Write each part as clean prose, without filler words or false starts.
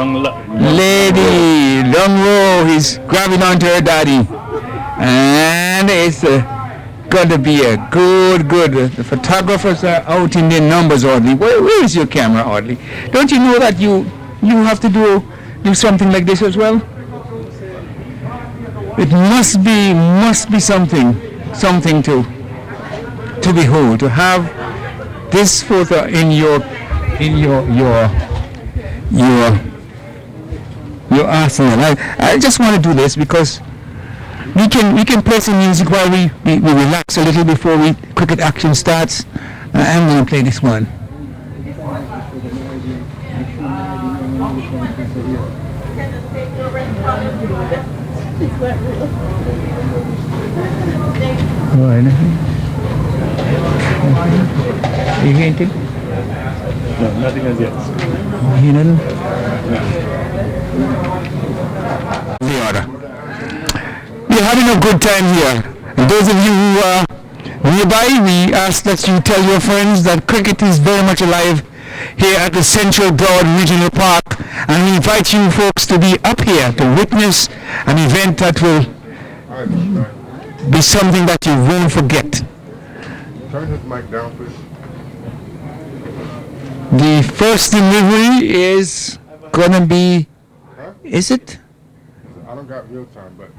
Lady, long row, he's grabbing onto her daddy. And it's going to be a good. The photographers are out in their numbers, Audley. Where is your camera, Audley? Don't you know that you have to do something like this as well? It must be something to behold, to have this photo in your arsenal. I just want to do this because we can play some music while we relax a little before cricket action starts. I'm going to play this one. You hear anything? No, nothing as yet. You hear nothing? The order. We're having a good time here. And those of you who are nearby, we ask that you tell your friends that cricket is very much alive here at the Central Broad Regional Park, and we invite you folks to be up here to witness an event that will be something that you won't forget. Turn his mic down, please. The first delivery is gonna be, is it? I don't got real time, but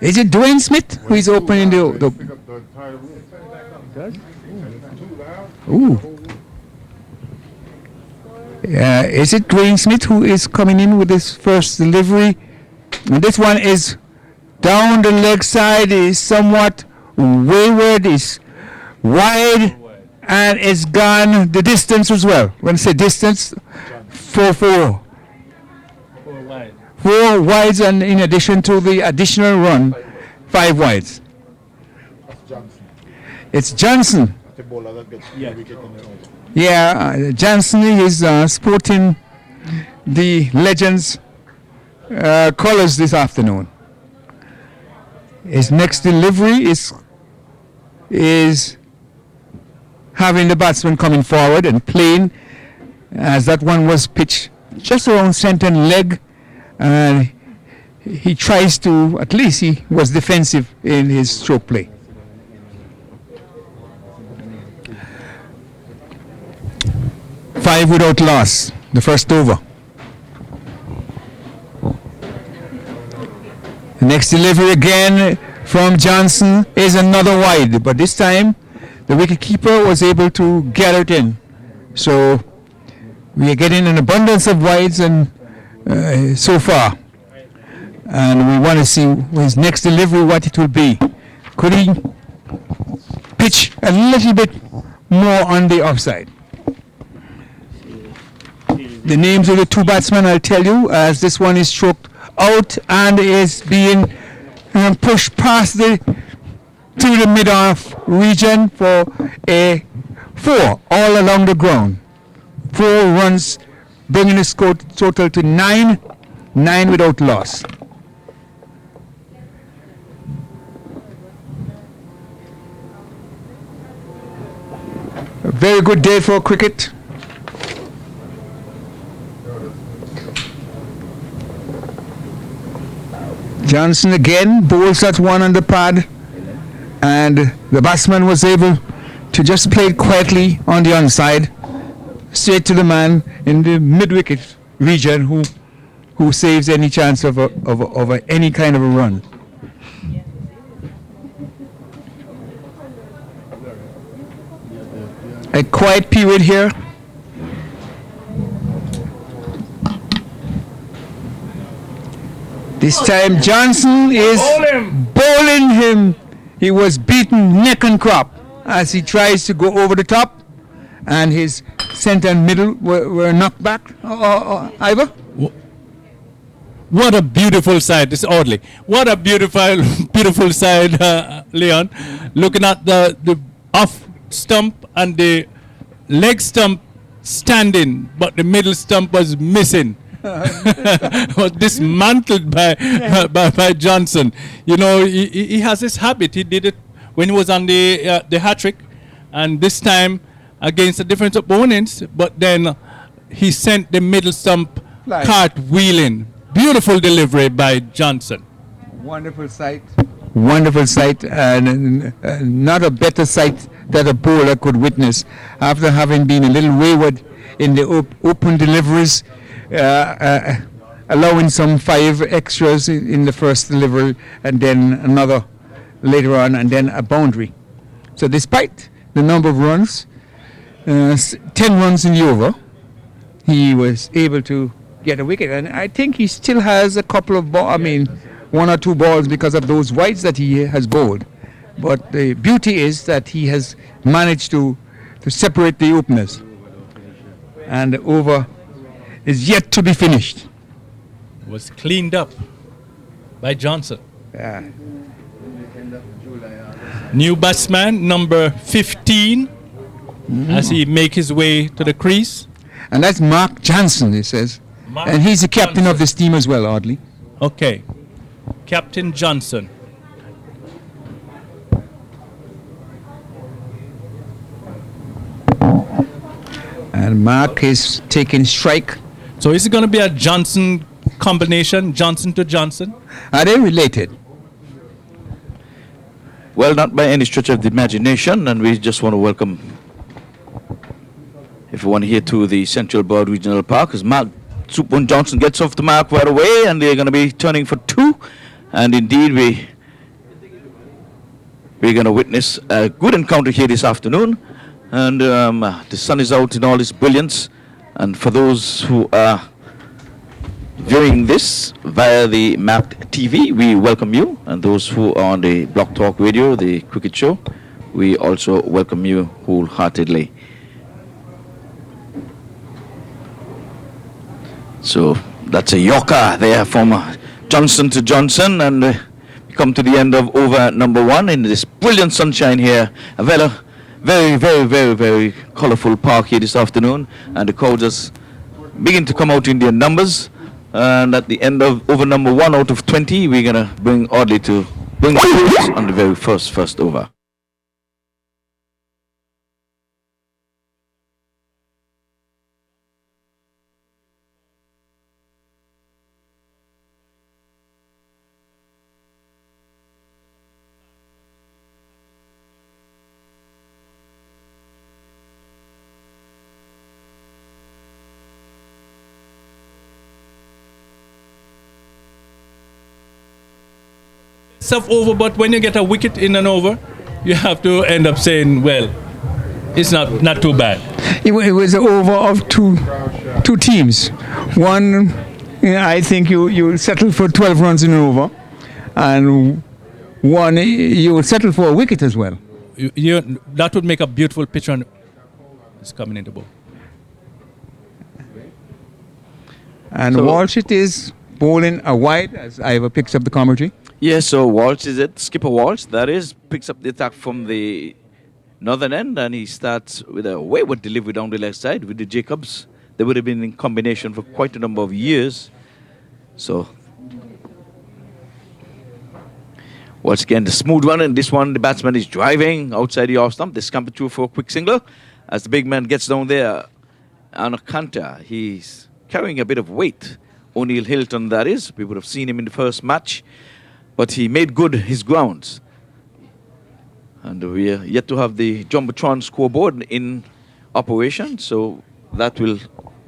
Is it Dwayne Smith who is opening the pick up the entire room. It's too loud. Ooh. Is it Dwayne Smith who is coming in with this first delivery? And this one is down the leg side, is somewhat wayward, is wide, and it's gone the distance as well. When I say distance, 4 wides, and in addition to the additional run, 5 wides. It's Johnson. Yeah, Johnson is sporting the Legends colors this afternoon. His next delivery is having the batsman coming forward and playing, as that one was pitched just around center leg, and he tries to, at least he was defensive in his stroke play. Five without loss, the first over. The next delivery again from Johnson is another wide, but this time the wicketkeeper was able to get it in. So we are getting an abundance of wides and so far, and we want to see his next delivery what it will be. Could he pitch a little bit more on the offside? The names of the two batsmen I'll tell you, as this one is stroked out and is being pushed past to the mid-off region for a 4 all along the ground. 4 runs, bringing the score total to 9 without loss. A very good day for cricket. Johnson again bowls that one on the pad, and the batsman was able to just play it quietly on the onside, straight to the man in the mid-wicket region who saves any chance of any kind of a run. A quiet period here. This time Johnson is bowling him. He was beaten neck and crop as he tries to go over the top, and his centre and middle were knocked back. Ivor? What a beautiful sight. It's Audley. What a beautiful sight, Leon. Looking at the off stump and the leg stump standing, but the middle stump was missing. Was dismantled by Johnson. You know, he has this habit. He did it when he was on the hat-trick, and this time against a different opponents, but then he sent the middle stump cartwheeling. Beautiful delivery by Johnson. Wonderful sight. Wonderful sight, and not a better sight that a bowler could witness after having been a little wayward in the open deliveries, allowing some 5 extras in the first delivery and then another later on and then a boundary. So despite the number of runs, 10 runs in the over, he was able to get a wicket, and I think he still has a couple of balls, 1 or 2 balls because of those wides that he has bowled. But the beauty is that he has managed to separate the openers, and the over is yet to be finished. Was cleaned up by Johnson. Yeah. New batsman number 15 as he make his way to the crease. And that's Mark Johnson, he says. And he's the captain of this team as well, oddly. Okay. Captain Johnson. And Mark is taking strike. So is it going to be a Johnson combination, Johnson to Johnson? Are they related? Well, not by any stretch of the imagination, and we just want to welcome everyone here to the Central Bird Regional Park as Mark Supun Johnson gets off the mark right away, and they're going to be turning for 2. And indeed, we're going to witness a good encounter here this afternoon. And the sun is out in all its brilliance. And for those who are viewing this via the Mapped TV, we welcome you. And those who are on the Block Talk Radio, the cricket show, we also welcome you wholeheartedly. So that's a Yorker there from Johnson to Johnson, and we come to the end of over number 1 in this brilliant sunshine here. A very, very, very, very colourful park here this afternoon, and the crowds just begin to come out in their numbers. And at the end of over number 1 out of 20, we're going to bring Audley to bring the on the very first over. Stuff over, but when you get a wicket in an over, you have to end up saying, well, it's not too bad. It was an over of two teams. One, I think you settle for 12 runs in an over, and one you will settle for a wicket as well. That would make a beautiful picture. And it's coming in the ball. And So- Walsh it is bowling a wide, as Ivor picks up the commentary. Yes, so Walsh is it. Skipper Walsh, that is, picks up the attack from the northern end, and he starts with a wayward delivery down the left side with the Jacobs. They would have been in combination for quite a number of years. So, once again, the smooth one, and this one, the batsman is driving outside the off stump. They scamper through for a quick single. As the big man gets down there on a canter, he's carrying a bit of weight. O'Neill Hilton, that is. We would have seen him in the first match. But he made good his grounds. And we are yet to have the Jumbotron scoreboard in operation, so that will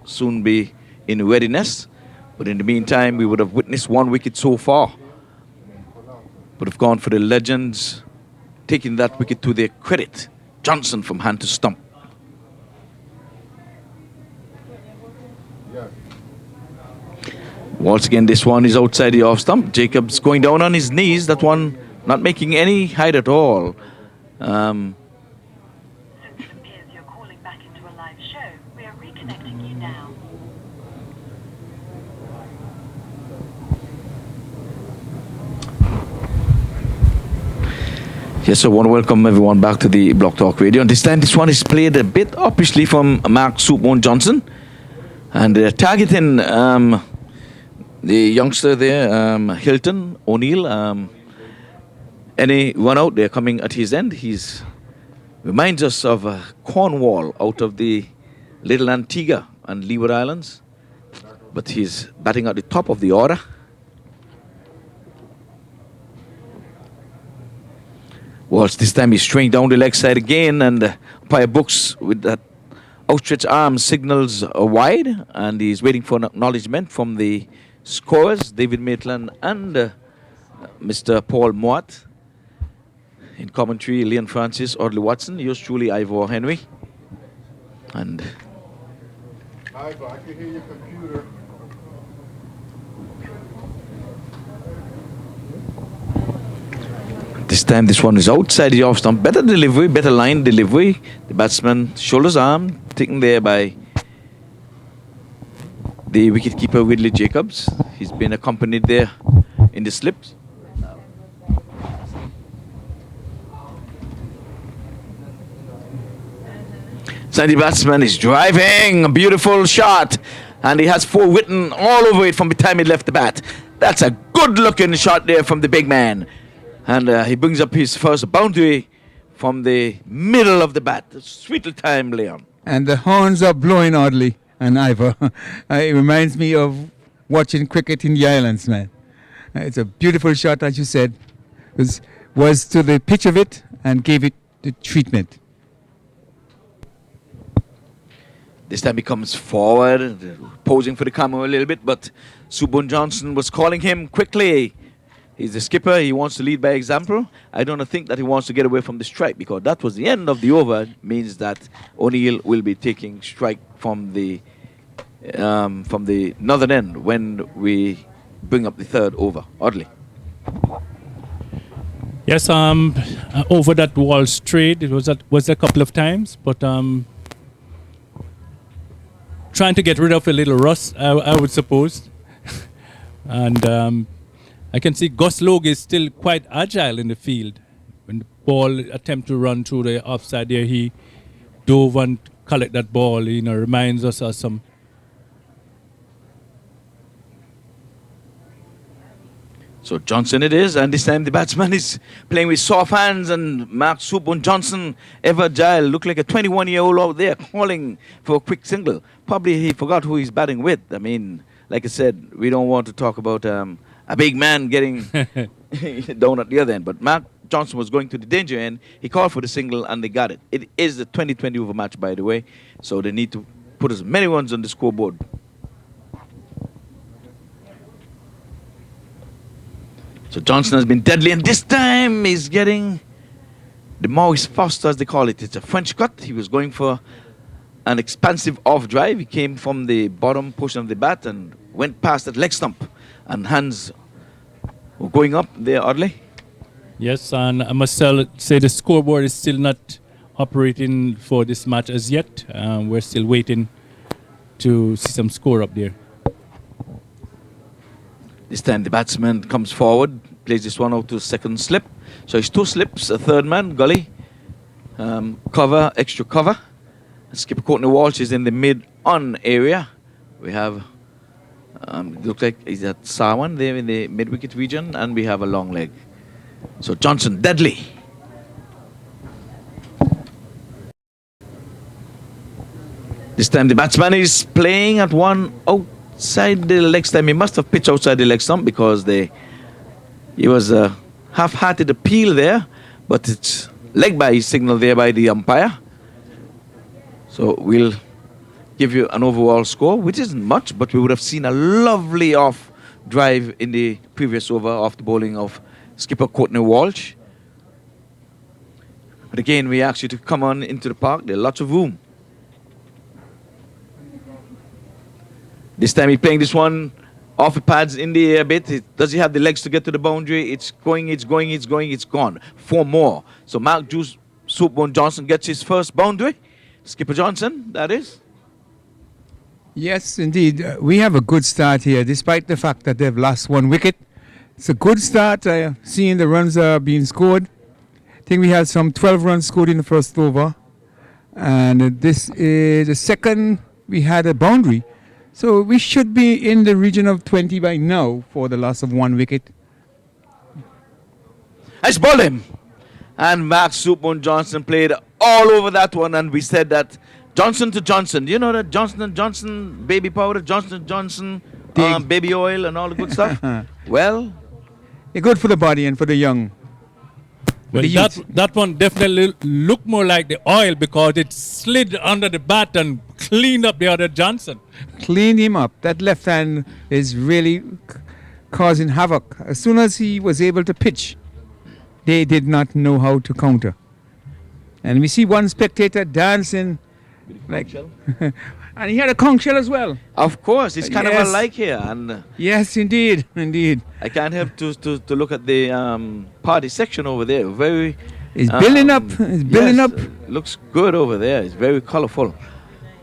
soon be in readiness. But in the meantime, we would have witnessed 1 wicket so far. Would have gone for the legends, taking that wicket to their credit. Johnson from hand to stump. Once again, this one is outside the off stump. Jacobs going down on his knees. That one not making any height at all. So it appears you're calling back into a live show. We are reconnecting you now. Yes, I want to welcome everyone back to the Block Talk Radio. And this time, this one is played a bit uppishly from Mark Supun Johnson. And they're targeting the youngster there, Hilton, O'Neill. Any run out, they're coming at his end. He's reminds us of Cornwall out of the Little Antigua and Leeward Islands. but he's batting at the top of the order. Walsh this time he's straying down the leg side again, and umpire books with that outstretched arm signals a wide, and he's waiting for an acknowledgement from the scorers, David Maitland and Mr. Paul Mott. In commentary, Leon Francis, Audley Watson, yours truly, Ivor Henry. And Ivor, I can hear your computer. this time this one is outside the off stump. Better delivery, better line delivery. The batsman shoulders arm, taken there by the wicketkeeper Ridley Jacobs. He's been accompanied there in the slips. So the batsman is driving, a beautiful shot, and he has 4 written all over it from the time he left the bat. That's a good looking shot there from the big man. And he brings up his first boundary from the middle of the bat. Sweet little time, Leon. And the horns are blowing oddly, and Ivor. It reminds me of watching cricket in the islands, man. It's a beautiful shot, as you said. Was to the pitch of it and gave it the treatment. This time he comes forward, posing for the camera a little bit, but Subun Johnson was calling him quickly. He's the skipper. He wants to lead by example. I don't think that he wants to get away from the strike, because that was the end of the over. Means that O'Neill will be taking strike from the northern end when we bring up the third over. Oddly. Yes, over that wall straight, it was a couple of times, but trying to get rid of a little rust, I would suppose. And I can see Gus Logue is still quite agile in the field. When the ball attempt to run through the offside there, he dove and collect that ball. Reminds us of some. So Johnson it is, and this time the batsman is playing with soft hands, and Mark Subun Johnson, ever agile, looked like a 21-year-old out there calling for a quick single. Probably he forgot who he's batting with. I mean, like I said, we don't want to talk about a big man getting down at the other end. But Mark Johnson was going to the danger end. He called for the single, and they got it. It is the 2020 over match, by the way, so they need to put as many runs on the scoreboard. So Johnson has been deadly, and this time he's getting the Maurice Foster, as they call it. It's a French cut. He was going for an expansive off drive. He came from the bottom portion of the bat and went past that leg stump, and hands were going up there, oddly. Yes, and I must say the scoreboard is still not operating for this match as yet. We're still waiting to see some score up there. This time the batsman comes forward, plays this one out to the second slip. So it's 2 slips, a third man, gully, cover, extra cover. Skipper Courtney Walsh is in the mid-on area. We have, looks like he's at Sarwan there in the mid-wicket region, and we have a long leg. So Johnson, deadly. This time the batsman is playing at one outside the leg stump. He must have pitched outside the leg stump, because he was a half-hearted appeal there, but it's leg by signal there by the umpire. So we'll give you an overall score, which isn't much, but we would have seen a lovely off drive in the previous over off the bowling of skipper Courtney Walsh. But again, we ask you to come on into the park. There's lots of room. This time he's playing this one off the pads in the air a bit. Does he have the legs to get to the boundary? It's going, it's going, it's going, it's gone. 4 more. So Mark Juice Soapbone Johnson gets his first boundary. Skipper Johnson, that is. Yes, indeed. We have a good start here, despite the fact that they've lost 1 wicket. It's a good start, seeing the runs are being scored. I think we had some 12 runs scored in the first over. And this is the second we had a boundary. So we should be in the region of 20 by now for the loss of 1 wicket. Let's ball him. And Mark Soapbone Johnson played all over that one, and we said that Johnson to Johnson. Do you know that Johnson & Johnson baby powder, Johnson & Johnson baby oil and all the good stuff? Well, It's good for the body and for the young. Well, the youth. that one definitely looked more like the oil because it slid under the bat and cleaned up the other Johnson. Clean him up. That left hand is really causing havoc. As soon as he was able to pitch, they did not know how to counter. And we see one spectator dancing like, and he had a conch shell as well. of course, it's kind of Yes. alike here. And Yes, indeed, indeed. I can't help to look at the party section over there. Very. It's building up. It's building yes, up. Looks good over there. It's very colorful.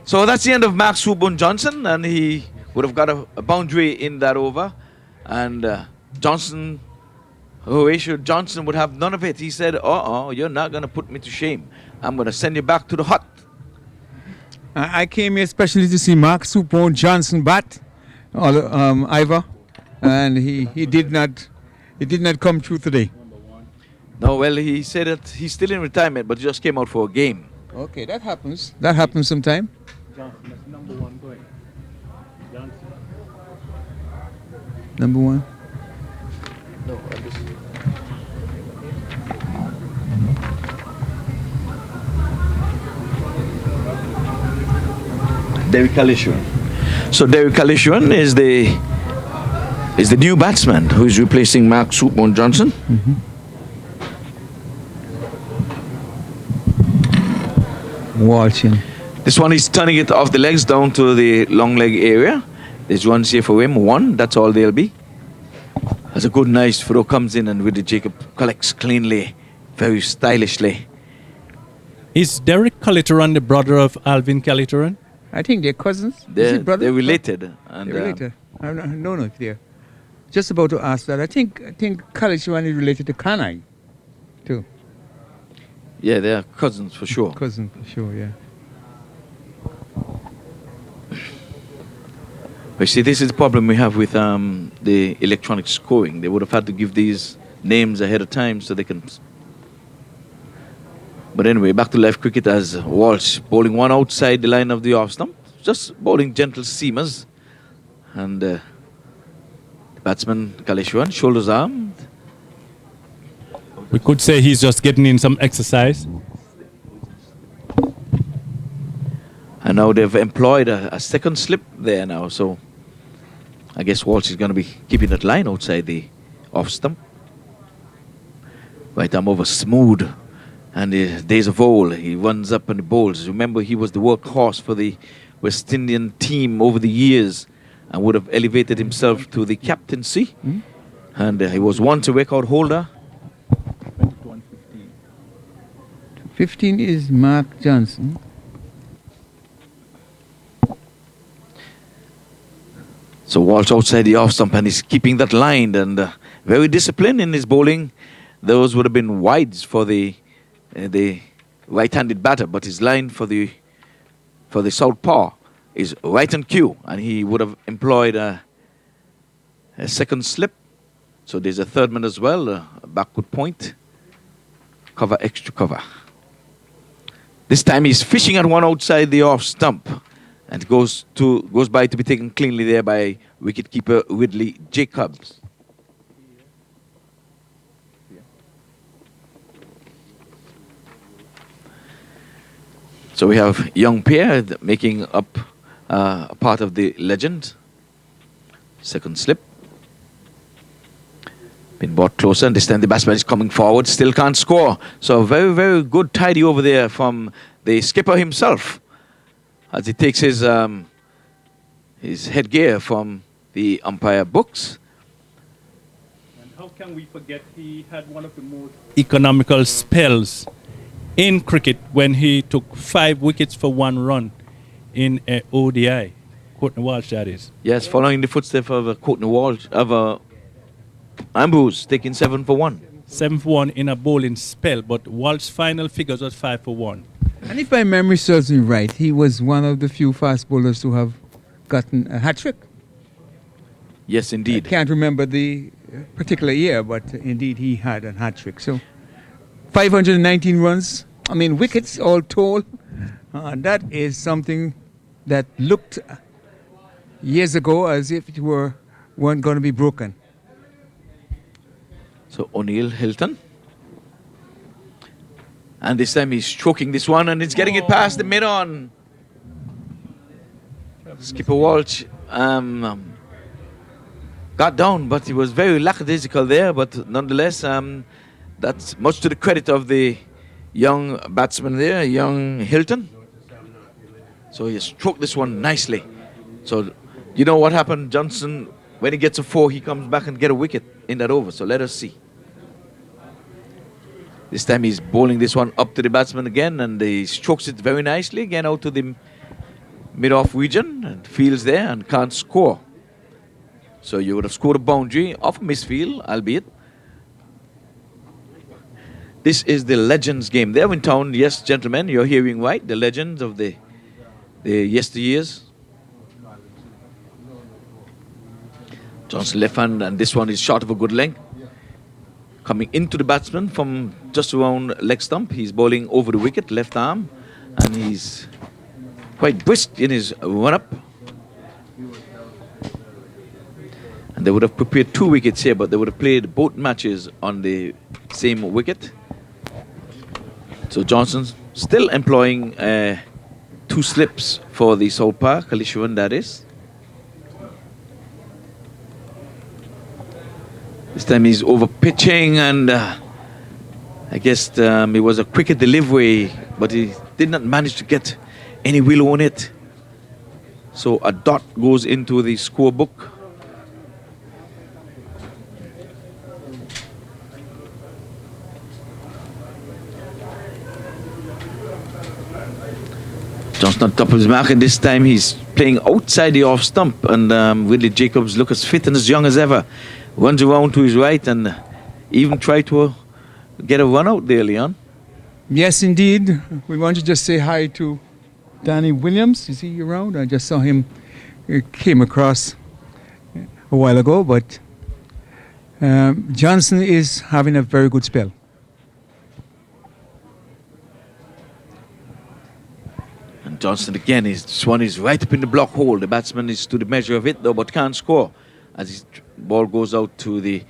So that's the end of Max Subon Johnson, and he would have got a boundary in that over. And Johnson, Horatio Johnson, would have none of it. He said, you're not going to put me to shame. I'm going to send you back to the hut. I came here especially to see Mark Supon Johnson bat, Ivor, and he did not come through today. No, well, he said that he's still in retirement, but just came out for a game. Okay, that happens. That happens sometime. Johnson, that's number one going. Johnson. Number one. No, I just... Derek Alishuan. So Derek Alishuan is the new batsman who is replacing Mark Supon Johnson. Watching. This one is turning it off the legs down to the long leg area. There's runs here for him. One, that's all there'll be. As a good nice throw comes in and with the Jacob collects cleanly, very stylishly. Is Derek Caliteran the brother of Alvin Caliteran? I think they're cousins. Is They're, it brother? they're related. And, They're related. I don't know if they're. Just about to ask that. I think Kalishuan is related to Kanai, too. yeah, they're cousins for sure. Cousin, for sure, yeah. But see, this is the problem we have with the electronic scoring. They would have had to give these names ahead of time so they can... But anyway, back to live cricket as Walsh bowling one outside the line of the off stump. Just bowling gentle seamers. And the batsman, Kalishuan, shoulders armed. We could say he's just getting in some exercise. And now they've employed a second slip there now. So I guess Walsh is going to be keeping that line outside the off stump. Right arm over smooth. And the days of old, he runs up and bowls. Remember, he was the workhorse for the West Indian team over the years and would have elevated himself to the captaincy. And he was once a record holder. 15 is Mark Johnson. So Walsh outside the off stump and he's keeping that line and very disciplined in his bowling. Those would have been wides for the right-handed batter, but his line for the southpaw is right on cue, and he would have employed a second slip. So there's a third man as well, a backward point, cover, extra cover. This time he's fishing at one outside the off stump, and goes by to be taken cleanly there by wicketkeeper Ridley Jacobs. So we have young pair making up a part of the legend. Second slip. Been brought closer, and this time the batsman is coming forward, still can't score. So very, very good tidy over there from the skipper himself as he takes his headgear from the umpire books. And how can we forget he had one of the most economical spells in cricket when he took 5 wickets for 1 run in a ODI. Courtney Walsh, that is. Yes, following the footsteps of Courtney Walsh, of Ambrose, taking 7 for 1. 7 for 1 in a bowling spell, but Walsh's final figures was 5 for 1. And if my memory serves me right, he was one of the few fast bowlers to have gotten a hat-trick. Yes, I indeed. can't remember the particular year, but indeed he had a hat-trick. So 519 runs, I mean wickets all told, That is something that looked years ago as if it weren't going to be broken. So O'Neill, Hilton. And this time he's stroking this one and it's getting it past the mid-on. Skipper Walsh got down, but he was very lackadaisical there. But nonetheless, that's much to the credit of the young batsman there, young Hilton. So he stroked this one nicely. So you know what happened, Johnson? When he gets a 4, he comes back and get a wicket in that over. So let us see. This time he's bowling this one up to the batsman again, and he strokes it very nicely again out to the mid-off region and fields there and can't score. So you would have scored a boundary off a misfield, albeit. This is the Legends game. They're in town, yes, gentlemen, you're hearing right. The legends of the yesteryears. Johnson left hand, and this one is short of a good length. Coming into the batsman from just around leg stump. He's bowling over the wicket, left arm, and he's quite brisk in his run-up. And they would have prepared 2 wickets here, but they would have played both matches on the same wicket. So Johnson's still employing 2 slips for the Southpaw, Kalishuan that is. This time he's over pitching, and I guess it was a quicker delivery, but he did not manage to get any wheel on it. So a dot goes into the scorebook. Johnson on top of his mark, and this time he's playing outside the off stump, and Ridley Jacobs look as fit and as young as ever. Runs around to his right and even tried to get a run out there, Leon. Yes, indeed. We want to just say hi to Danny Williams. Is he around? I just saw him. He came across a while ago, but Johnson is having a very good spell. And Johnson again, this one is right up in the block hole. The batsman is to the measure of it though, but can't score as his ball goes out to the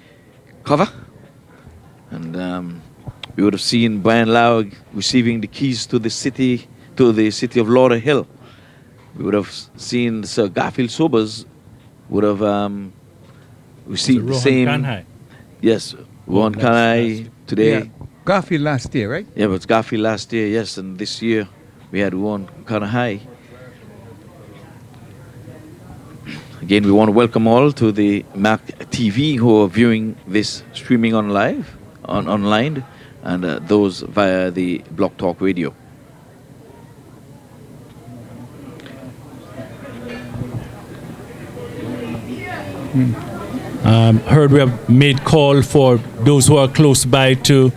cover. And we would have seen Brian Lau receiving the keys to the city of Lauderhill. We would have seen Sir Garfield Sobers would have received the same. Kanhai. Yes, Rohan Kanhai today. Yeah, Garfield last year, right? Yeah, but it's Garfield last year, yes, and this year we had Rohan Kanhai. Again, we want to welcome all to the Mac TV who are viewing this streaming online, and those via the Block Talk Radio. Heard we have made call for those who are close by to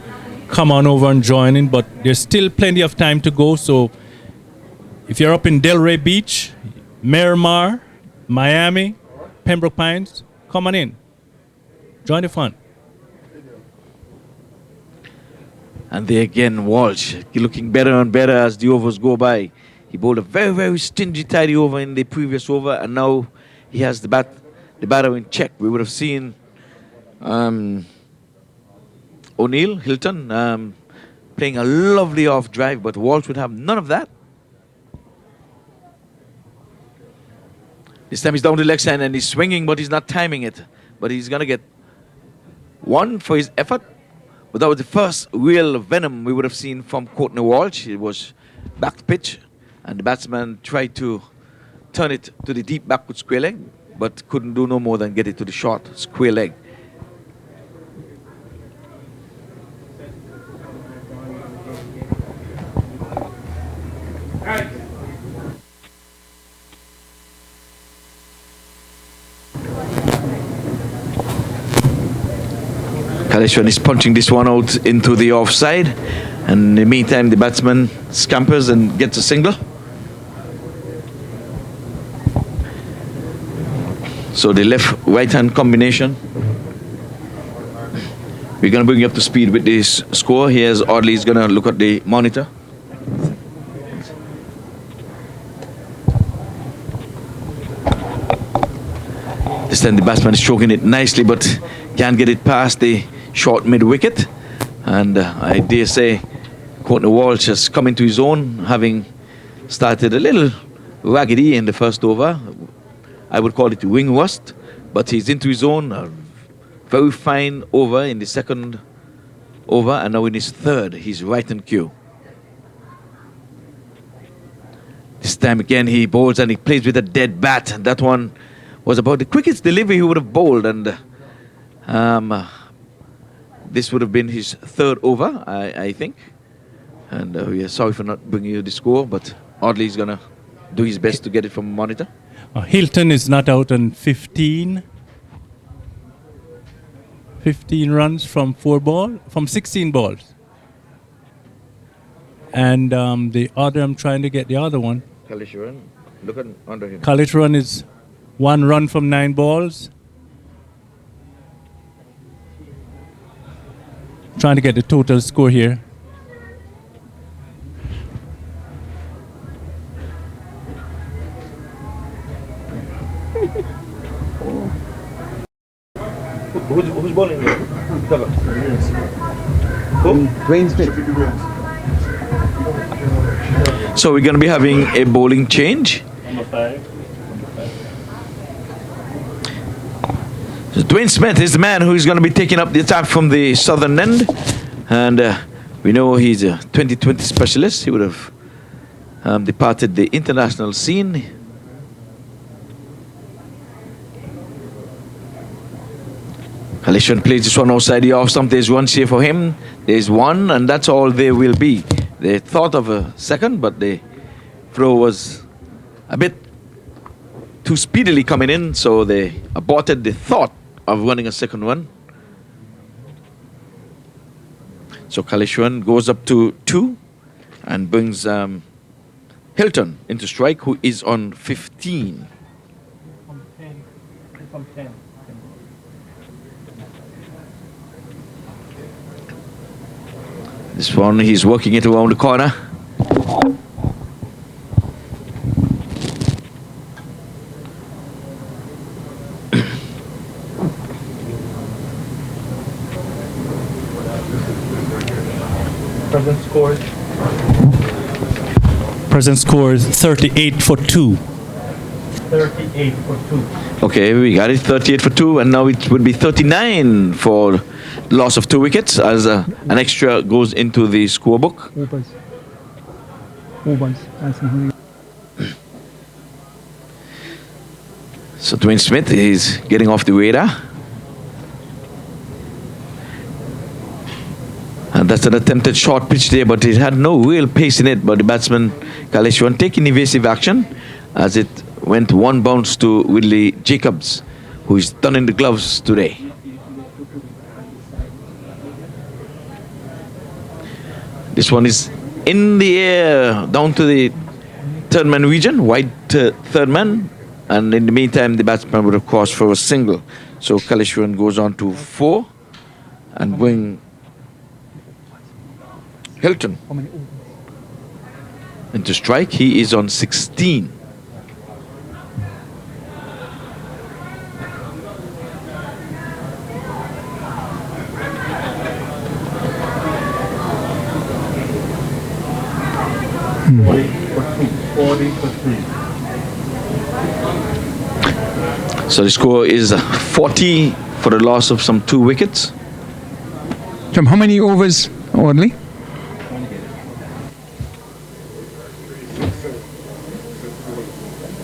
come on over and join in, but there's still plenty of time to go. So if you're up in Delray Beach, Miramar, Miami, Pembroke Pines, come on in. Join the fun. And there again, Walsh looking better and better as the overs go by. He bowled a very, very stingy, tidy over in the previous over, and now he has the batter in check. We would have seen O'Neill, Hilton, playing a lovely off drive, but Walsh would have none of that. This time he's down to the leg side and he's swinging, but he's not timing it. But he's going to get 1 for his effort. But that was the first real venom we would have seen from Courtney Walsh. It was back pitch, and the batsman tried to turn it to the deep backward square leg, but couldn't do no more than get it to the short square leg. Kaleshwan is punching this one out into the offside, and in the meantime the batsman scampers and gets a single. So the left-right hand combination. We're going to bring you up to speed with this score. Here's Audley's going to look at the monitor. This time the batsman is stroking it nicely, but can't get it past the short mid wicket. And I dare say Courtney Walsh has come into his own, having started a little raggedy in the first over. I would call it wing worst, but he's into his own. A very fine over in the second over, and now in his third, he's right on cue. This time again, he bowls and he plays with a dead bat. And that one was about the quickest delivery he would have bowled, and this would have been his third over, I think. And we are sorry for not bringing you the score, but Audley's going to do his best to get it from monitor. Hilton is not out on 15. 15 runs from 16 balls. And the other, I'm trying to get the other one. Kalishuran, look at under him. Kalitran is 1 run from 9 balls. Trying to get the total score here. Who's bowling there? Dwayne Smith. So we're going to be having a bowling change. Number 5. So Dwayne Smith is the man who is going to be taking up the attack from the southern end. And we know he's a 2020 specialist. He would have departed the international scene. Kalishan plays this one outside the off stump. There's one here for him. There's one, and that's all there will be. They thought of a second, but the throw was a bit too speedily coming in, so they aborted the thought of running a second one. So Kalishwan goes up to 2 and brings Hilton into strike, who is on 15. From 10. From 10. This one, he's working it around the corner. Present score. Present score is 38 for 2. 38 for 2. Okay, we got it, 38 for 2, and now it would be 39 for loss of 2 wickets as an extra goes into the scorebook. So Dwayne Smith is getting off the radar. And that's an attempted short pitch there, but it had no real pace in it. But the batsman, Kaleshwan, taking evasive action as it went 1 bounce to Ridley Jacobs, who is done in the gloves today. This one is in the air, down to the third man region, wide third man. And in the meantime, the batsman would have crossed for a single. So Kalishwan goes on to 4 and bring Hilton into strike. He is on 16. So the score is 40 for the loss of some 2 wickets. From how many overs, Audley?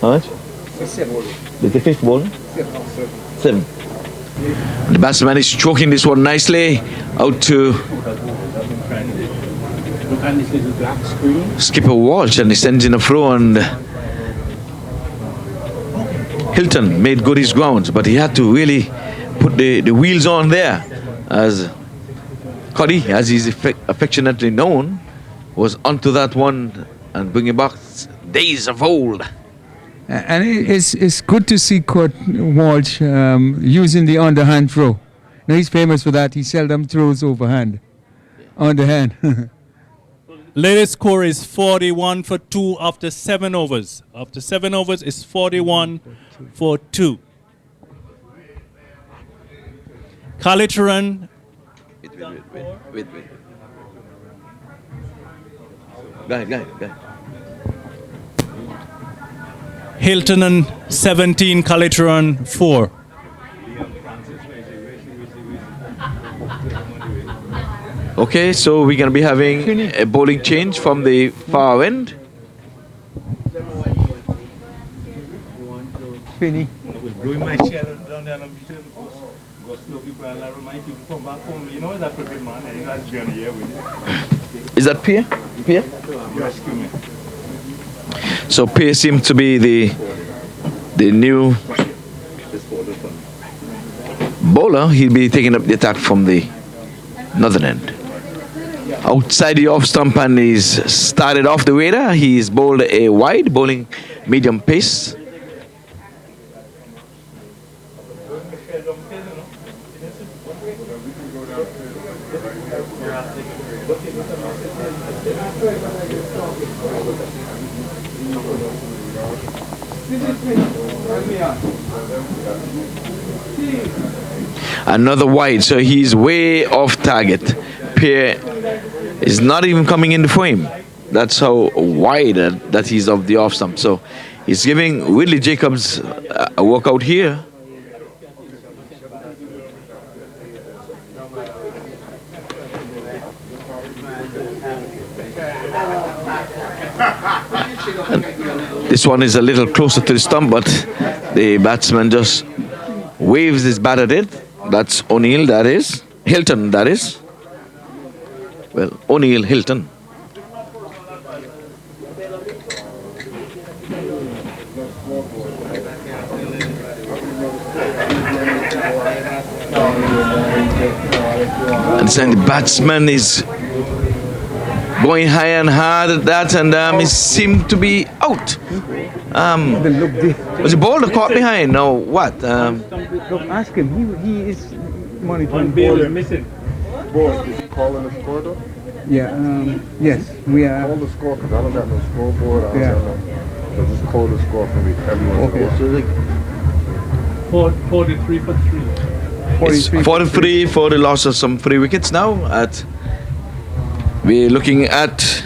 How much? 7. The 5th ball? 7. The batsman is stroking this one nicely out to skipper Walsh, and he sends in a throw, and Hilton made good his grounds, but he had to really put the wheels on there, as Cuddy, as he's affectionately known, was onto that one and bringing back days of old. And it's good to see Kurt Walsh using the underhand throw. Now he's famous for that. He seldom throws overhand. Underhand. Latest score is 41 for 2 after 7 overs. After 7 overs, it's 41 for 2. Khalid Turan, Wait. Go ahead. Hilton 17, Khalid Turan 4. Okay, so we're going to be having a bowling change from the far end. Finney. Doing my share down there, I'm sure go slow people and remind people come back home. You know that cricket man, and that's journey here with it. Is that Pierre? You rescue me. So Pierre seems to be the new bowler. He'll be taking up the attack from the northern end. Outside the off stump, and he's started off the waiter. He's bowled a wide, bowling medium pace. Another wide, so he's way off target. Pierre is not even coming in the frame. That's how wide that he's off the off stump. So he's giving Whitley Jacobs a workout here. This one is a little closer to the stump, but the batsman just waves his bat at it. That's O'Neill, that is. Hilton, that is. Well, O'Neill, Hilton. And then the batsman is going high and hard at that, and he seemed to be out. Was the ball caught behind? No, what? Ask him. He is monitoring. One ball missing. Boss, did you call in the score though? Yeah. Yes, we are. Call the score because I don't got no scoreboard. I don't Yeah. got no. So just call the score for me. Everyone. Okay. So like, 43 for 3. It's 43 for the loss of some free wickets now. We're looking at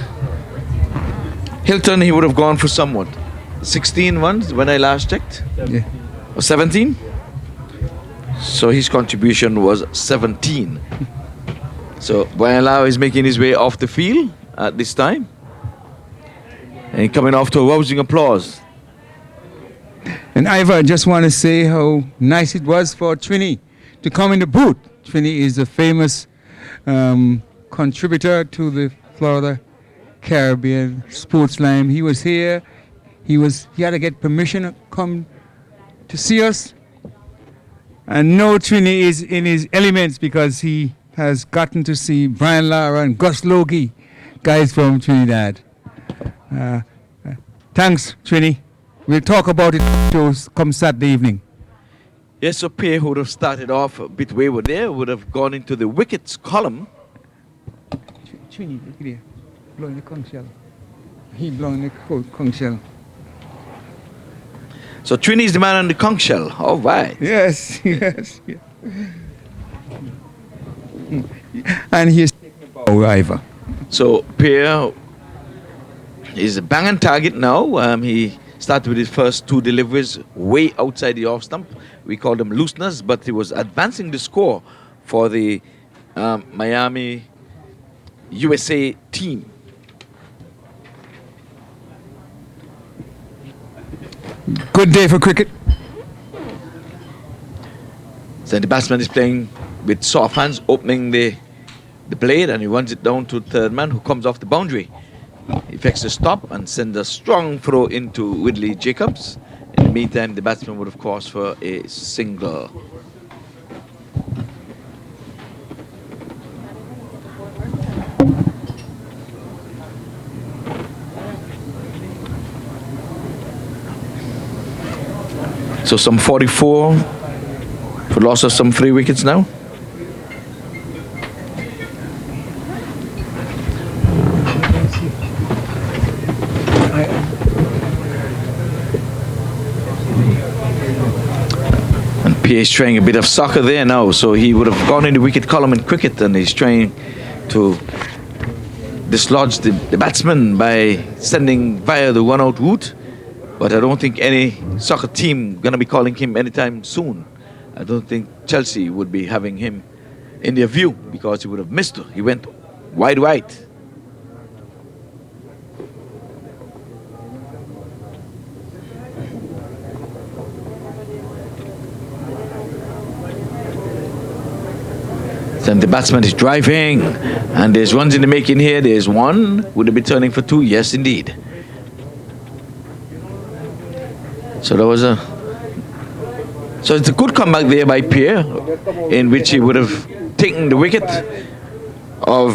Hilton. He would have gone for somewhat 16 ones when I last checked. Yeah. Or 17. So his contribution was 17. So Brian Lau is making his way off the field at this time. And coming off to a rousing applause. And Ivor, I just want to say how nice it was for Trini to come in the booth. Trini is a famous contributor to the Florida Caribbean Sports Line. He was here. He had to get permission to come to see us. And now Trini is in his elements because he has gotten to see Brian Lara and Gus Logie, guys from Trinidad. Thanks, Trini. We'll talk about it come Saturday evening. Yes, so Pierre, who would have started off a bit wayward there, would have gone into the wickets column. Trini, look there. Blowing the conch shell. He blowing the conch shell. So Trini is the man on the conch shell. All right. Yes. And he's taking a bow, Ivor. So Pierre is a banging target now. He started with his first two deliveries way outside the off stump. We called them looseners, but he was advancing the score for the Miami USA team. Good day for cricket. So the batsman is playing with soft hands, opening the blade, and he runs it down to the third man, who comes off the boundary. He effects a stop and sends a strong throw into Whitley Jacobs. In the meantime, the batsman would have crossed for a single. So some 44 for loss of some 3 wickets now. And Pierre is trying a bit of soccer there now, so he would have gone in the wicket column in cricket, and he's trying to dislodge the batsman by sending via the one-out route. But I don't think any soccer team going to be calling him anytime soon. I don't think Chelsea would be having him in their view, because he would have missed. He went wide right. Then the batsman is driving, and there's runs in the making here. There's one. Would it be turning for two? Yes, indeed. So there was so it's a good comeback there by Pierre, in which he would have taken the wicket of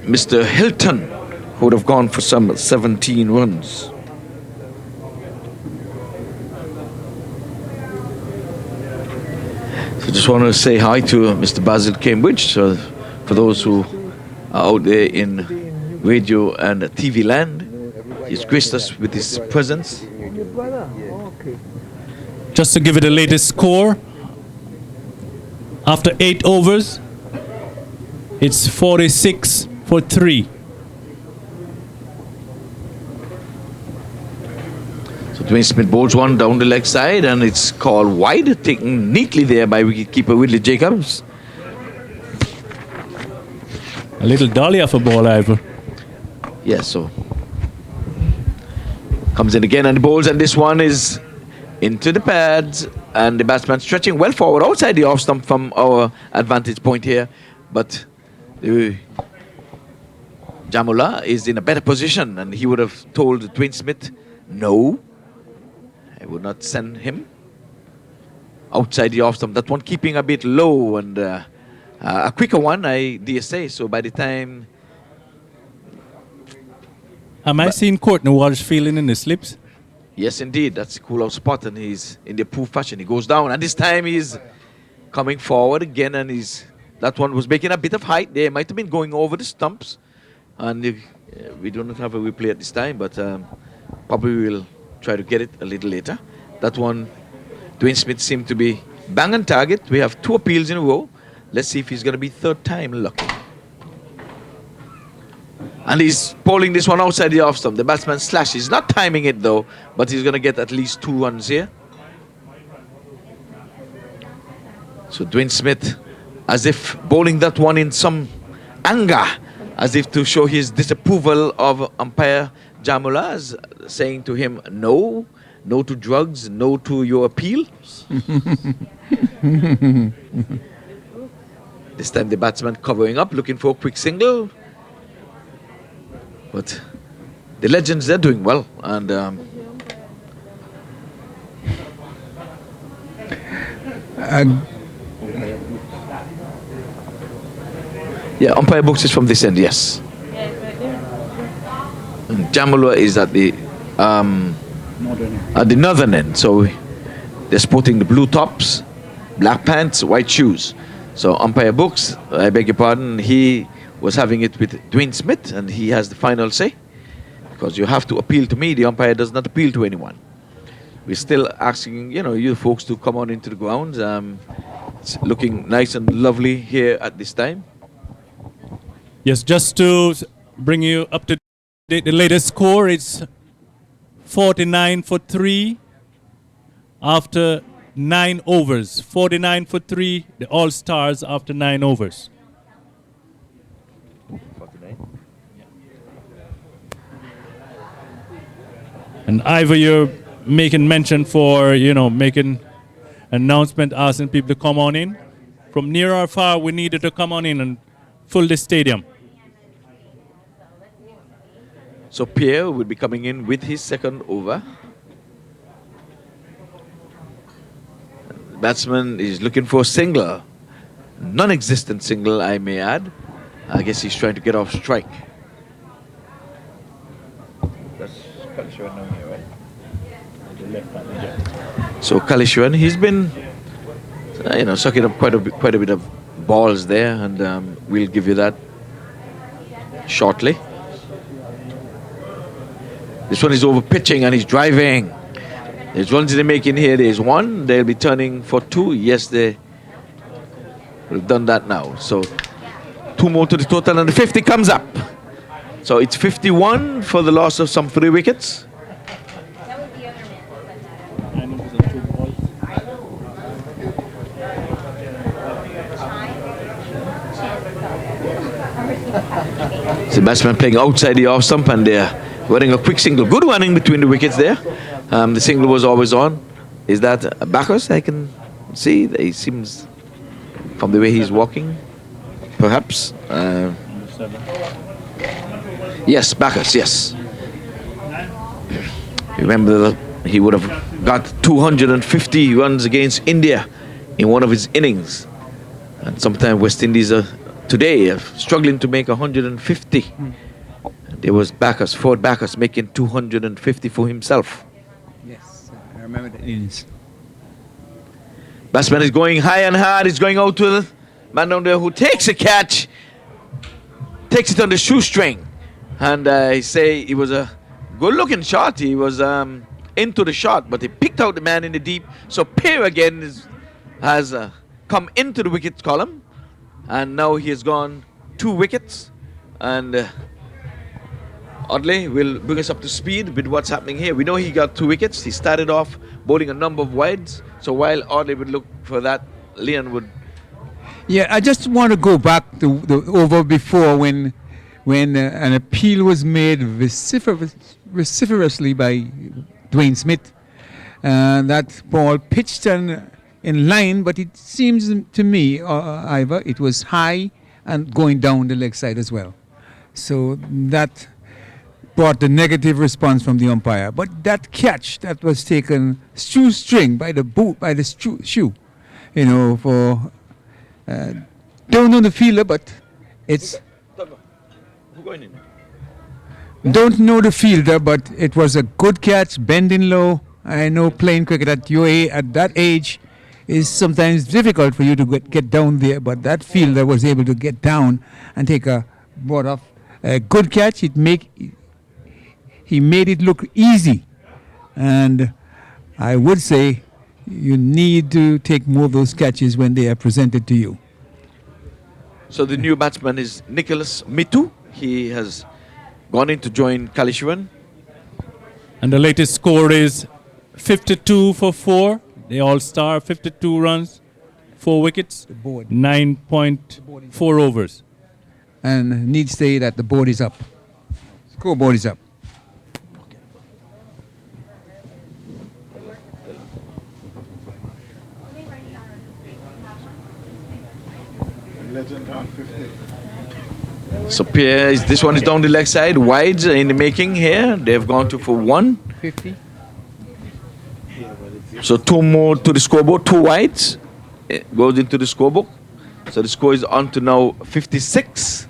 Mr. Hilton, who would have gone for some 17 runs. So just want to say hi to Mr. Basil Cambridge. So for those who are out there in radio and TV land, he's graced us with his presence. Just to give it the latest score, after 8 overs, it's 46 for 3. So Dwayne Smith bowls one down the leg side, and it's called wide, taken neatly there by wicketkeeper Whitley Jacobs. A little dolly of a ball, Ivor. Yes, so comes in again and bowls, and this one is into the pads, and the batsman stretching well forward outside the off stump from our advantage point here, but the Jamula is in a better position, and he would have told Dwayne Smith no. I would not send him outside the off stump. That one keeping a bit low, and a quicker one, I dare say. So by the time... Am I seeing Courtney Walsh feeling in the slips? Yes, indeed. That's a cool out spot, and he's in the approved fashion. He goes down, and this time he's coming forward again, and that one was making a bit of height there. Might have been going over the stumps, and we do not have a replay at this time, but probably we'll try to get it a little later. That one, Dwayne Smith seemed to be bang on target. We have 2 appeals in a row. Let's see if he's going to be third time lucky. And he's bowling this one outside the off stump. The batsman slashes. He's not timing it though, but he's going to get at least 2 runs here. So Dwayne Smith, as if bowling that one in some anger, as if to show his disapproval of umpire Jamula, saying to him, no to drugs, no to your appeal. This time the batsman covering up, looking for a quick single. But the legends, they're doing well. And yeah, umpire books is from this end, yes. And Jamula is at the northern end. So they're sporting the blue tops, black pants, white shoes. So umpire books, I beg your pardon, he was having it with Dwayne Smith, and he has the final say, because you have to appeal to me. The umpire does not appeal to anyone. We're still asking, you folks to come on into the grounds. It's looking nice and lovely here at this time. Yes, just to bring you up to date, the latest score is 49 for 3 after 9 overs. 49 for 3, the Allstars after 9 overs. 49. And Ivor, you're making mention for, making announcement, asking people to come on in. From near or far, we needed to come on in and fill the stadium. So Pierre will be coming in with his second over. The batsman is looking for a single. Non-existent single, I may add. I guess he's trying to get off strike. That's Kalishuan now here, right? So Kalishuan, he's been, sucking up quite a bit of balls there, and we'll give you that shortly. This one is over pitching, and he's driving. There's runs in the making here. There's one. They'll be turning for two. Yes, they have done that now. So 2 more to the total, and the 50 comes up. So it's 51 for the loss of some 3 wickets. The batsman playing outside the off stump, and they're running a quick single. Good running between the wickets there. The single was always on. Is that Bacchus? I can see. He seems, from the way he's walking, perhaps. Yes, Bacchus, yes. Remember that he would have got 250 runs against India in one of his innings. And sometimes West Indies are today struggling to make 150. There was Bacchus, Ford Bacchus, making 250 for himself. Yes, I remember the innings. Batsman is going high and hard. He's going out to the man down there who takes a catch, takes it on the shoestring. And he say it was a good-looking shot. He was into the shot, but he picked out the man in the deep. So Pear again has come into the wicket column, and now he has gone 2 wickets. And Audley will bring us up to speed with what's happening here. We know he got 2 wickets. He started off bowling a number of wides. So while Audley would look for that, Leon would. Yeah, I just want to go back to the over before when an appeal was made vociferously by Dwayne Smith. That ball pitched in line, but it seems to me, Ivor, it was high and going down the leg side as well. So that brought the negative response from the umpire. But that catch that was taken shoestring by the boot, by the shoe, you know, for don't know the fielder, but it's. Don't know the fielder, but it was a good catch, bending low. I know playing cricket at that age is sometimes difficult for you to get down there, but that fielder was able to get down and take a brought off a good catch. He made it look easy, and I would say you need to take more of those catches when they are presented to you. So the new batsman is Nicholas Mitu. He has gone in to join Kalishivan. And the latest score is 52 for 4. The All-Star, 52 runs, 4 wickets, 9.4 overs. And need say that the board is up. Scoreboard is up. Legend on 50. So Pierre, this one is down the leg side, wides in the making here. They've gone to for 1. 50. So 2 more to the scoreboard, 2 wides. It goes into the scorebook. So the score is on to now 56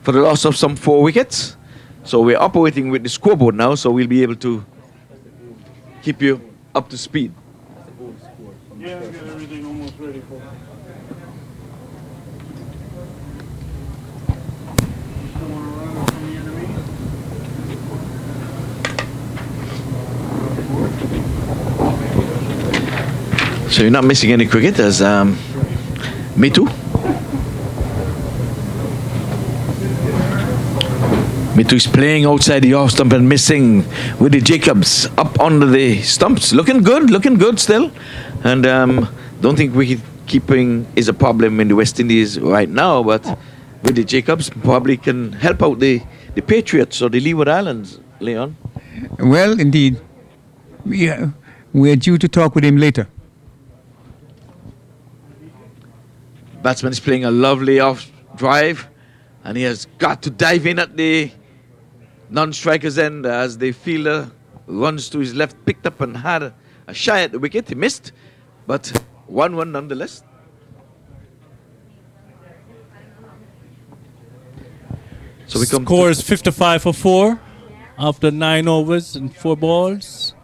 for the loss of some 4 wickets. So we're operating with the scoreboard now, so we'll be able to keep you up to speed. Yeah, I've got everything almost ready for it. So you're not missing any cricket as Mitu. Mitu is playing outside the off stump and missing with the Jacobs up under the stumps. Looking good still. And don't think wicket keeping is a problem in the West Indies right now, but with the Jacobs probably can help out the Patriots or the Leeward Islands, Leon. Well, indeed. We're due to talk with him later. Batsman is playing a lovely off drive, and he has got to dive in at the non-striker's end as the fielder runs to his left, picked up and had a shy at the wicket. He missed, but 1-1 nonetheless. So we come Score is 55 for 4 after 9 overs and 4 balls.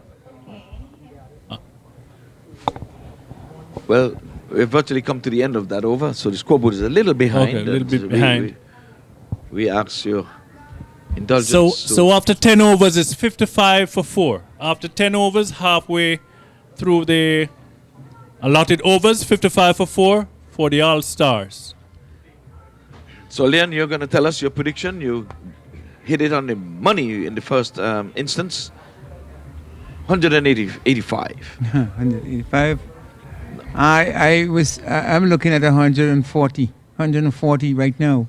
Well, we've virtually come to the end of that over, so the scoreboard is a little behind. Okay, a little bit behind. We ask your indulgence. So after 10 overs, it's 55 for 4. After 10 overs, halfway through the allotted overs, 55 for 4 for the Allstars. So, Leon, you're going to tell us your prediction. You hit it on the money in the first instance. 185. 185. I'm looking at 140 right now.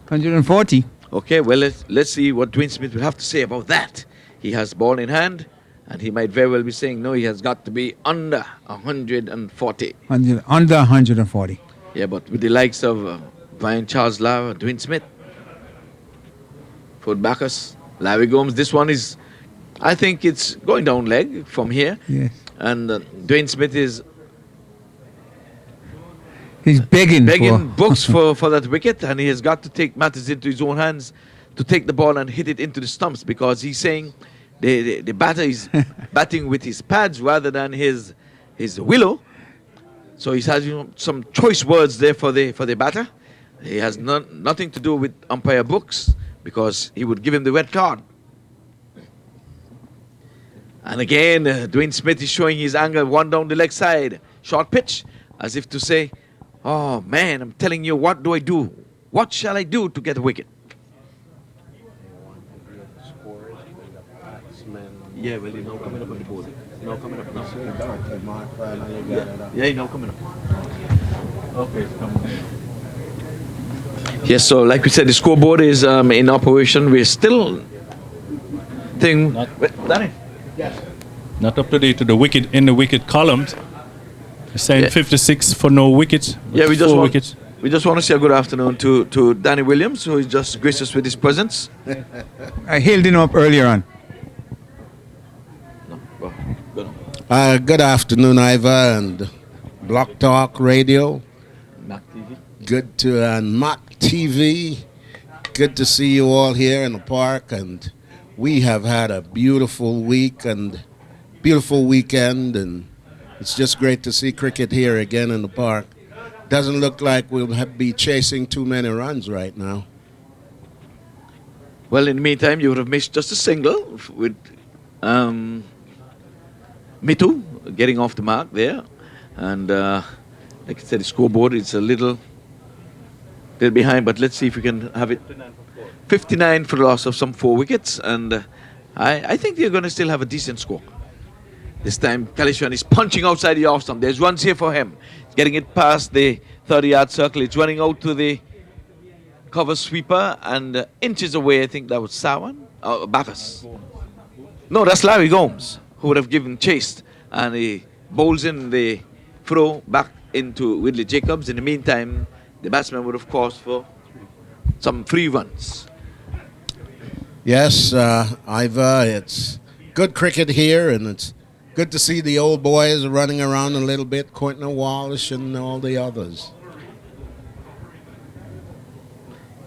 140. Okay, well, let's see what Dwayne Smith will have to say about that. He has ball in hand, and he might very well be saying, no, he has got to be under 140. Under 140. Yeah, but with the likes of Brian Charles Lara, Dwayne Smith, Ford Bacchus, Larry Gomes, this one is, I think it's going down leg from here. Yes. And Dwayne Smith is He's begging books for that wicket, and he has got to take matters into his own hands to take the ball and hit it into the stumps, because he's saying the batter is batting with his pads rather than his willow. So he's has some choice words there for the batter. He has nothing to do with umpire books, because he would give him the red card. And again, Dwayne Smith is showing his anger, one down the leg side, short pitch, as if to say, oh man, I'm telling you, what do I do? What shall I do to get a wicket? Yeah, well, he's now coming up on the board. He's now coming up now. Yeah, he's now coming up. Okay, it's coming. Yes, so like we said, the scoreboard is in operation. We're still Danny? Not up to date to the wicket in the wicket columns. They're saying 56 for no wickets. Yeah, we wickets. just want to say a good afternoon to Danny Williams, who is just graced us with his presence. I hailed him up earlier on. Good afternoon, Iva and Block Talk Radio. Mac TV. Good to Mac TV. Good to see you all here in the park, and we have had a beautiful week and beautiful weekend, and it's just great to see cricket here again in the park. Doesn't look like we'll be chasing too many runs right now. Well, in the meantime, you would have missed just a single with Mitu getting off the mark there. And like I said, the scoreboard is a little behind, but let's see if we can have it. 59 for the loss of some 4 wickets. And I think they're going to still have a decent score. This time, Kalishan is punching outside the off stump. There's runs here for him. He's getting it past the 30-yard circle. It's running out to the cover sweeper, and inches away, I think that was Sawan. Bacchus. No, that's Larry Gomes, who would have given chase. And he bowls in the throw back into Whitley Jacobs. In the meantime, the batsman would have caused for some 3 runs. Yes, Iva, it's good cricket here, and it's good to see the old boys running around a little bit, Courtney Walsh and all the others.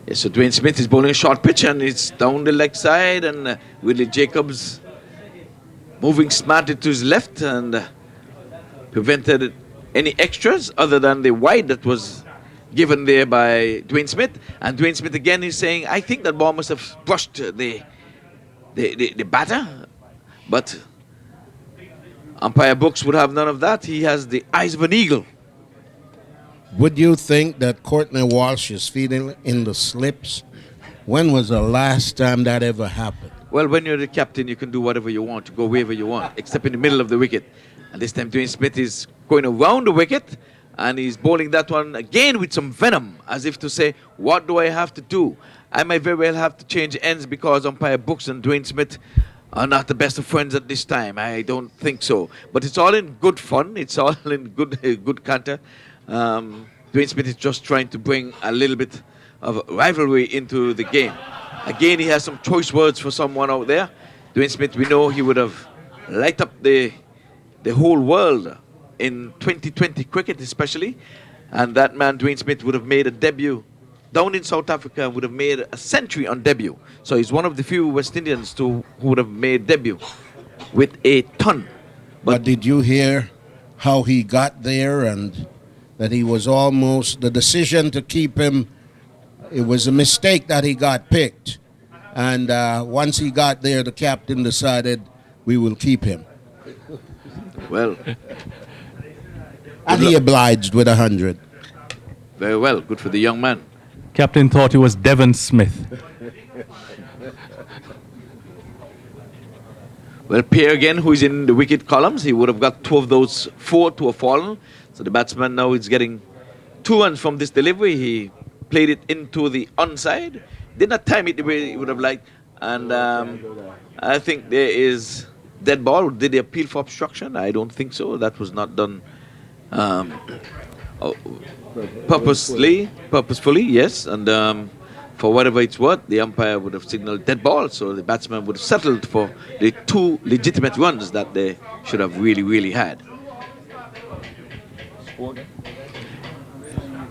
Yes, so Dwayne Smith is bowling a short pitch, and it's down the leg side, and Whitley Jacobs moving smartly to his left and prevented any extras other than the wide that was given there by Dwayne Smith. And Dwayne Smith again is saying, I think that ball must have brushed the batter, but umpire books would have none of that. He has the eyes of an eagle. Would you think that Courtney Walsh is feeding in the slips? When was the last time that ever happened? Well, when you're the captain, you can do whatever you want, to go wherever you want, except in the middle of the wicket. And this time Dwayne Smith is going around the wicket, and he's bowling that one again with some venom, as if to say, what do I have to do? I might very well have to change ends because umpire books and Dwayne Smith are not the best of friends at this time. I don't think so. But it's all in good fun. It's all in good canter. Dwayne Smith is just trying to bring a little bit of rivalry into the game. Again, he has some choice words for someone out there. Dwayne Smith, we know he would have light up the whole world in 2020 cricket especially. And that man, Dwayne Smith, would have made a debut down in South Africa, would have made a century on debut. So he's one of the few West Indians who would have made debut with a ton. But did you hear how he got there, and that he was almost, the decision to keep him, it was a mistake that he got picked. And once he got there, the captain decided we will keep him. Well, And he obliged with 100. very well. Good for the young man. Captain thought he was Devon Smith. Well, Pierre again, who is in the wicket columns, he would have got 2 of those 4 to have fallen. So the batsman now is getting 2 runs from this delivery. He played it into the onside. Did not time it the way he would have liked. And I think there is dead ball. Did they appeal for obstruction? I don't think so. That was not done purposefully, yes. And for whatever it's worth, the umpire would have signaled dead ball, so the batsman would have settled for the 2 legitimate runs that they should have really, really had.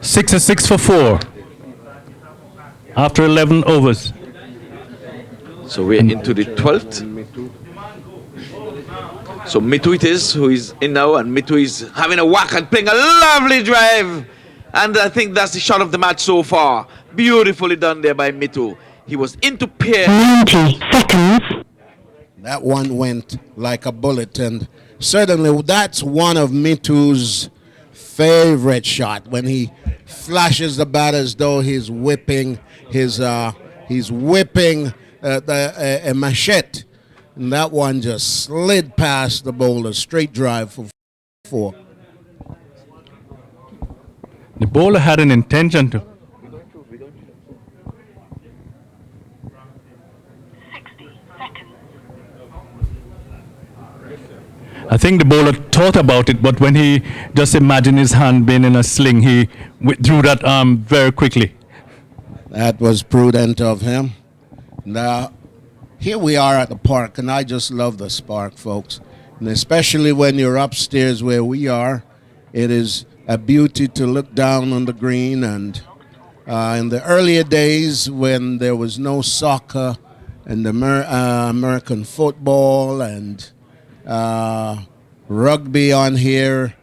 6 for 4 after 11 overs. So we're into the 12th. So Mitu it is who is in now, and Mitu is having a whack and playing a lovely drive. And I think that's the shot of the match so far. Beautifully done there by Mitu. He was into Pierre. 90 seconds. That one went like a bullet, and certainly that's one of Mitu's favorite shot when he flashes the bat as though he's whipping a machete, and that one just slid past the bowler, straight drive for 4. The bowler had an intention to. 60 seconds. I think the bowler thought about it, but when he just imagined his hand being in a sling, he withdrew that arm very quickly. That was prudent of him. Now, here we are at the park, and I just love the spark, folks. And especially when you're upstairs where we are, it is a beauty to look down on the green. And in the earlier days when there was no soccer and American football and rugby on here,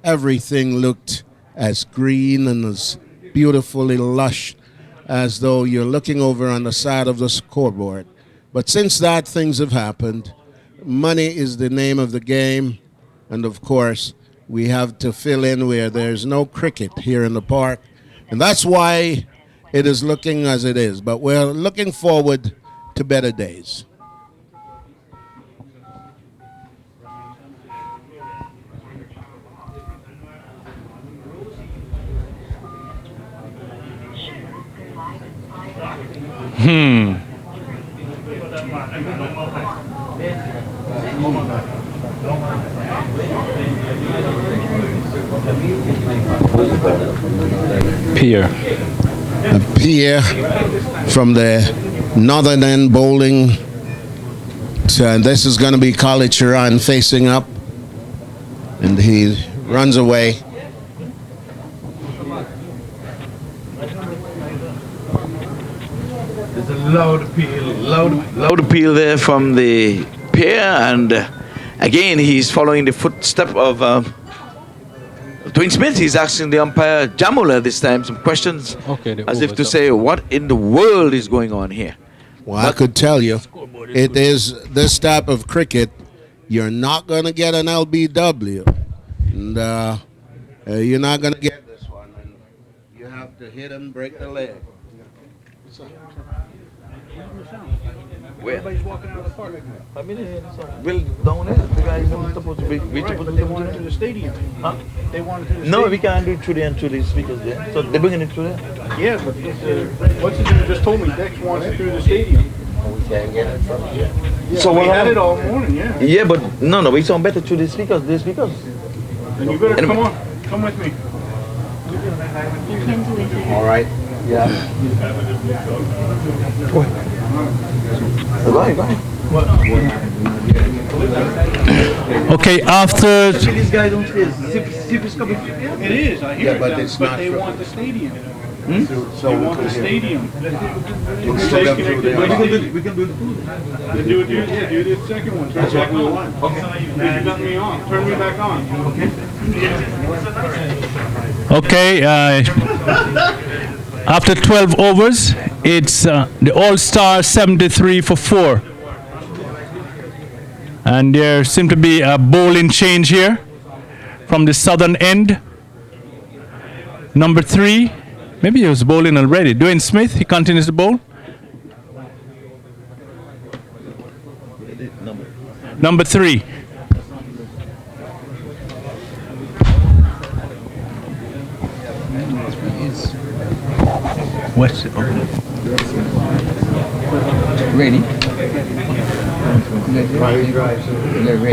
everything looked as green and as beautifully lush as though you're looking over on the side of the scoreboard. But since that, things have happened. Money is the name of the game, and of course, we have to fill in where there's no cricket here in the park, and that's why it is looking as it is. But we're looking forward to better days. Pierre. Pierre from the northern end bowling. So this is going to be Khalid Sharan facing up, and he runs away. There's a loud appeal there from the Pierre, and again he's following the footstep of Dwayne Smith. He's asking the umpire Jamula this time some questions, as if to say, what in the world is going on here? Well, I could tell you, it is this type of cricket, you're not going to get an LBW, and you're not going to get this one, and you have to hit him, break the leg. Where? Everybody's walking out of the park. Will down there? The guy is supposed to be. They want it to the stadium. Huh? They want it to the No, stadium. we can't do it through there and through the speakers there. So they're bringing it through there. Yeah, but what's his name just told me Dex wants it through the stadium. We can't get it from here. Yeah, So we what had happened? it all morning, yeah. Yeah, but no, we sound better through the speakers. The speakers. And you better Anyway. come on. Come with me. All right. Yeah. Go ahead. Okay, after These guys don't stay. Zip is coming. It is, I hear Yeah, but it, it's but not they for- want the stadium. So They want the stadium. still Stay come through connected there. by stadium. We can do the food. Do the second one. Turn back on. Okay. You got me on. Turn me back on. Okay, after 12 overs, it's the Allstars 73 for 4. And there seemed to be a bowling change here from the southern end. Number 3, maybe he was bowling already. Dwayne Smith, he continues to bowl. Number 3. What's it? Ready?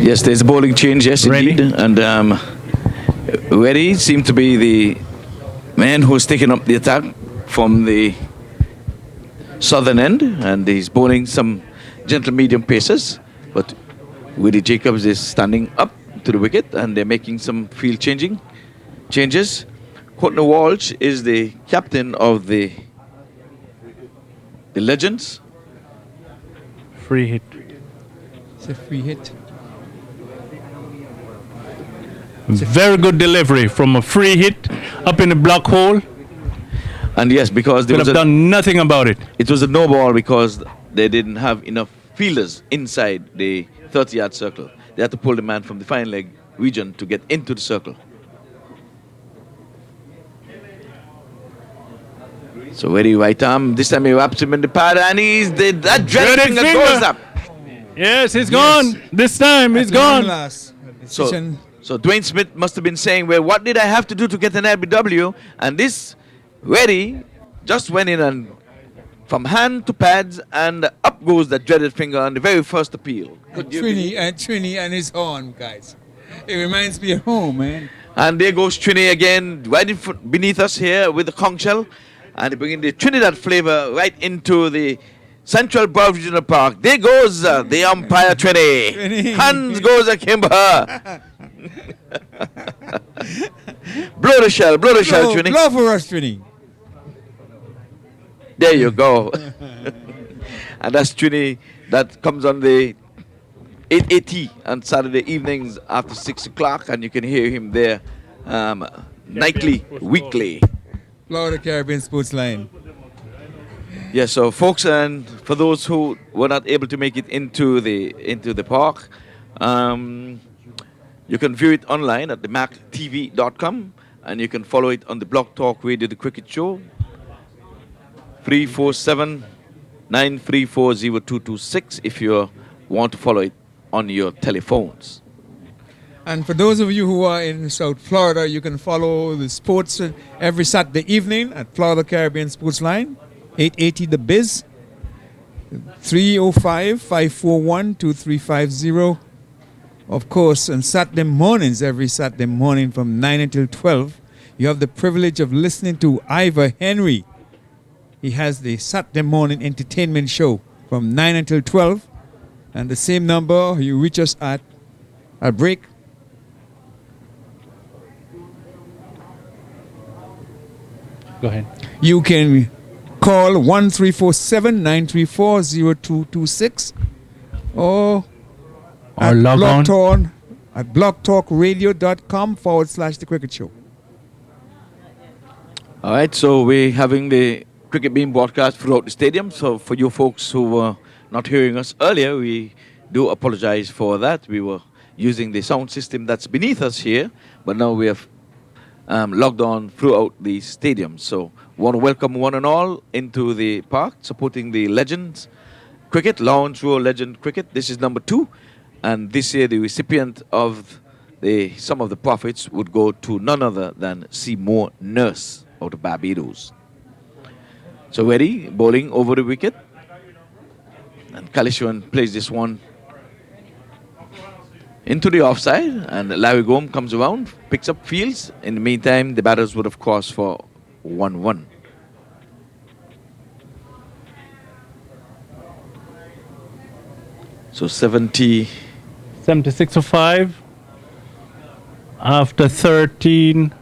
Yes, there's a bowling change, yes, Ready? indeed. And Reddy seemed to be the man who's taking up the attack from the southern end, and he's bowling some gentle medium paces. But Willie Jacobs is standing up to the wicket, and they're making some field changes. Courtney Walsh is the captain of the Legends. Free hit. It's a free hit. Very good delivery from a free hit up in the block hole. And yes, because there Could was have done nothing about it. it was a no ball because they didn't have enough fielders inside the 30-yard circle. They had to pull the man from the fine leg region to get into the circle. So very right arm. This time he wraps him in the pad, and that dreaded Dreaded finger finger. goes up. Yes, he's gone. This time he's gone. So Dwayne Smith must have been saying, well, what did I have to do to get an LBW? And this Reddy just went in and from hand to pads, and up goes that dreaded finger on the very first appeal. Trini and his horn, guys. It reminds me of home, man. And there goes Trini again, right beneath us here with the conch shell. And bringing the Trinidad flavor right into the Central Borough Regional Park. There goes the umpire Trini. Hands goes Akimba. blow the shell, Trini. Blow for us, Trini. There you go. And that's Trini that comes on the 880 on Saturday evenings after 6 o'clock, and you can hear him there nightly, weekly. Florida Caribbean Sports Line. Yeah, so folks, and for those who were not able to make it into the park, you can view it online at themactv.com, and you can follow it on the Blog Talk Radio, the Cricket Show, 347-934-0226 if you want to follow it on your telephones. And for those of you who are in South Florida, you can follow the sports every Saturday evening at Florida Caribbean Sports Line, 880 The Biz, 305-541-2350. Of course, on Saturday mornings, every Saturday morning from 9 until 12, you have the privilege of listening to Ivor Henry. He has the Saturday morning entertainment show from 9 until 12. And the same number you reach us at break. Go ahead. You can call 1347-934-0226 or at log on. at blogtalkradio.com/The Cricket Show. All right, so we're having the cricket being broadcast throughout the stadium. So for you folks who were not hearing us earlier, we do apologize for that. We were using the sound system that's beneath us here, but now we have logged on throughout the stadium. So want to welcome one and all into the park, supporting the Legends Cricket, Lawrence Rowe Legend Cricket. This is number 2, and this year the recipient of some of the profits would go to none other than Seymour Nurse out of Barbados. So Reddy bowling over the wicket, and Kalishuan plays this one into the offside, and Larry Gome comes around, picks up fields. In the meantime, the batters would have crossed for 1-1. So 76 for 5 after 13,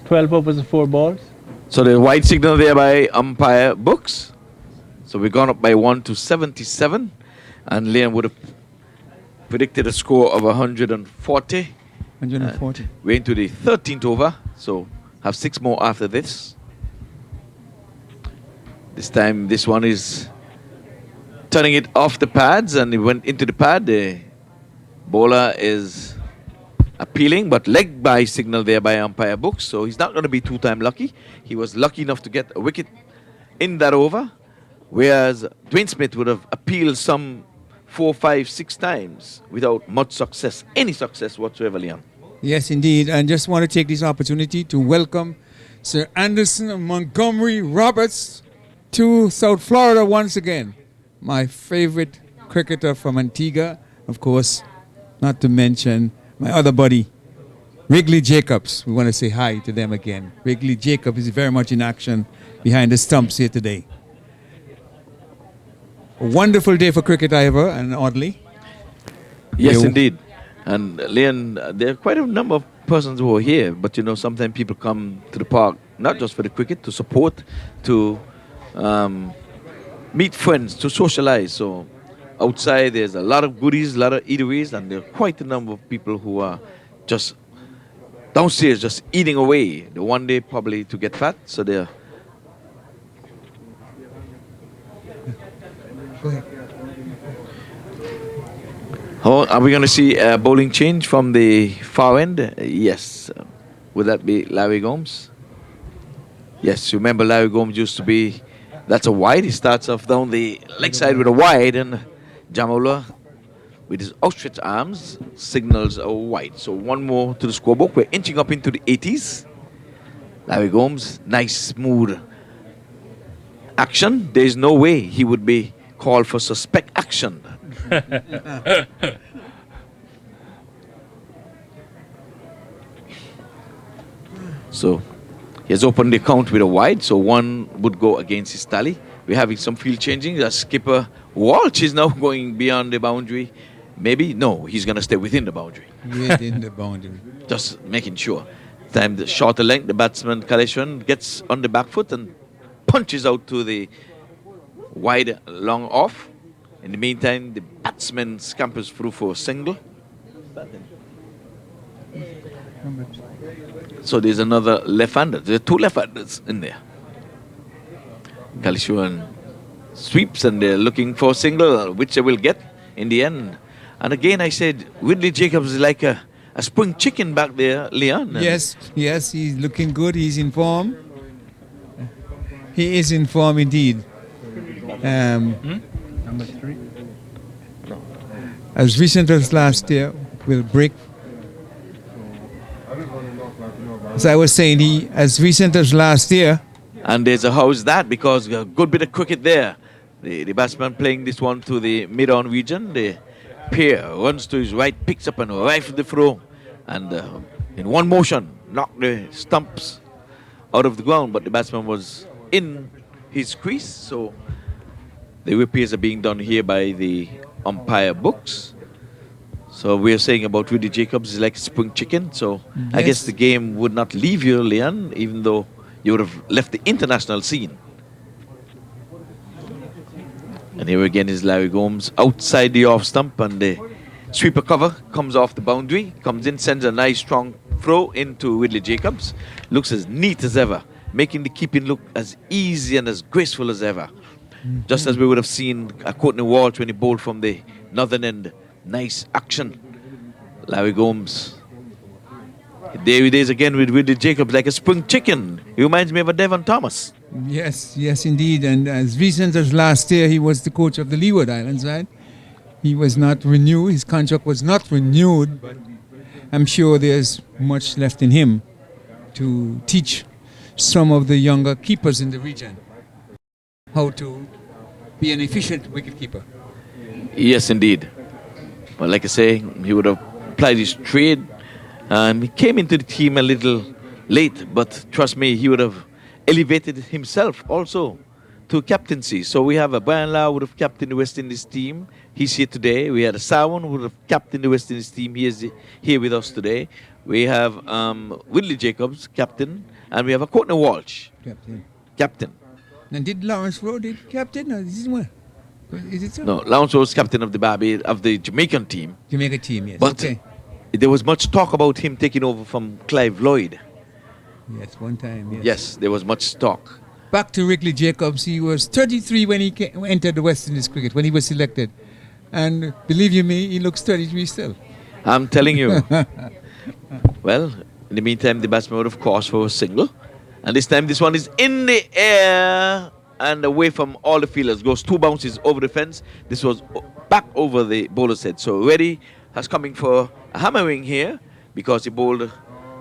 12 overs and 4 balls. So the white signal there by umpire Books. So we've gone up by 1 to 77, and Liam would have predicted a score of 140. 140. We're into the 13th over, so have 6 more after this. This time, this one is turning it off the pads, and it went into the pad. The bowler is appealing, but leg by signal there by umpire books, so he's not going to be two-time lucky. He was lucky enough to get a wicket in that over, whereas Dwayne Smith would have appealed some 4, 5, 6 times without much success, any success whatsoever, Leon. Yes, indeed. And just want to take this opportunity to welcome Sir Anderson Montgomery Roberts to South Florida once again. My favorite cricketer from Antigua, of course, not to mention my other buddy, Wrigley Jacobs. We want to say hi to them again. Wrigley Jacobs is very much in action behind the stumps here today. A wonderful day for cricket, Ivor and Audley. Yes, You- indeed. And Leon, there are quite a number of persons who are here, but you know, sometimes people come to the park not just for the cricket, to support, to meet friends, to socialize. So outside there's a lot of goodies, a lot of eateries, and there are quite a number of people who are just downstairs just eating away. The one day probably to get fat, so they're Go ahead. Are we going to see a bowling change from the far end? Yes. Would that be Larry Gomes? Yes, remember Larry Gomes used to be, that's a wide. He starts off down the leg side with a wide, and Jamola, with his outstretched arms, signals a wide. So one more to the scorebook. We're inching up into the 80s. Larry Gomes, nice, smooth action. There's no way he would be called for suspect action. So he has opened the count with a wide, so one would go against his tally. We're having some field changing. The skipper Walsh is now going beyond the boundary. Maybe, no, he's going to stay within the boundary. Within the boundary. Just making sure. Time the shorter length, the batsman Kaleshwan gets on the back foot and punches out to the wide long off. In the meantime, the batsman scampers through for a single. So there's another left-hander. There are 2 left-handers in there. Kaleshwan sweeps and they're looking for a single, which they will get in the end. And again, I said, Whitley Jacobs is like a spring chicken back there, Leon. Yes, he's looking good. He's in form. He is in form indeed. Number 3. As recent as last year, will break. As I was saying, he as recent as last year. And there's a how's that, because a good bit of cricket there. The batsman playing this one to the mid-on region. The pair runs to his right, picks up and rifles the throw. And in one motion, knocked the stumps out of the ground. But the batsman was in his crease. So the repairs are being done here by the umpire books. So we're saying about Rudy Jacobs is like a spring chicken. So I guess the game would not leave you, Leon, even though you would have left the international scene. And here again is Larry Gomes outside the off stump, and the sweeper cover comes off the boundary, comes in, sends a nice strong throw into Ridley Jacobs. Looks as neat as ever, making the keeping look as easy and as graceful as ever. Just as we would have seen Courtney Walsh when he bowled from the northern end. Nice action. Larry Gomes. There it is again with Ridley Jacobs, like a spring chicken. He reminds me of a Devon Thomas. Yes, indeed. And as recent as last year, he was the coach of the Leeward Islands, right? He was not renewed. His contract was not renewed, but I'm sure there's much left in him to teach some of the younger keepers in the region how to be an efficient wicketkeeper. Yes, indeed. Well, like I say, he would have applied his trade. He came into the team a little late, but trust me, he would have elevated himself also to captaincy. So we have a Brian Lau would have captained the West Indies team. He's here today. We had a Sawan who would have captained the West Indies team. He is here with us today. We have Whitley Jacobs, captain, and we have a Courtney Walsh, captain. And did Lawrence Rowe did captain? Or is it one? Is it so? No, Lawrence was captain of the Jamaican team. Jamaica team, yes. But okay. there was much talk about him taking over from Clive Lloyd. Yes, one time, yes. Yes, there was much talk. back to Wrigley Jacobs. He was 33 when he entered the West Indies cricket, when he was selected. And believe you me, he looks 33 still. I'm telling you. Well, in the meantime, the batsman would have crossed for a single. And this time, this one is in the air and away from all the fielders. Goes 2 bounces over the fence. This was back over the bowler's head. So Reddy has coming for a hammering here because he bowled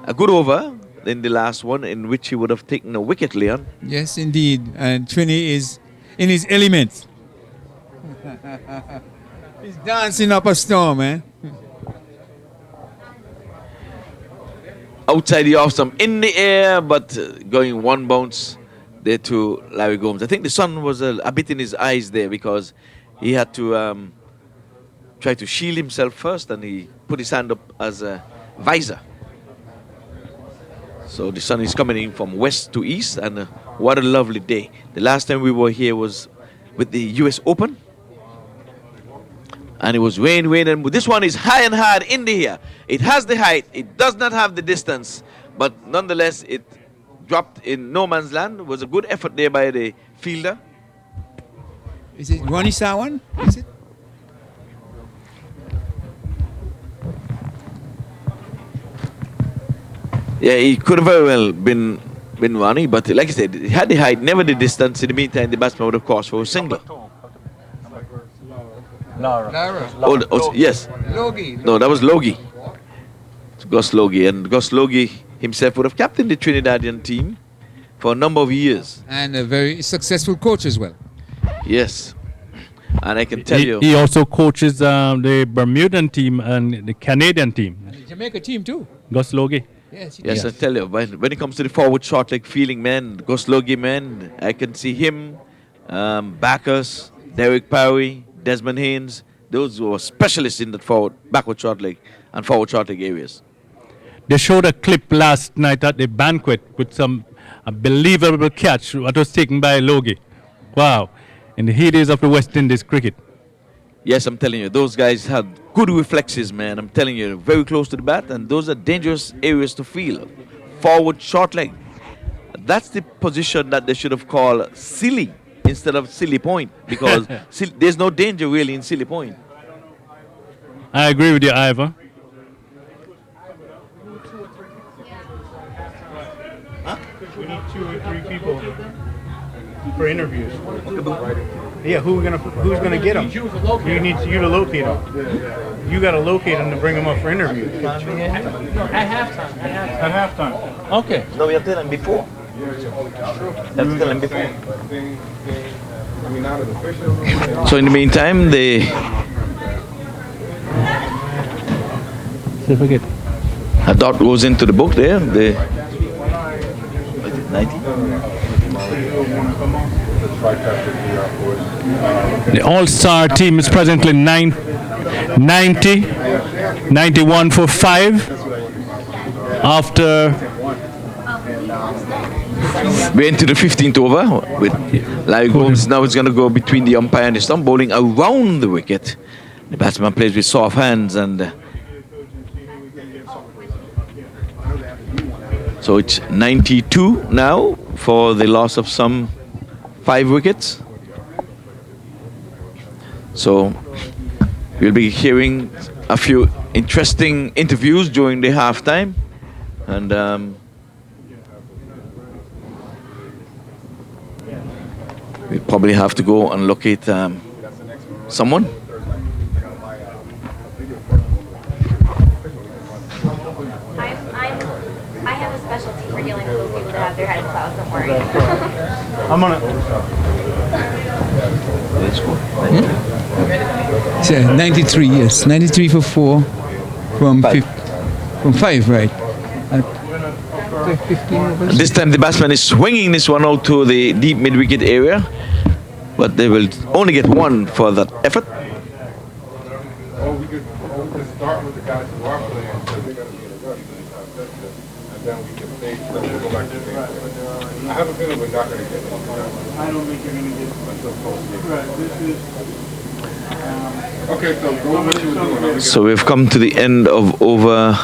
a good over in the last one, in which he would have taken a wicket, Leon. Yes, indeed. And Trini is in his element. He's dancing up a storm, man. Outside the off stump, in the air, but going 1 bounce there to Larry Gomes. I think the sun was a bit in his eyes there because he had to try to shield himself first, and he put his hand up as a visor. So the sun is coming in from west to east, and what a lovely day. The last time we were here was with the US Open, and it was rain, and this one is high and hard in the air. It has the height, it does not have the distance, but nonetheless it dropped in no man's land. It was a good effort there by the fielder. Is it Ronnie Sawan? Is it? Yeah, he could have very well been Ronnie, but like I said, he had the height, never the distance. In the meantime, the batsman would have crossed for a single. Lara. Oh, yes. Logie. No, that was Logie. It's Gus Logie. And Gus Logie himself would have captained the Trinidadian team for a number of years. And a very successful coach as well. Yes. And I can tell you. He also coaches the Bermudan team and the Canadian team. And the Jamaica team too. Gus Logie. Yes, Yes, I tell you, when it comes to the forward short leg feeling, man, Gus Logie, man, I can see him, Bacchus, Derek Parry, Desmond Haynes, those were specialists in the backward short leg and forward short leg areas. They showed a clip last night at the banquet with some unbelievable catch that was taken by Logie. Wow. In the heydays of the West Indies cricket. Yes, I'm telling you, those guys had good reflexes, man. I'm telling you, very close to the bat, and those are dangerous areas to field. Forward short leg. That's the position that they should have called silly instead of silly point, because there's no danger really in silly point. I agree with you, Ivor. We need 2 or 3 people for interviews. Yeah, who's gonna get them? You need you to locate them. You gotta locate them to bring them up for interviews. At halftime. At halftime. Okay. No, we have to tell them before. So in the meantime, a dot goes into the book there. The 90. The All-Star team is presently 90, 91 for 5. After we're into the 15th over with Larry Gomes. Now it's going to go between the umpire and the stump, bowling around the wicket. The batsman plays with soft hands, and so it's 92 now for the loss of some 5 wickets. So we'll be hearing a few interesting interviews during the halftime, and we probably have to go and locate someone. I have a specialty for dealing with those people that have their head clouds, don't worry. I'm on it. It's 93, yes. 93 for 4 from 5, right. And 15 overs. And this time the batsman is swinging this one out to the deep mid-wicket area, but they will only get 1 for that effort. We could start with the guys who are playing, so they're going to be in a rush, and then we can say, let's go back to the game. I have a feeling we're not going to get it. I don't think you're going to get it. Right, this is... Okay, so go what you were doing. So we've come to the end of over.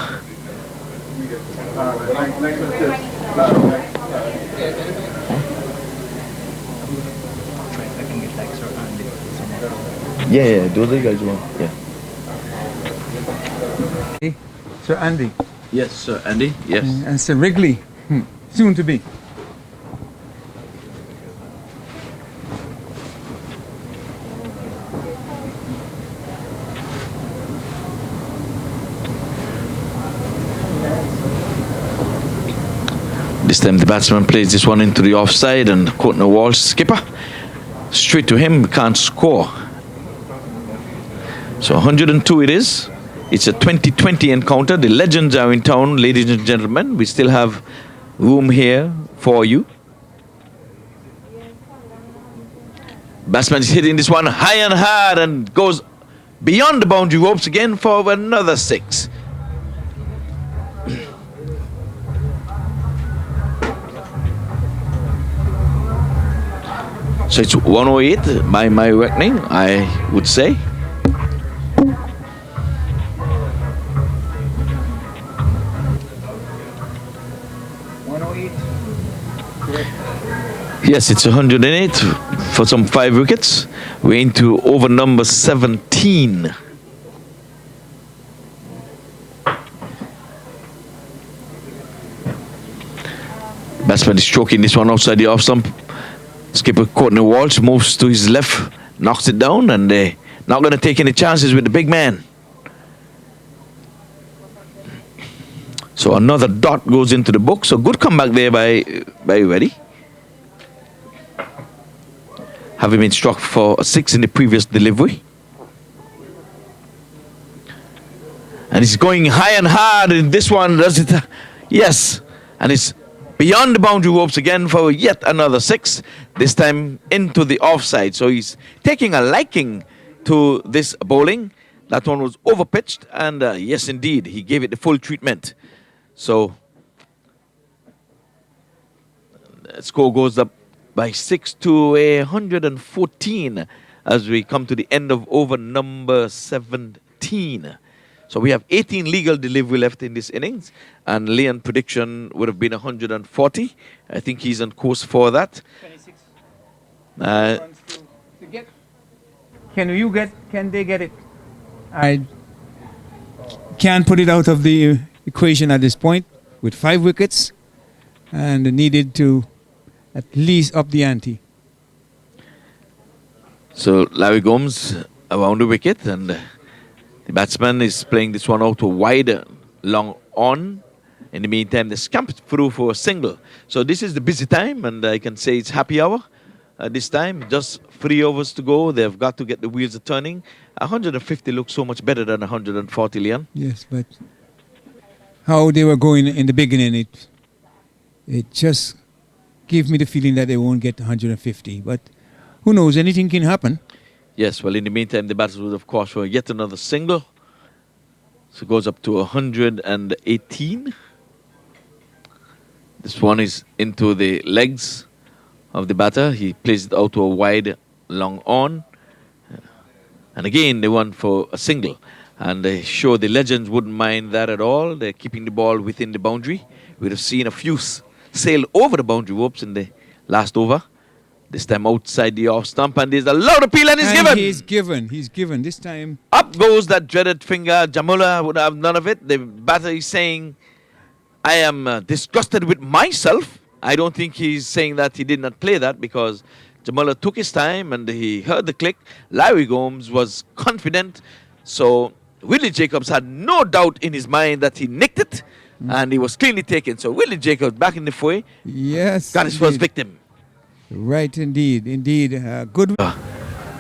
Yeah, those are the guys who won. Yeah. Sir Andy. Yes, Sir Andy. Yes. And Sir Wrigley, soon to be. This time the batsman plays this one into the offside and Courtney Walsh, skipper, straight to him, can't score. So 102 it is. It's a 2020 encounter. The legends are in town, ladies and gentlemen. We still have room here for you. Batsman is hitting this one high and hard and goes beyond the boundary ropes again for another 6. So it's 108 by my reckoning, I would say. Yes, it's 108 for some 5 wickets. We're into over number 17. Batsman is stroking this one outside the off stump. Skipper Courtney Walsh moves to his left, knocks it down, and they're not going to take any chances with the big man. So another dot goes into the book. So good comeback there by Reddy. Having been struck for a 6 in the previous delivery. And he's going high and hard in this one, does it? Yes. And it's beyond the boundary ropes again for yet another 6. This time into the offside. So he's taking a liking to this bowling. That one was overpitched. And yes, indeed, he gave it the full treatment. So the score goes up by 6 to 114 as we come to the end of over number 17. So we have 18 legal delivery left in this innings, and Leon prediction would have been 140. I think he's on course for that. 26 Uh, runs to get. Can they get it? I can't put it out of the equation at this point with 5 wickets and needed to at least up the ante. so Larry Gomes around the wicket, and the batsman is playing this one out to wide, long on. In the meantime, they scamped through for a single. So this is the busy time, and I can say it's happy hour this time. Just 3 overs to go. They've got to get the wheels turning. 150 looks so much better than 140, Leon. Yes, but how they were going in the beginning, it just gave me the feeling that they won't get 150. But who knows? Anything can happen. Yes, well, in the meantime, the batters would, of course, for yet another single. So it goes up to 118. This one is into the legs of the batter. He plays it out to a wide, long on. And again, they won for a single. And they show the legends wouldn't mind that at all. They're keeping the ball within the boundary. We'd have seen a few sail over the boundary ropes in the last over. This time outside the off stump, and there's a loud appeal, and he's given. He's given. This time. Up goes that dreaded finger. Jamula would have none of it. The batter is saying, I am disgusted with myself. I don't think he's saying that he did not play that, because Jamula took his time and he heard the click. Larry Gomes was confident. So Willie Jacobs had no doubt in his mind that he nicked it, and he was cleanly taken. So Willie Jacobs back in the fray. Yes. Got his first victim. Right, indeed. Good.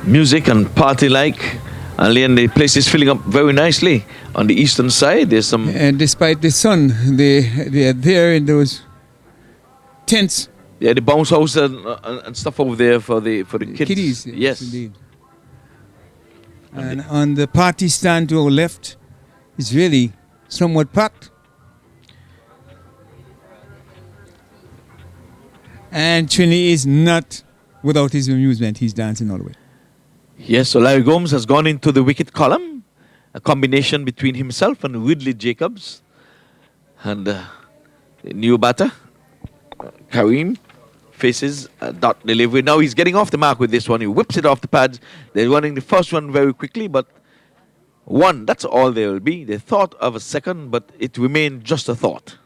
Music and party-like. And Leon, the place is filling up very nicely. On the eastern side, there's some... And despite the sun, they are there in those tents. Yeah, the bounce house and stuff over there for the kids. Kiddies, yes. Indeed. And on the party stand to our left, it's really somewhat packed. And Trini is not without his amusement. He's dancing all the way. Yes, so Larry Gomes has gone into the wicket column. A combination between himself and Ridley Jacobs. And the new batter, Kareem, faces dot delivery. Now he's getting off the mark with this one. He whips it off the pads. They're running the first one very quickly, but one, that's all there will be. They thought of a second, but it remained just a thought.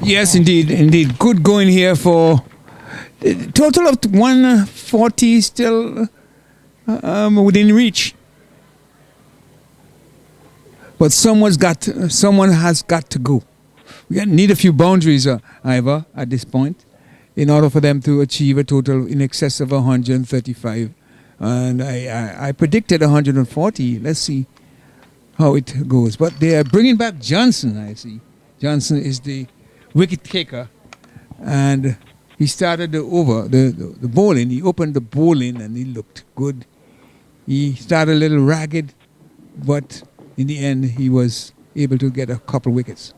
Yes, indeed, indeed. Good going here for total of 140 still within reach. But someone has got to go. We need a few boundaries, Ivor, at this point, in order for them to achieve a total in excess of 135. And I predicted 140. Let's see how it goes. But they are bringing back Johnson, I see. Johnson is the wicket taker. And he started the bowling. He opened the bowling and he looked good. He started a little ragged, but in the end, he was able to get a couple wickets.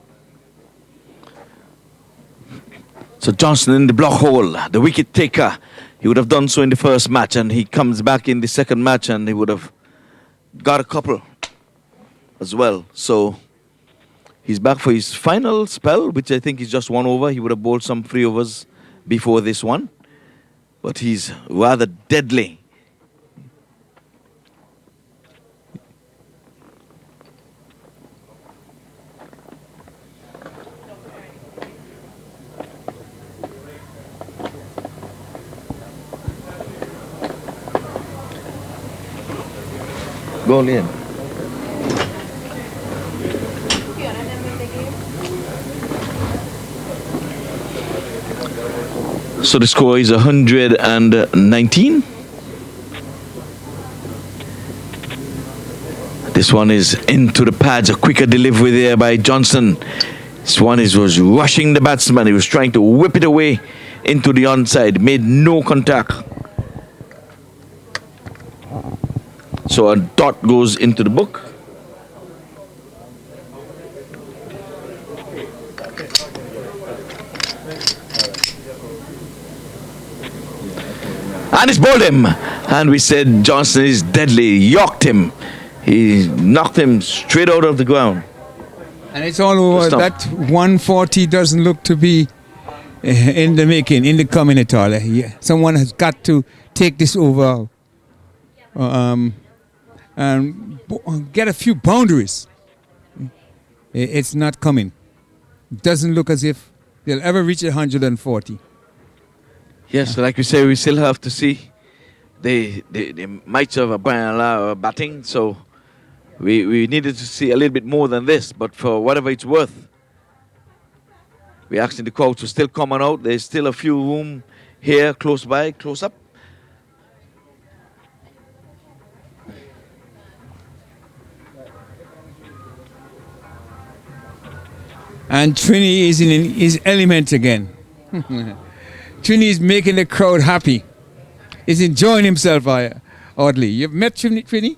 So Johnson in the block hole, the wicket taker. He would have done so in the first match, and he comes back in the second match, and he would have got a couple as well. So he's back for his final spell, which I think is just one over. He would have bowled some 3 overs before this one, but he's rather deadly. Go in. So the score is 119. This one is into the pads. A quicker delivery there by Johnson. This one was rushing the batsman. He was trying to whip it away into the onside. Made no contact. So a dot goes into the book. And it's bowled him. And we said Johnson is deadly. Yorked him. He knocked him straight out of the ground. And it's all over. That 140 doesn't look to be in the making, in the coming at all. Someone has got to take this over. And get a few boundaries. It's not coming. It doesn't look as if they'll ever reach 140. Yes, like we say, we still have to see. They might have a batting, so we needed to see a little bit more than this. But for whatever it's worth, we're asking the crowd to still come on out. There's still a few room here, close by, close up. And Trini is in his element again. Trini is making the crowd happy. He's enjoying himself oddly. You've met Trini?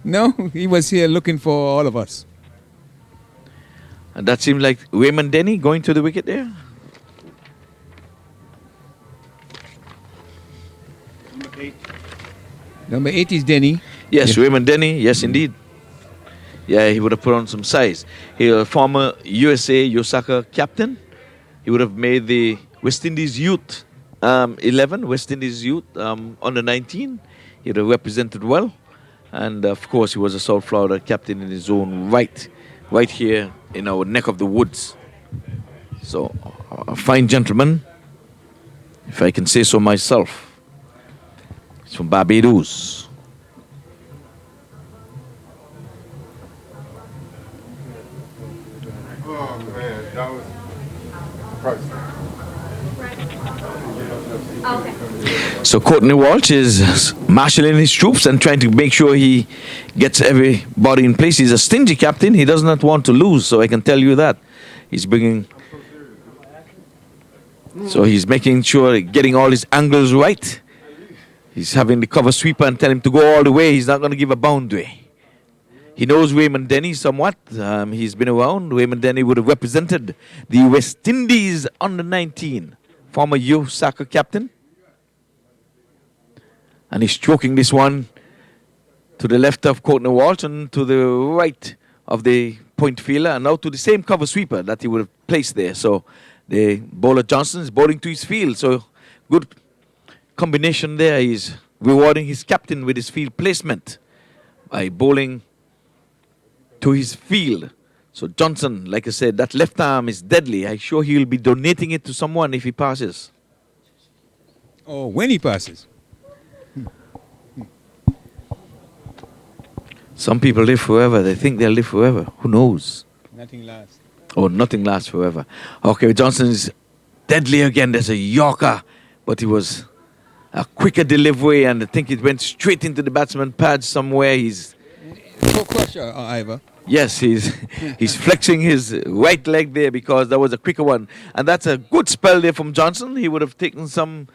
No? He was here looking for all of us. And that seems like Raymond Denny going to the wicket there. Number 8 is Denny. Yes, Raymond Denny. Yes, indeed. Yeah, he would have put on some size. He was a former USA Osaka captain. He would have made the West Indies Youth 11, West Indies Youth under 19. He would have represented well. And of course, he was a South Florida captain in his own right here in our neck of the woods. So, a fine gentleman, if I can say so myself. He's from Barbados. Oh man, that was priceless. So Courtney Walsh is marshalling his troops and trying to make sure he gets everybody in place. He's a stingy captain. He does not want to lose, so I can tell you that. He's bringing... So he's making sure getting all his angles right. He's having the cover sweeper and tell him to go all the way. He's not going to give a boundary. He knows Raymond Denny somewhat. He's been around. Raymond Denny would have represented the West Indies under 19, former youth soccer captain. And he's stroking this one to the left of Courtney Walsh and to the right of the point fielder, and now to the same cover sweeper that he would have placed there. So the bowler Johnson is bowling to his field. So good combination there. He's rewarding his captain with his field placement by bowling to his field. So Johnson, like I said, that left arm is deadly. I'm sure he'll be donating it to someone if he passes. Oh, when he passes. Some people live forever. They think they'll live forever. Who knows? Nothing lasts. Oh, nothing lasts forever. Okay, Johnson is deadly again. There's a Yorker, but it was a quicker delivery, and I think it went straight into the batsman pad somewhere. He's So crusher, Ivor. Yes, he's flexing his right leg there because that was a quicker one. And that's a good spell there from Johnson. He would have taken some,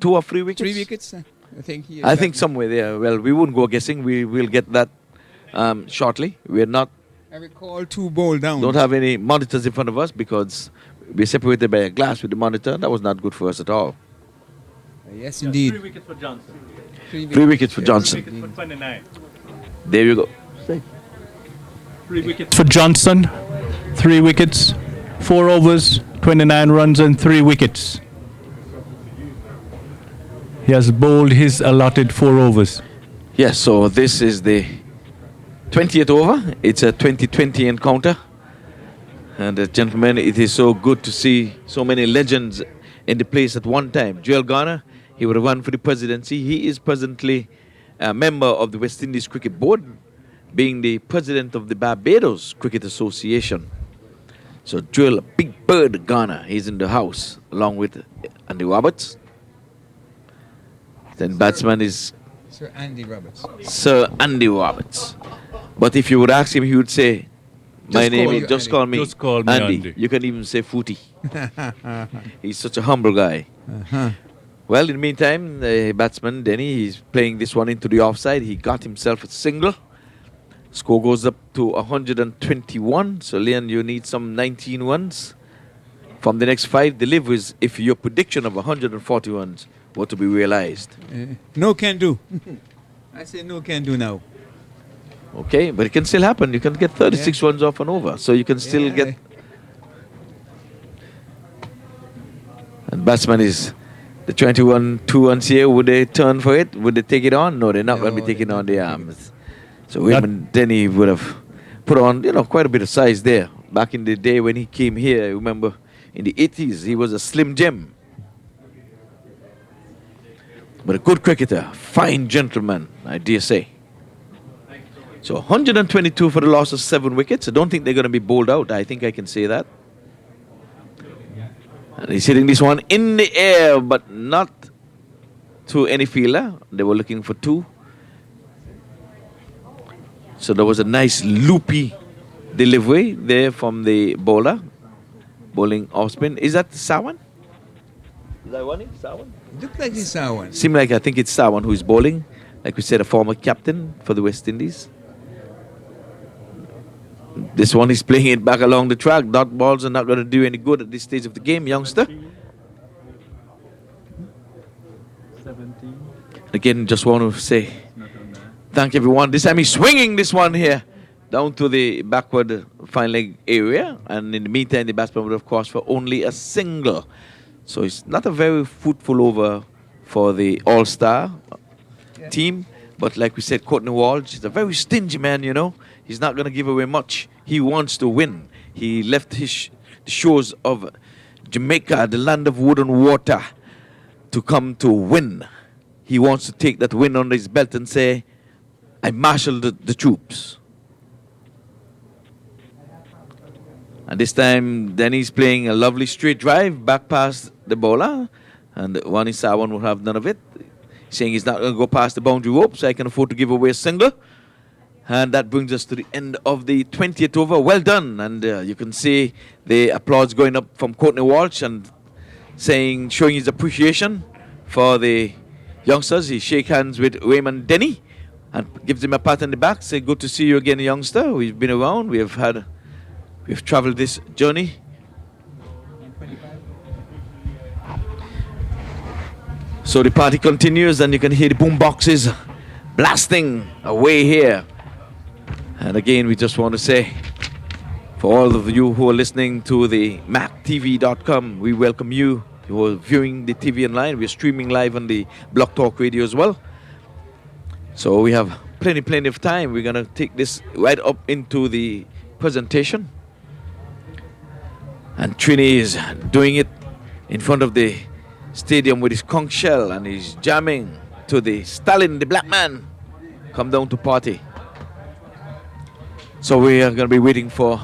2 or 3 wickets? 3 wickets, I think. I think somewhere there. Well, we wouldn't go guessing. We'll get that shortly. We're not... I recall 2 ball down. Don't have any monitors in front of us because we're separated by a glass with the monitor. That was not good for us at all. Yes, indeed. 3 wickets for Johnson. 3 wickets for Johnson. 3 wickets for 29. There you go. 3 wickets for Johnson. 3 wickets, 4 overs, 29 runs and 3 wickets. He has bowled his allotted 4 overs. Yes, so this is the 20th over. It's a 2020 encounter. And gentlemen, it is so good to see so many legends in the place at one time. Joel Garner, he would have run for the presidency. He is presently a member of the West Indies Cricket Board, being the president of the Barbados Cricket Association. So Joel, Big Bird Garner, he's in the house along with Andy Roberts. Then batsman is Sir Andy Roberts. Sir Andy Roberts. But if you would ask him, he would say, my name is, just call me Just call me Andy. You can even say Footy. He's such a humble guy. Well, in the meantime, the batsman, Denny, he's playing this one into the offside. He got himself a single. Score goes up to 121. So, Leon, you need some 19 runs. From the next 5 deliveries, if your prediction of 140 runs were to be realized. No can do. I say no can do now. Okay, but it can still happen. You can get 36 runs off and over. So you can still get... And batsman is... The 21 2 runs here, would they turn for it? Would they take it on? No, they're not going to be taking on the arms. So Raymond Denny would have put on, quite a bit of size there. Back in the day when he came here, I remember in the 80s, he was a slim gem. But a good cricketer, fine gentleman, I dare say. So 122 for the loss of 7 wickets. I don't think they're going to be bowled out. I think I can say that. And he's hitting this one in the air, but not to any fielder. They were looking for 2. So there was a nice loopy delivery there from the bowler. Bowling off spin. Is that Sawan? Is that one? Sawan? Look like it's Sawan. Seems like I think it's Sawan who is bowling. Like we said, a former captain for the West Indies. This one is playing it back along the track. Dot balls are not going to do any good at this stage of the game, youngster. 17. Again, just want to say thank everyone. This time he's swinging this one here down to the backward fine leg area. And in the meantime, the batsman would have crossed for only a single. So it's not a very fruitful over for the All-Star team. But like we said, Courtney Walsh is a very stingy man, He's not going to give away much. He wants to win. He left the shores of Jamaica, the land of wood and water, to come to win. He wants to take that win under his belt and say, I marshaled the troops. And this time, Denny's playing a lovely straight drive back past the bowler. And Wani Sawan will have none of it, saying he's not going to go past the boundary rope, so I can afford to give away a single. And that brings us to the end of the 20th over. Well done. And you can see the applause going up from Courtney Walsh and showing his appreciation for the youngsters. He shakes hands with Raymond Denny and gives him a pat on the back. Say, good to see you again, youngster. We've been around. We've traveled this journey. So the party continues, and you can hear the boom boxes blasting away here. And again, we just want to say, for all of you who are listening to the mactv.com, we welcome you. You are viewing the TV online. We're streaming live on the Block Talk Radio as well. So we have plenty of time. We're going to take this right up into the presentation. And Trini is doing it in front of the stadium with his conch shell, and he's jamming to the Stalin, the black man, come down to party. So we are going to be waiting for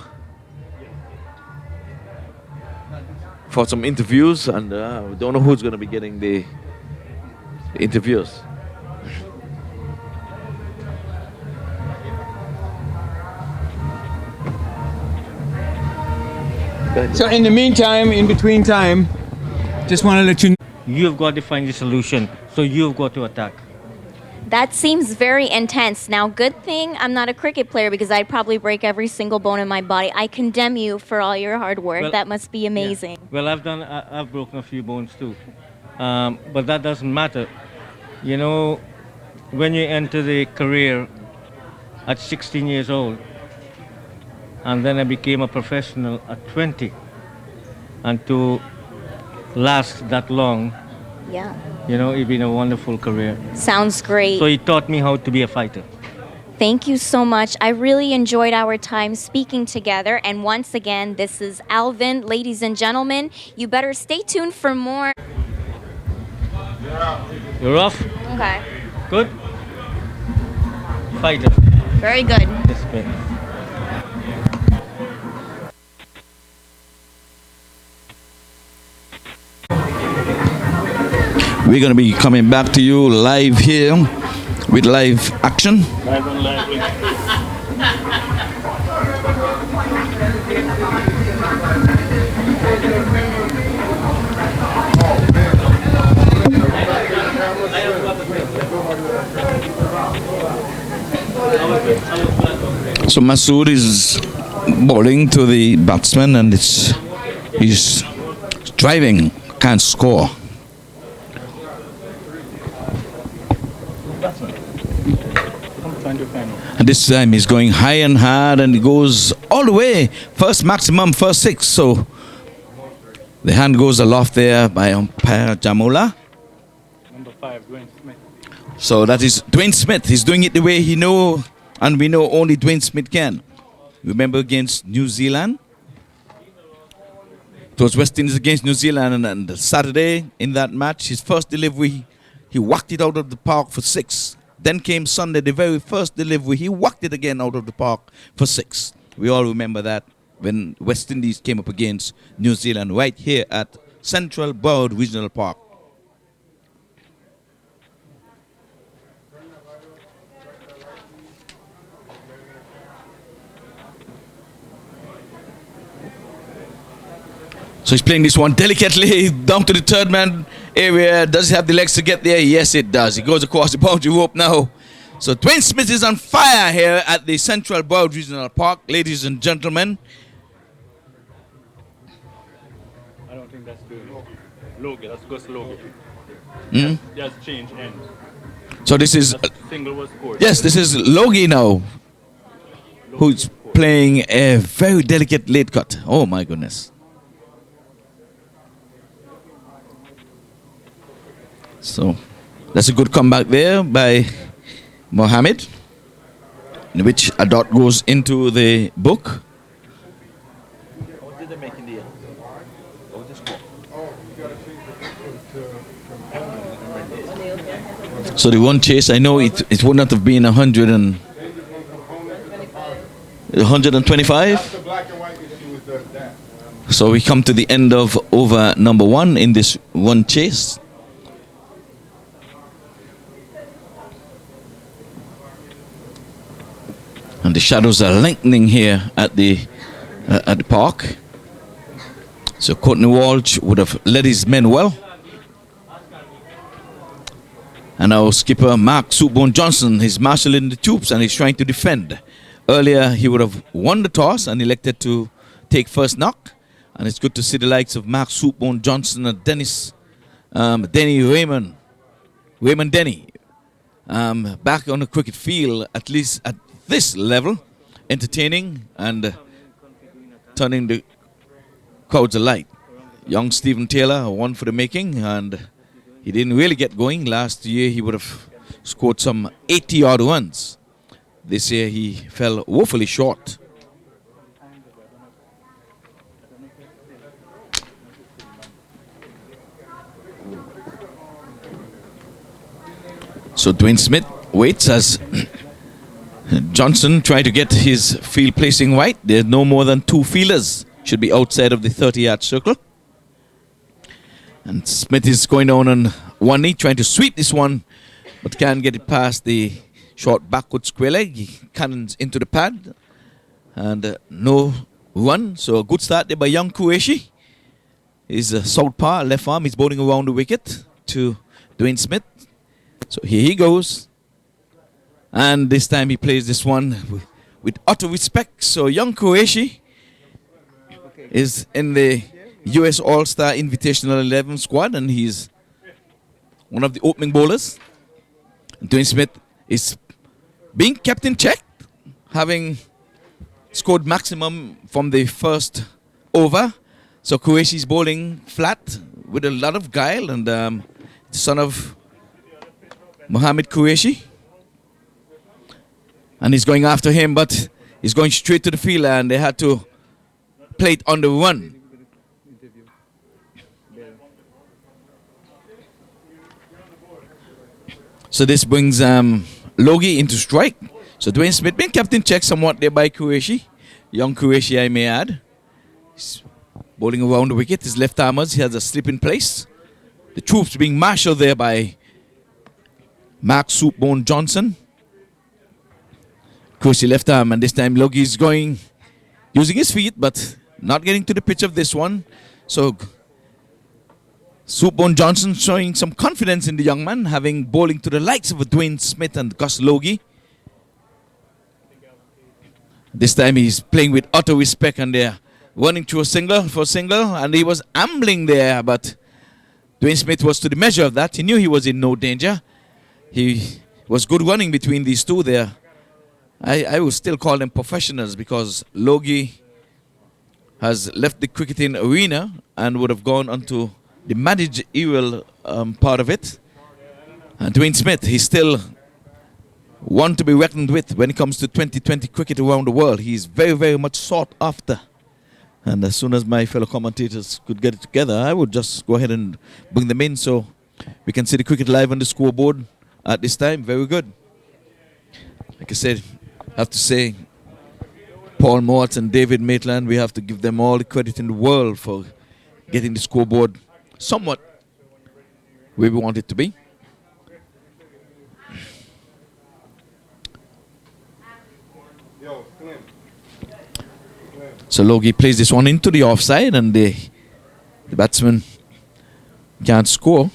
some interviews, and we don't know who's going to be getting the interviews. So in the meantime, in between time, just want to let you know. You've got to find the solution, so you've got to attack. That seems very intense. Now, good thing I'm not a cricket player because I'd probably break every single bone in my body. I condemn you for all your hard work. Well, that must be amazing. Yeah. Well, I've broken a few bones too, but that doesn't matter. You know, when you enter the career at 16 years old, and then I became a professional at 20, and to last that long, Yeah. you know, it's been a wonderful career. Sounds great. So he taught me how to be a fighter. Thank you so much. I really enjoyed our time speaking together. And once again, this is Alvin. Ladies and gentlemen, you better stay tuned for more. You're off? Okay. Good? Fighter. Very good. Discipline. We're going to be coming back to you live here with live action. Live on live. So Masood is bowling to the batsman, and he's driving, can't score. And this time he's going high and hard, and he goes all the way. First maximum, first six. So the hand goes aloft there by umpire Jamula. Number 5, Dwayne Smith. So that is Dwayne Smith. He's doing it the way he know, and we know only Dwayne Smith can. Remember against New Zealand? It was West Indies against New Zealand, and Saturday in that match, his first delivery, he whacked it out of the park for 6. Then came Sunday, the very first delivery, he whacked it again out of the park for 6. We all remember that when West Indies came up against New Zealand right here at Central Burwood Regional Park. So he's playing this one delicately down to the third man area. Does he have the legs to get there? Yes, it does. He goes across the boundary rope now. So Dwayne Smith is on fire here at the Central Burwood Regional Park, ladies and gentlemen. I don't think that's good. Logie, let's go slow. Just change end. So this is... Single was scored. Yes, this is Logie now, who's playing a very delicate late cut. Oh my goodness. So that's a good comeback there by Mohammed, in which a dot goes into the book. What did they make in the end? What was the score? So the one chase, I know it would not have been 125. So we come to the end of over number 1 in this one chase. And the shadows are lengthening here at the park. So Courtney Walsh would have led his men well. And our skipper Mark Soupbone Johnson is marshalling the troops, and he's trying to defend. Earlier he would have won the toss and elected to take first knock. And it's good to see the likes of Mark Soupbone Johnson and Denny Raymond Raymond Denny back on the cricket field, at least at this level, entertaining and turning the crowds alight. Young Stephen Taylor, one for the making, and he didn't really get going. Last year he would have scored some 80-odd runs. This year he fell woefully short. So Dwayne Smith waits as Johnson tried to get his field placing right. There's no more than 2 fielders. Should be outside of the 30-yard circle. And Smith is going down on one knee, trying to sweep this one, but can't get it past the short backward square leg. He cannons into the pad. And no run. So a good start there by young Qureshi. He's a southpaw, left arm. He's bowling around the wicket to Dwayne Smith. So here he goes. And this time he plays this one with utter respect. So young Qureshi is in the US All-Star Invitational 11 squad, and he's one of the opening bowlers. Dwayne Smith is being kept in check, having scored maximum from the first over. So Qureshi is bowling flat with a lot of guile, and the son of Mohammed Qureshi. And he's going after him, but he's going straight to the field, and they had to play it on the run. So this brings Logie into strike. So Dwayne Smith being kept in check somewhat there by Qureshi. Young Qureshi, I may add. He's bowling around the wicket. His left armers, he has a slip in place. The troops being marshaled there by Mark Soupbone Johnson. Qureshi left arm, and this time Logie is going, using his feet, but not getting to the pitch of this one. So Soupbone Johnson showing some confidence in the young man, having bowling to the likes of Dwayne Smith and Gus Logie. This time he's playing with utter respect, and they're running through a single for a single, and he was ambling there, but Dwayne Smith was to the measure of that. He knew he was in no danger. He was good running between these two there. I would still call them professionals, because Logie has left the cricketing arena and would have gone onto the managerial part of it. And Dwayne Smith, he's still one to be reckoned with when it comes to 2020 cricket around the world. He's very, very much sought after. And as soon as my fellow commentators could get it together, I would just go ahead and bring them in so we can see the cricket live on the scoreboard at this time. Very good. Like I said, I have to say, Paul Mortz and David Maitland, we have to give them all the credit in the world for getting the scoreboard somewhat where we want it to be. So Logie plays this one into the offside, and the batsman can't score.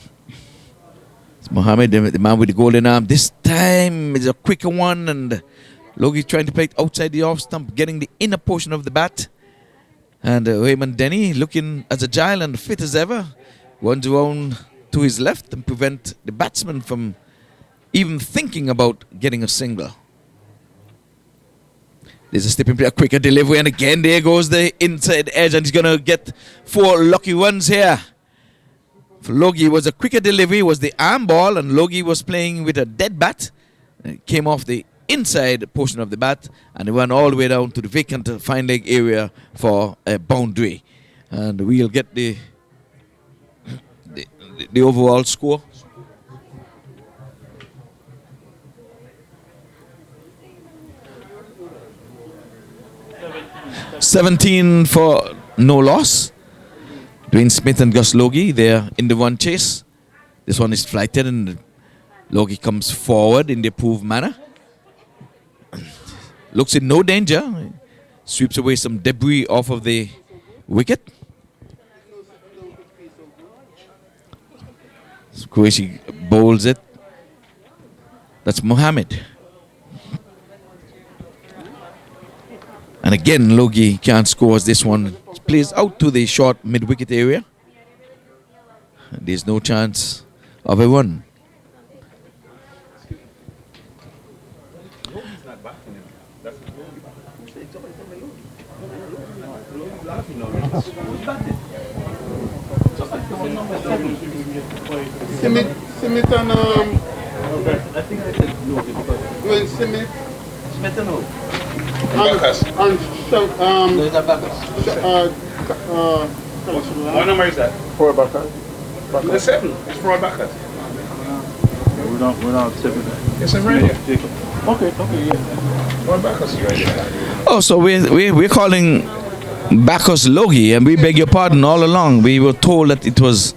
It's Mohammed, the man with the golden arm. This time it's a quicker one, and Logie trying to play it outside the off stump, getting the inner portion of the bat. And Raymond Denny looking as agile and fit as ever, runs around to his left and prevent the batsman from even thinking about getting a single. There's a stepping play, a quicker delivery, and again there goes the inside edge, and he's going to get 4 lucky runs here. For Logie, it was a quicker delivery, was the arm ball, and Logie was playing with a dead bat. It came off the inside portion of the bat, and it ran all the way down to the vacant fine leg area for a boundary. And we'll get the overall score. $17 for no loss. Dwayne Smith and Gus Logie, they're in the run chase. This one is flighted, and Logie comes forward in the approved manner. Looks in no danger. Sweeps away some debris off of the wicket. Qureshi bowls it. That's Mohammed. And again, Logie can't score as this one plays out to the short mid-wicket area. And there's no chance of a run. Simit and I think I said no. Well, Simit. Smith and who? Bacchus. And no, it's not Bacchus. What number is that? 4 Bacchus. The 7. It's 4 Bacchus. We're not 7. Yes, I'm right here. Okay, yeah. 4 Bacchus right here. Oh, so we're calling Bacchus Logie, and we beg your pardon all along. We were told that it was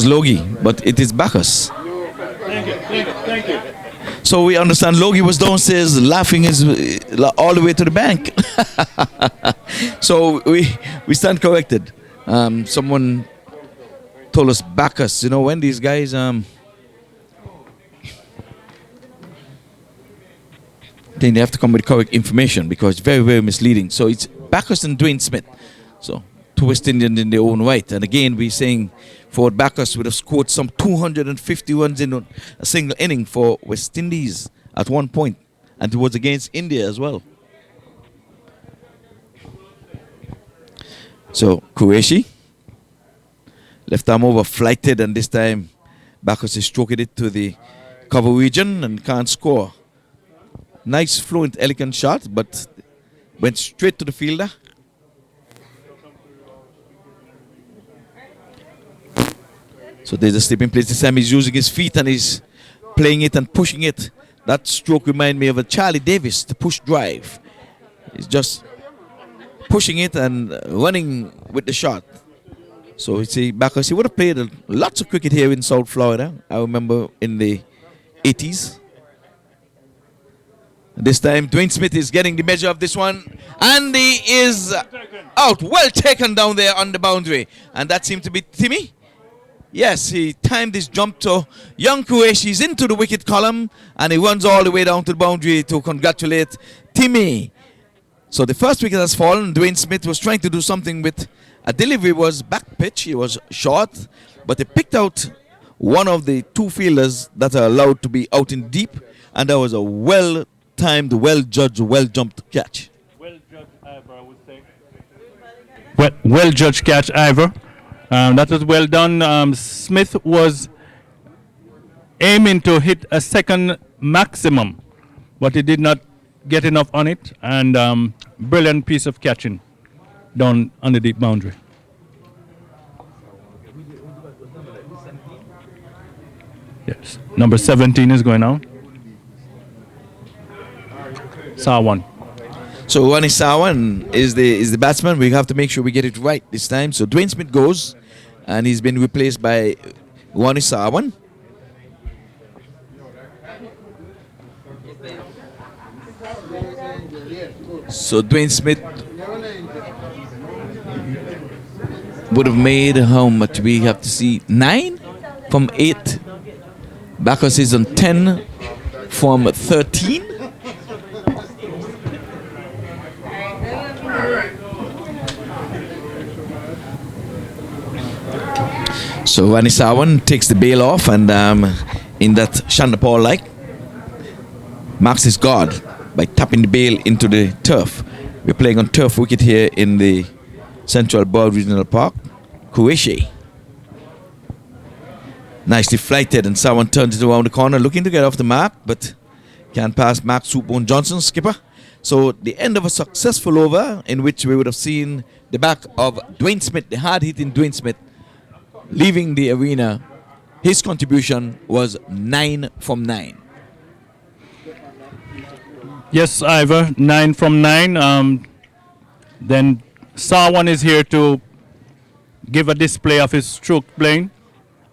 Logie, but it is Bacchus. Thank you. So we understand Logie was downstairs laughing all the way to the bank. So we stand corrected. Someone told us Bacchus. You know, when these guys then they have to come with correct information because it's very, very misleading. So it's Bacchus and Dwayne Smith. So two West Indians in their own right. And again, we're saying Ford Bacchus would have scored some 250 runs in a single inning for West Indies at one point. And it was against India as well. So Qureshi, left arm over, flighted, and this time Bacchus is stroking it to the cover region and can't score. Nice, fluent, elegant shot, but went straight to the fielder. So there's a stepping place. This time he's using his feet and he's playing it and pushing it. That stroke reminds me of a Charlie Davis, the push drive. He's just pushing it and running with the shot. So you see, Bacchus, he would have played lots of cricket here in South Florida. I remember in the 80s. This time, Dwayne Smith is getting the measure of this one. And he is out. Well taken down there on the boundary. And that seemed to be Timmy. Yes, he timed his jump to young Qureshi. He's into the wicket column. And he runs all the way down to the boundary to congratulate Timmy. So the first wicket has fallen. Dwayne Smith was trying to do something with a delivery. Was back pitch. He was short. But he picked out one of the two fielders that are allowed to be out in deep. And that was a well-timed, well-judged, well-jumped catch. Well-judged Ivor, I would say. Well-judged catch, Ivor. That was well done. Smith was aiming to hit a second maximum, but he did not get enough on it. And brilliant piece of catching down on the deep boundary. Yes, number 17 is going on. Sawan. So Ronnie Sawan is the batsman. We have to make sure we get it right this time. So Dwayne Smith goes, and he's been replaced by Ronnie Sawan. So Dwayne Smith would have made how much? We have to see 9 from 8. Bacchus is on 10 from 13. So Ronnie Sawan takes the bail off, and in that Chandapur like, marks his guard by tapping the bail into the turf. We're playing on turf wicket here in the Central Board Regional Park. Qureshi. Nicely flighted, and Sawan turns it around the corner, looking to get off the mark, but can't pass Mark Soupbone Johnson, skipper. So the end of a successful over in which we would have seen the back of Dwayne Smith, the hard-hitting Dwayne Smith, leaving the arena. His contribution was 9 from 9. Yes, Ivor, 9 from 9. Then Sawan is here to give a display of his stroke playing.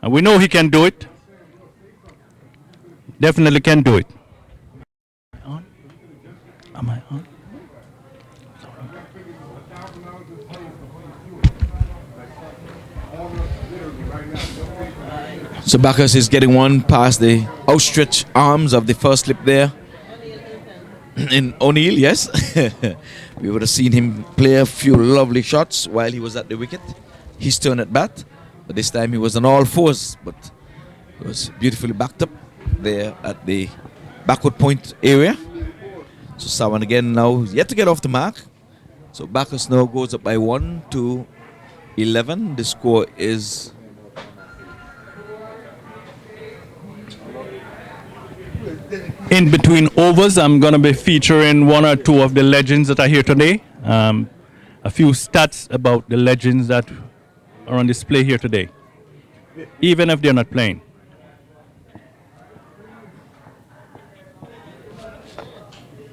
And we know he can do it. Definitely can do it. On? Am I on? So Bacchus is getting one past the outstretched arms of the first slip there. In O'Neill, yes. We would have seen him play a few lovely shots while he was at the wicket. His turn at bat. But this time he was on all fours, but he was beautifully backed up there at the backward point area. So Sawan again now yet to get off the mark. So Bacchus now goes up by 1 to 11. The score is In between overs, I'm going to be featuring one or two of the legends that are here today. A few stats about the legends that are on display here today, even if they're not playing.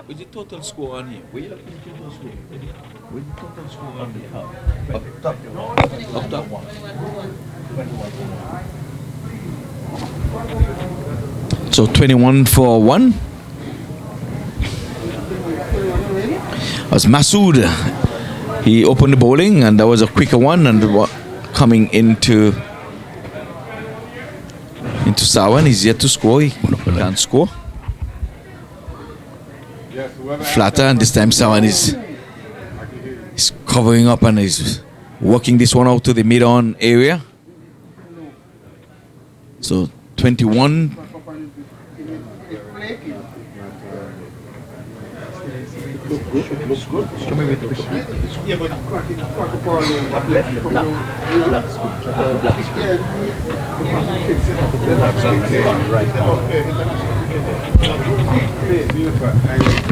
What's the total score on here? Where you looking at the total score? Where's the total score on the up top one. So 21 for 1. As Masood, he opened the bowling and that was a quicker one, and coming into Sawan, he's yet to score. He can't score. Flatter, and this time Sawan is covering up and is working this one out to the mid-on area. So 21. Looks good.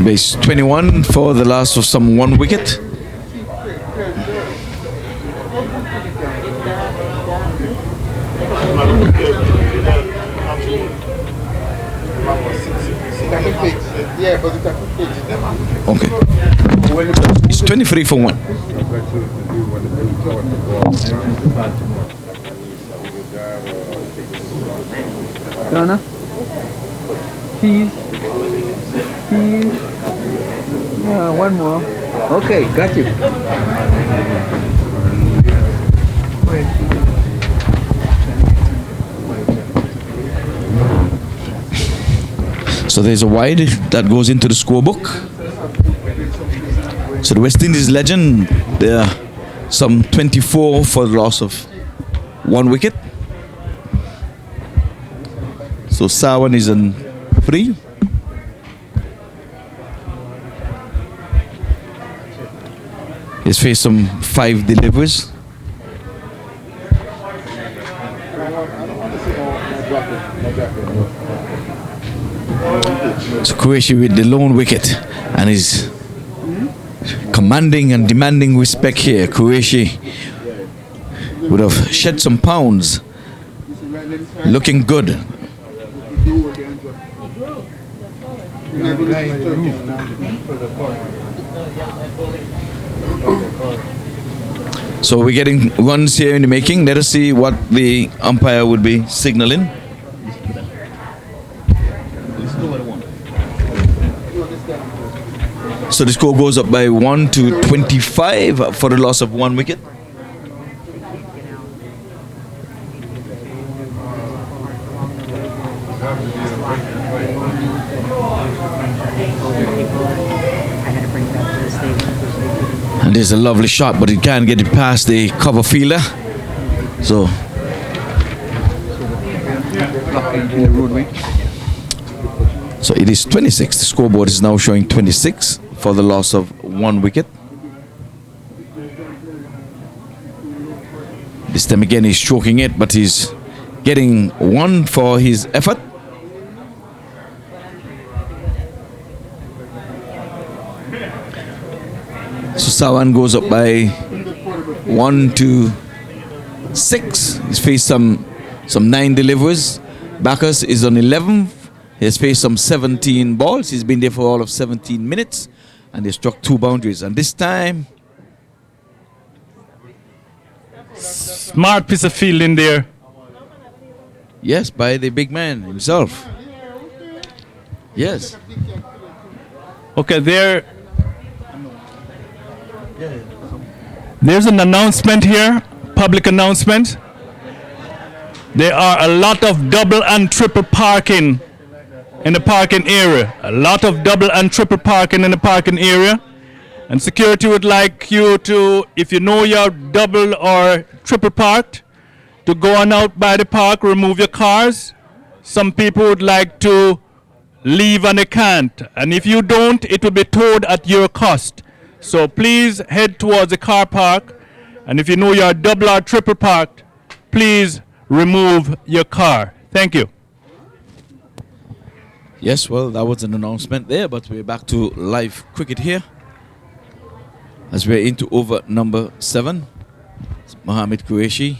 Base 21 for the last of some 1 wicket. Okay. It's 23 for 1. Donna? Keys? Yeah, one more. Okay, got you. So there's a wide that goes into the scorebook. So the West Indies legend, there are some 24 for the loss of 1 wicket. So Sawan is on 3. He's faced some 5 deliveries. So Qureshi with the lone wicket and is commanding and demanding respect here. Qureshi would have shed some pounds. Looking good. So we're getting runs here in the making. Let us see what the umpire would be signaling. So the score goes up by 1 to 25 for the loss of 1 wicket. And there's a lovely shot, but it can't get it past the cover fielder. So it is 26. The scoreboard is now showing 26 for the loss of 1 wicket. This time again he's stroking it, but he's getting 1 for his effort. So Sawan goes up by 1 to 6. He's faced some 9 deliveries. Bacchus is on 11th. He has faced some 17 balls. He's been there for all of 17 minutes. And they struck 2 boundaries. And this time... Smart piece of fielding there. Yes, by the big man himself. Yes. Okay, there's an announcement here, public announcement. There are a lot of double and triple parking in the parking area. A lot of double and triple parking in the parking area. And security would like you to, if you know you're double or triple parked, to go on out by the park, remove your cars. Some people would like to leave and they can't. And if you don't, it will be towed at your cost. So please head towards the car park. And if you know you're double or triple parked, please remove your car. Thank you. Yes, well, that was an announcement there, but we're back to live cricket here. As we're into over number 7, Mohammed Qureshi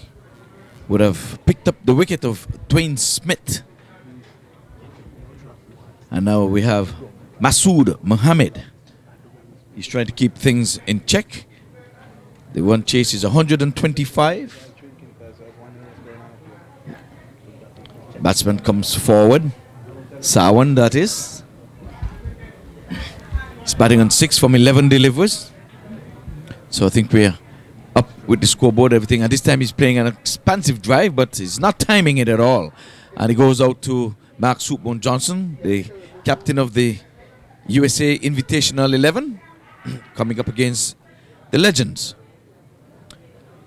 would have picked up the wicket of Dwayne Smith. And now we have Masood Mohammed. He's trying to keep things in check. The one chase is 125. Batsman comes forward. Sawan, that is. He's batting on 6 from 11 deliveries. So I think we're up with the scoreboard, everything. And this time he's playing an expansive drive, but he's not timing it at all. And he goes out to Mark Soupbone Johnson, the captain of the USA Invitational 11, coming up against the Legends.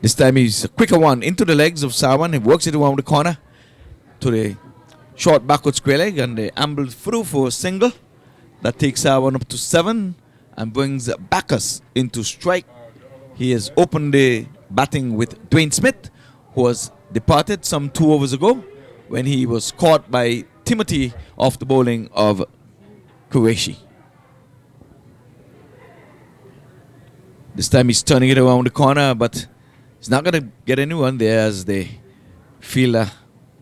This time he's a quicker one into the legs of Sawan. He works it around the corner to the short backward square leg, and they amble through for a single. That takes Sawan up to 7 and brings Bacchus into strike. He has opened the batting with Dwayne Smith, who was departed some 2 overs ago when he was caught by Timothy off the bowling of Qureshi. This time he's turning it around the corner, but he's not going to get anyone there as the fielder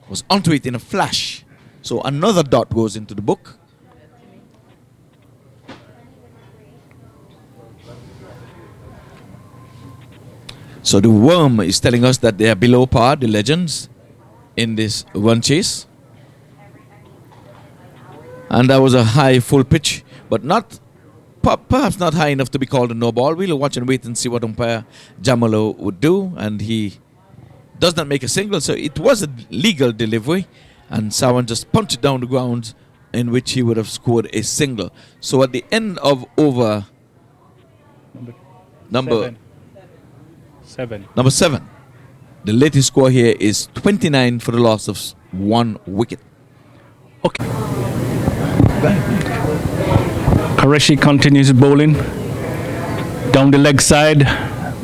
was onto it in a flash. So another dot goes into the book. So the worm is telling us that they are below par, the Legends, in this run chase. And that was a high full pitch, but not perhaps not high enough to be called a no ball. We'll watch and wait and see what umpire Jamalo would do. And he does not make a single, so it was a legal delivery. And Sawan just punched it down the ground, in which he would have scored a single. So at the end of over number 7. Number 7. The latest score here is 29 for the loss of 1 wicket. Okay. Qureshi continues bowling down the leg side,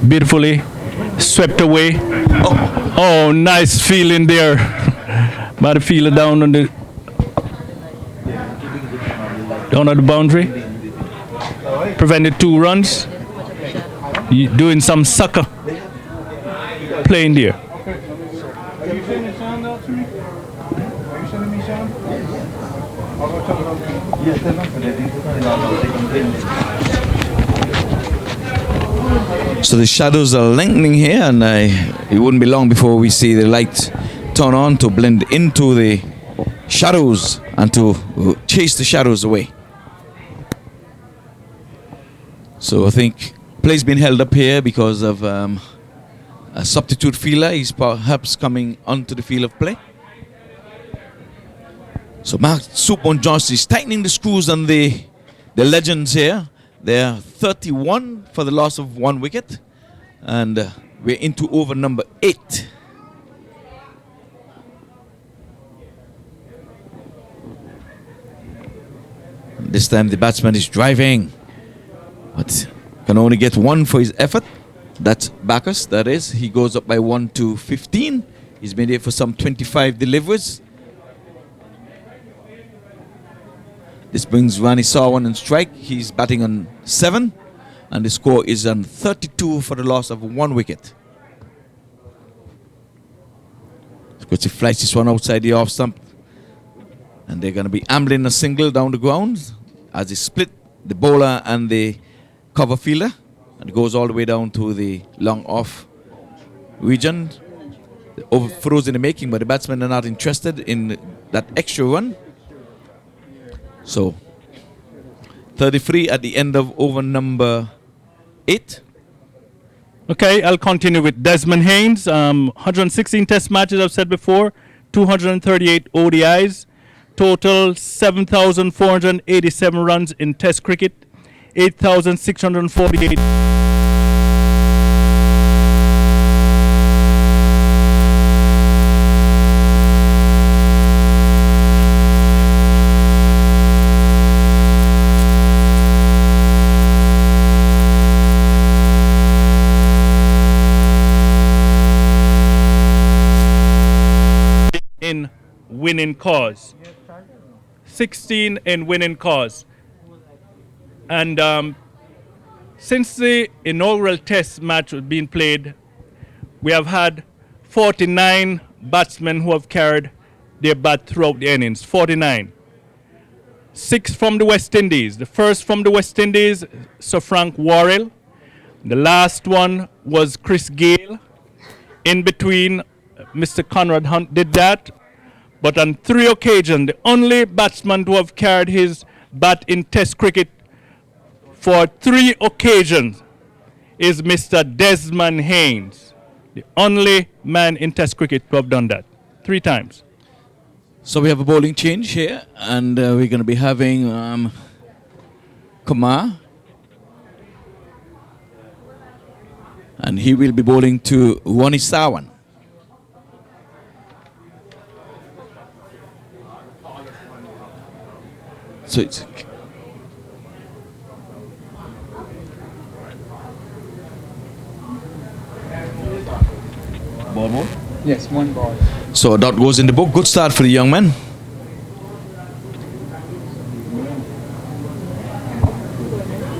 beautifully swept away. Oh, nice feeling there by the fielder down on the boundary. Prevented 2 runs. Doing some sucker playing there. Are you sending sound out to me? Are you sending me sound? I'll go tell them. So the shadows are lengthening here, and it wouldn't be long before we see the light turn on to blend into the shadows and to chase the shadows away. So I think play's been held up here because of a substitute fielder. He's perhaps coming onto the field of play. So Mark Soupbone Johnson is tightening the screws on the Legends here. They're 31 for the loss of 1 wicket. And we're into over number 8. This time the batsman is driving, but can only get 1 for his effort. That's Bacchus, that is. He goes up by 1 to 15. He's been there for some 25 deliveries. This brings Rani Sawan in strike. He's batting on 7. And the score is on 32 for the loss of 1 wicket. Of course, he flies this one outside the off stump. And they're going to be ambling a single down the ground as they split the bowler and the cover fielder. And it goes all the way down to the long off region. The overthrows in the making, but the batsmen are not interested in that extra run. So 33 at the end of over number 8. Okay, I'll continue with Desmond Haynes. 116 test matches, I've said before. 238 ODIs. Total 7,487 runs in test cricket. 8,648. winning cause. 16 in winning cause. And since the inaugural test match was being played, we have had 49 batsmen who have carried their bat throughout the innings. 49. 6 from the West Indies. The first from the West Indies, Sir Frank Worrell. The last one was Chris Gale. In between, Mr. Conrad Hunt did that. But on 3 occasions, the only batsman to have carried his bat in Test cricket for 3 occasions is Mr. Desmond Haynes. The only man in Test cricket to have done that. 3 times. So we have a bowling change here, and we're going to be having Kumar. And he will be bowling to Wani Sawan. So it's ball. Yes, 1 ball. So a dot goes in the book. Good start for the young man.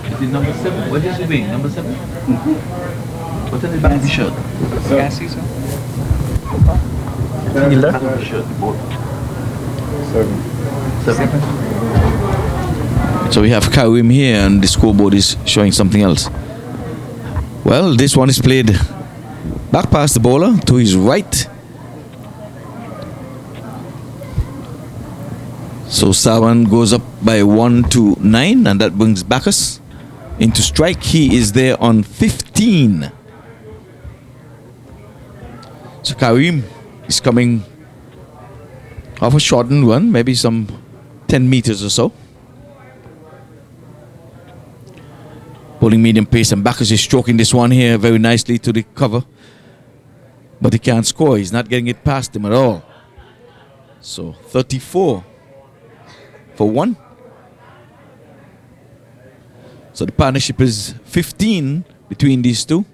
Is it number 7? What is he doing? Number 7? What's on the back of the shirt? Gassy, sir? On the left of the shirt, the board. 7. So we have Karim here, and the scoreboard is showing something else. Well, this one is played back past the bowler to his right. So Sawan goes up by 1 to 9, and that brings Bacchus into strike. He is there on 15. So Karim is coming off a shortened one, maybe some 10 meters or so. Bowling medium pace, and Bacchus is stroking this one here very nicely to the cover. But he can't score. He's not getting it past him at all. So 34 for 1. So the partnership is 15 between these two.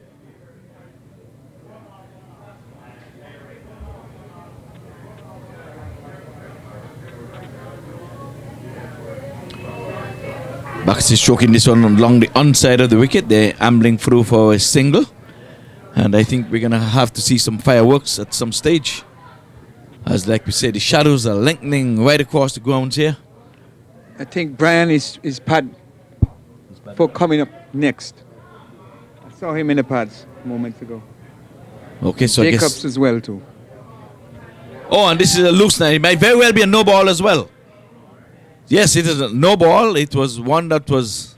Bacchus is stroking this one along the onside of the wicket. They're ambling through for a single. And I think we're going to have to see some fireworks at some stage. As like we said, the shadows are lengthening right across the grounds here. I think Brian is pad for coming up next. I saw him in the pads moments ago. Okay, so Jacobs I guess... as well too. Oh, and this is a loose night. It might very well be a no ball as well. Yes, it is a no ball. It was one that was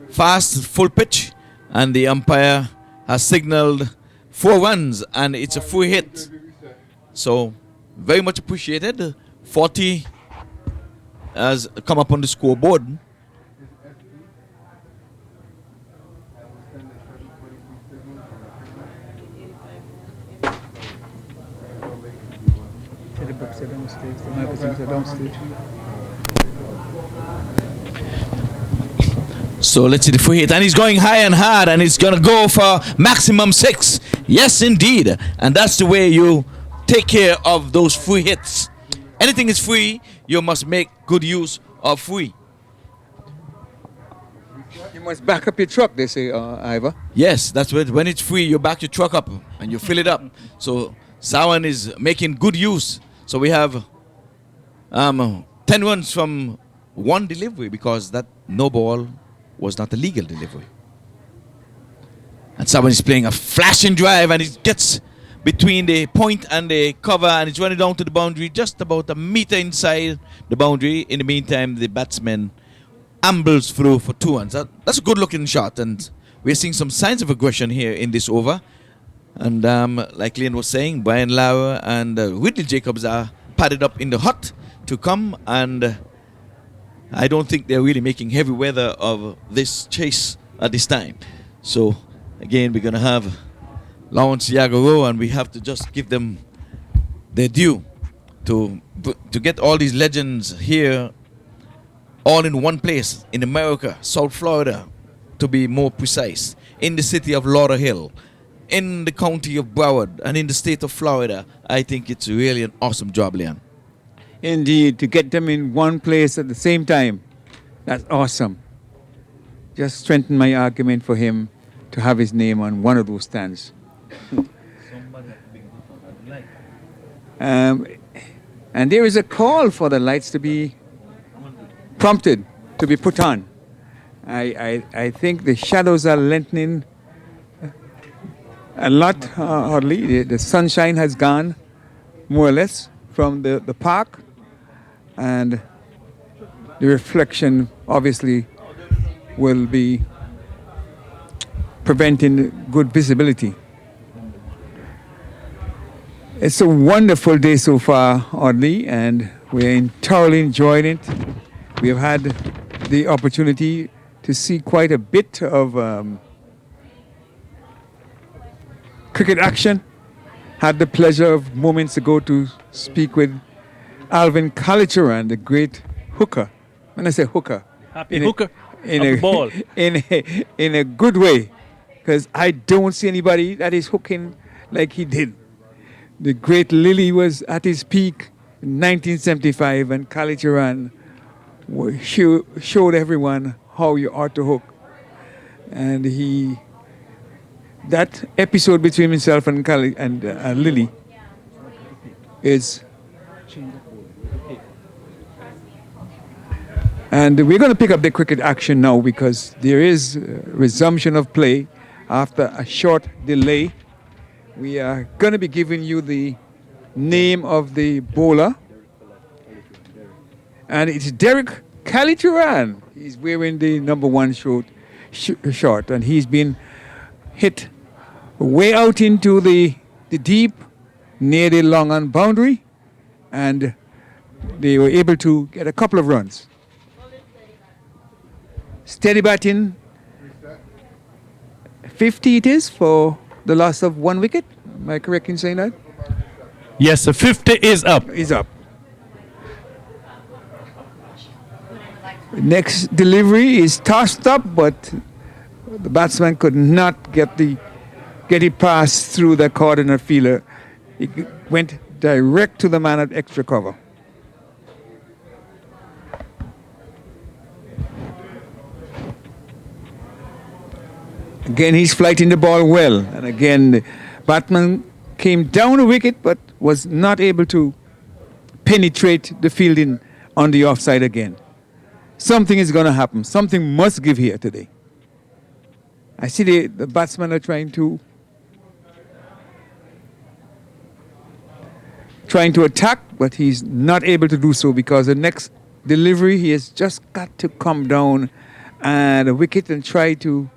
fast, full pitch. And the umpire has signaled 4 runs, and it's a free hit. So, very much appreciated. 40 has come up on the scoreboard. So let's see the free hit, and he's going high and hard, and he's going to go for maximum 6. Yes, indeed. And that's the way you take care of those free hits. Anything is free, you must make good use of free. You must back up your truck, they say, Ivor. Yes, that's when it's free, you back your truck up and you fill it up. So Sawan is making good use. So we have 10 runs from 1 delivery, because that no ball was not a legal delivery. And someone is playing a flashing drive, and it gets between the point and the cover, and it's running down to the boundary, just about a meter inside the boundary. In the meantime, the batsman ambles through for 2 runs. That's a good looking shot, and we're seeing some signs of aggression here in this over. And like Leon was saying, Brian Lauer and Ridley Jacobs are padded up in the hut to come, and I don't think they're really making heavy weather of this chase at this time. So again, we're going to have Lawrence Yagoro, and we have to just give them their due to get all these legends here all in one place in America, South Florida, to be more precise, in the city of Lauderhill, in the county of Broward and in the state of Florida, I think it's really an awesome job, Leon. Indeed, to get them in one place at the same time, that's awesome. Just strengthen my argument for him to have his name on one of those stands. And there is a call for the lights to be prompted, to be put on. I think the shadows are lengthening a lot, hardly. The sunshine has gone, more or less, from the park. And the reflection, obviously, will be preventing good visibility. It's a wonderful day so far, Audley, and we're thoroughly enjoying it. We have had the opportunity to see quite a bit of cricket action. Had the pleasure of moments ago to speak with Alvin Kallicheran, the great hooker. When I say hooker, Happy hooker of the ball. in a good way, because I don't see anybody that is hooking like he did. The great Lily was at his peak in 1975, and Kallicheran showed everyone how you ought to hook. And that episode between himself and Lily is. And we're going to pick up the cricket action now because there is resumption of play after a short delay. We are going to be giving you the name of the bowler. And it's Derek Kallicheran. He's wearing the number 1 short, and he's been hit way out into the deep near the long on boundary, and they were able to get a couple of runs. Steady batting, 50 it is for the loss of 1 wicket. Am I correct in saying that? Yes, the 50 is up. Is up. Next delivery is tossed up, but the batsman could not get it passed through the corner fielder. It went direct to the man at extra cover. Again, he's flighting the ball well. And again, the batsman came down the wicket but was not able to penetrate the fielding on the offside again. Something is going to happen. Something must give here today. I see the batsmen are trying to attack, but he's not able to do so because the next delivery he has just got to come down and the wicket and try to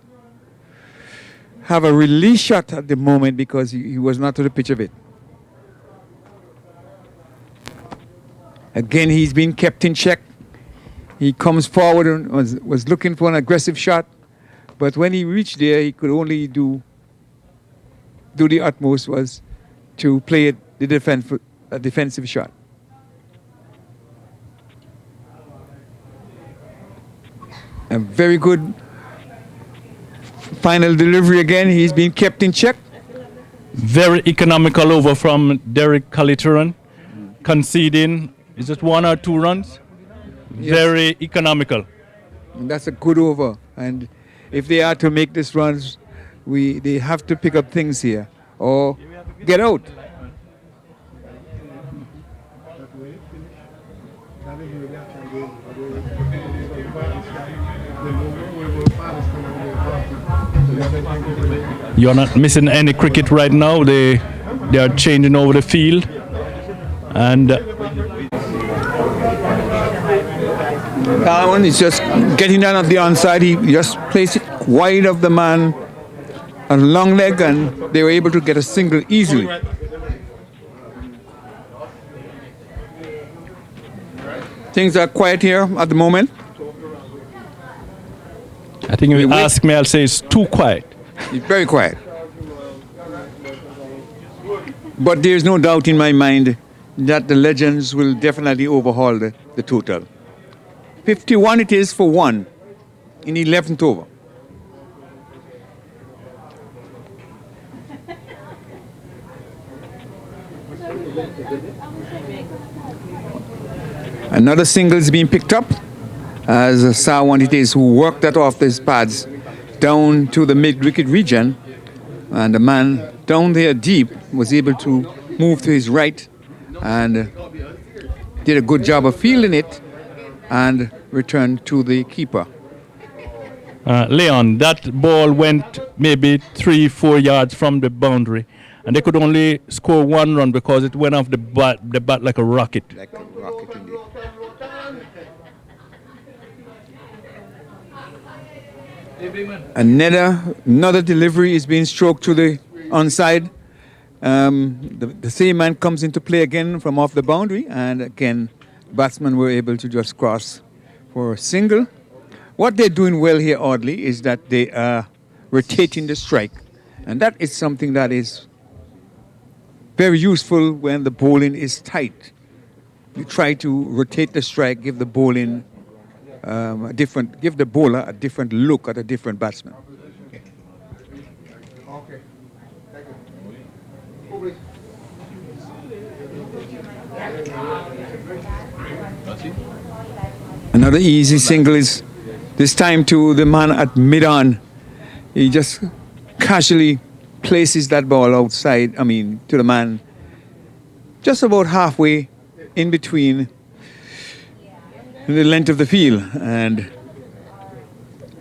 have a release shot at the moment because he was not to the pitch of it. Again, he's been kept in check. He comes forward and was looking for an aggressive shot, but when he reached there, he could only do the utmost was to play a defensive shot. A very good final delivery again. He's been kept in check. Very economical over from Derek Kallicheran, conceding, is it 1 or 2 runs? Yes. Very economical. And that's a good over. And if they are to make this runs, they have to pick up things here or get out. You're not missing any cricket right now. They are changing over the field. And Darwin is just getting down at the onside. He just placed it wide of the man, a long leg, and they were able to get a single easily. Things are quiet here at the moment. I think if you ask me, I'll say it's too quiet. It's very quiet. But there's no doubt in my mind that the Legends will definitely overhaul the total. 51 it is for 1 in the 11th over. Another single is being picked up as Sawan it is who worked that off his pads down to the mid-wicket region, and the man down there deep was able to move to his right and did a good job of fielding it and returned to the keeper. Leon, that ball went maybe 3-4 yards from the boundary, and they could only score 1 run because it went off the bat like a rocket. Like a rocket indeed. Another delivery is being stroked to the onside. The same man comes into play again from off the boundary, and again, batsmen were able to just cross for a single. What they're doing well here, oddly, is that they are rotating the strike, and that is something that is very useful when the bowling is tight. You try to rotate the strike, give the bowling give the bowler a different look at a different batsman. Another easy single is this time to the man at mid-on. He just casually places that ball outside, to the man just about halfway in between the length of the field, and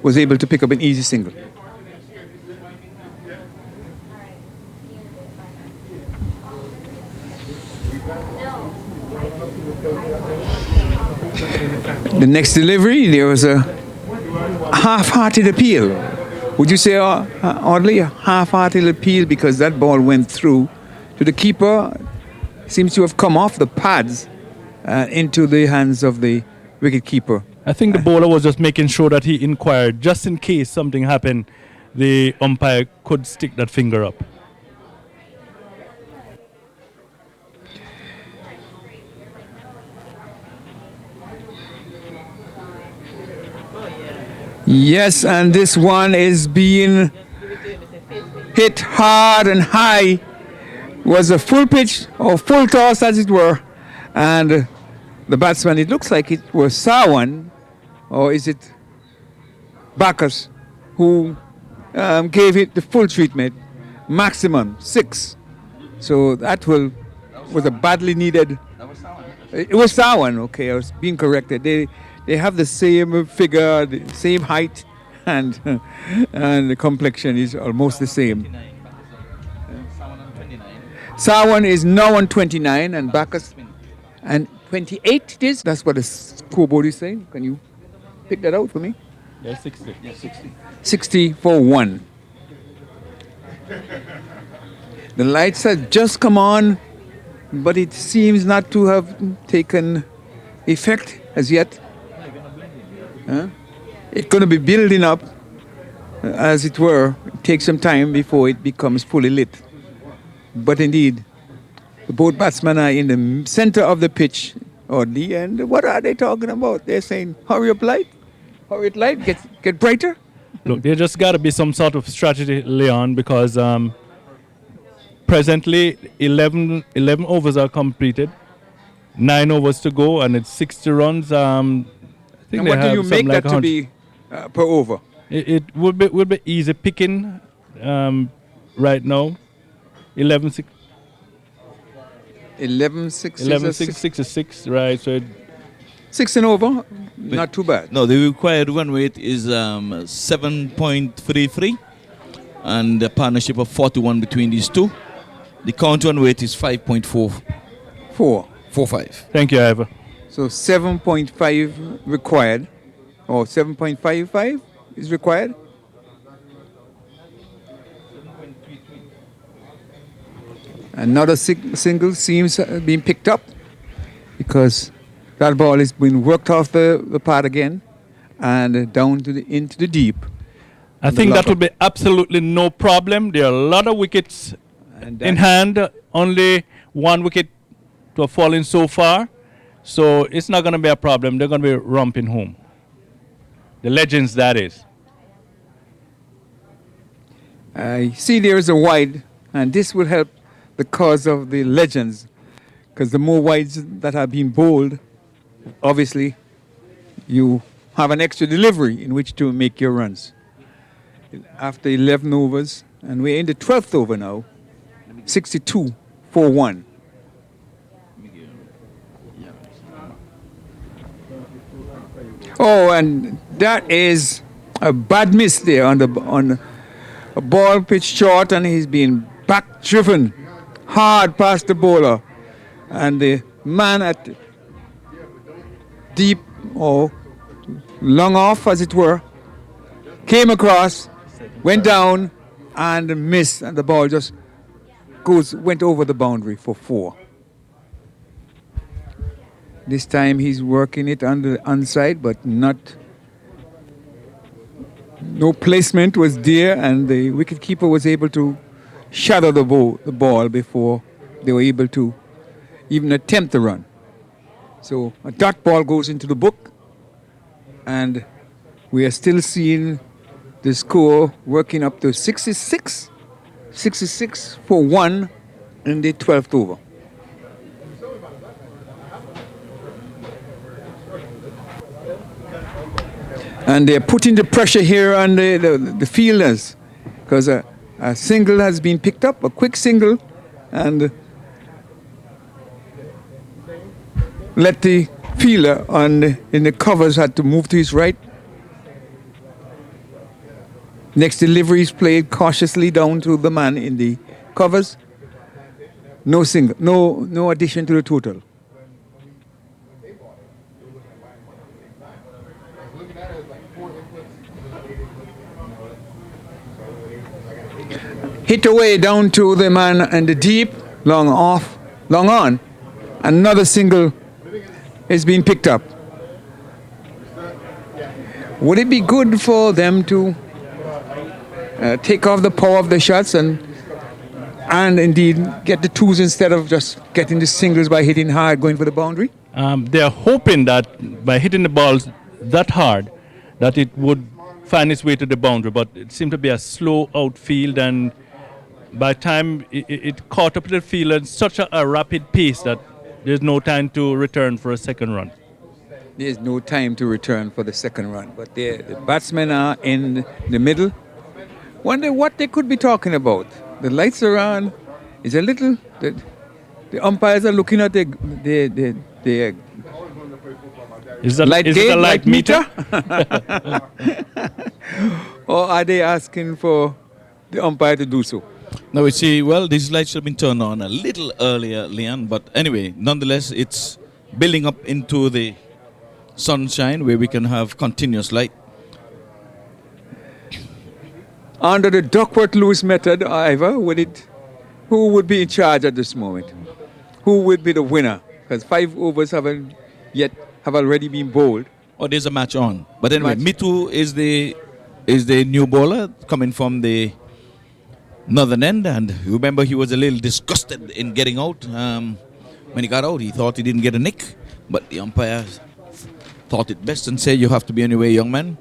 was able to pick up an easy single. The next delivery, there was a half-hearted appeal. Would you say, oddly, a half-hearted appeal, because that ball went through to the keeper, seems to have come off the pads into the hands of the wicket keeper. I think the bowler was just making sure that he inquired, just in case something happened, the umpire could stick that finger up. Yes, and this one is being hit hard and high. Was a full pitch or full toss, as it were, and the batsman, it looks like it was Sawan, or is it Bacchus, who gave it the full treatment, maximum 6. So that was a badly needed. It was Sawan, okay, I was being corrected. They have the same figure, the same height, and the complexion is almost the same. Sawan is now on 29, and Bacchus and 28 it is. That's what the scoreboard is saying. Can you pick that out for me? Yeah, 60. Yeah, 60. 60 for 1. The lights have just come on, but it seems not to have taken effect as yet. It's going to be building up, as it were. It takes some time before it becomes fully lit. But indeed, both batsmen are in the center of the pitch, oddly, and what are they talking about? They're saying, hurry up light, get brighter. Look, there just got to be some sort of strategy, Leon, because presently 11 overs are completed, 9 overs to go, and it's 60 runs. And what do you make that to be per over? It would be easy picking right now. 11-6. 11-6, right? So 6 and over, not too bad. No, the required run rate is 7.33, and a partnership of 41 between these two. The count run rate is 5.45. Thank you, Ivor. So 7.5 required, or 7.55 is required. Another single seems being picked up because that ball is being worked off the pad again and down to into the deep. I think that would be absolutely no problem. There are a lot of wickets in hand. Only 1 wicket to have fallen so far. So it's not going to be a problem. They're going to be romping home. The legends, that is. I see there is a wide, and this will help the cause of the legends because the more wides that are being bowled, obviously, you have an extra delivery in which to make your runs. After 11 overs, and we're in the 12th over now, 62 for 1. Oh, and that is a bad miss there on a ball pitched short, and he's been back driven hard past the bowler, and the man at deep or long off, as it were, came across, went down, and missed, and the ball just went over the boundary for 4. This time he's working it on the onside, but no placement was there, and the wicketkeeper was able to shadow the ball before they were able to even attempt the run. So a dot ball goes into the book, and we are still seeing the score working up to 66 for 1 in the 12th over. And they're putting the pressure here on the fielders, because a single has been picked up, a quick single, and let the fielder in the covers had to move to his right. Next delivery is played cautiously down to the man in the covers. No single, no addition to the total. Hit away down to the man in the deep, long off, long on. Another single is being picked up. Would it be good for them to take off the power of the shots and indeed get the twos instead of just getting the singles by hitting hard, going for the boundary? They're hoping that by hitting the balls that hard, that it would find its way to the boundary, but it seemed to be a slow outfield, and by the time it caught up to the field at such a rapid pace that there's no time to return for a second run. There's no time to return for the second run, but the batsmen are in the middle. Wonder what they could be talking about. The lights are on. It's a little. The umpires are looking at the is it a light meter? Or are they asking for the umpire to do so? Now we see, well, these lights should have been turned on a little earlier, Leon, but anyway, nonetheless, it's building up into the sunshine where we can have continuous light. Under the Duckworth-Lewis method, however, who would be in charge at this moment? Who would be the winner? Because 5 overs have already been bowled. Oh, there's a match on. But anyway, Mitu is the new bowler coming from the northern end, and you remember he was a little disgusted in getting out. When he got out, he thought he didn't get a nick, but the umpire thought it best and said, "You have to be on your way, young man."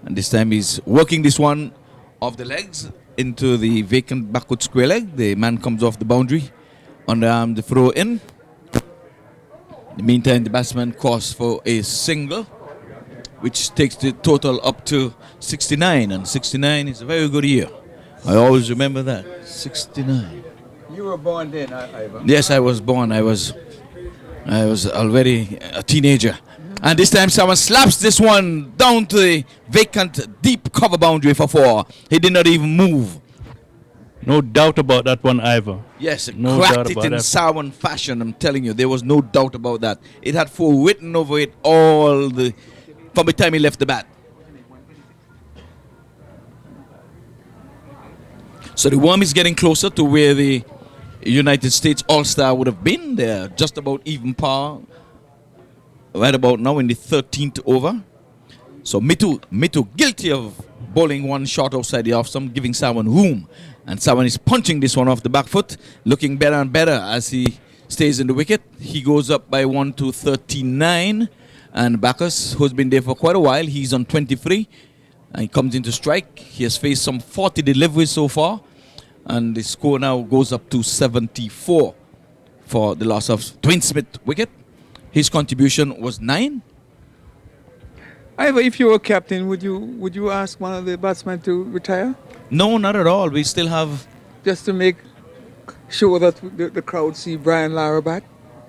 And this time he's working this one off the legs into the vacant backward square leg. The man comes off the boundary, underarm the throw in. In the meantime, the batsman calls for a single, which takes the total up to 69, and 69 is a very good year. I always remember that. 69. You were born then, Ivan? Yes, I was born. I was already a teenager. And this time someone slaps this one down to the vacant deep cover boundary for 4. He did not even move. No doubt about that one, Ivor. Yes, no cracked it in Sawan fashion, I'm telling you. There was no doubt about that. It had 4 written over it from the time he left the bat. So the worm is getting closer to where the United States All-Star would have been. They're just about even par right about now in the 13th over. So Mitu guilty of bowling one shot outside the off stump, giving Sawan room. And Sawan is punching this one off the back foot, looking better and better as he stays in the wicket. He goes up by 1 to 39. And Bacchus, who's been there for quite a while, he's on 23. And he comes into strike. He has faced some 40 deliveries so far. And the score now goes up to 74 for the loss of Dwayne Smith wicket. His contribution was 9. Ivor, if you were captain, would you ask one of the batsmen to retire? No, not at all. We still have... Just to make sure that the crowd see Brian Lara bat?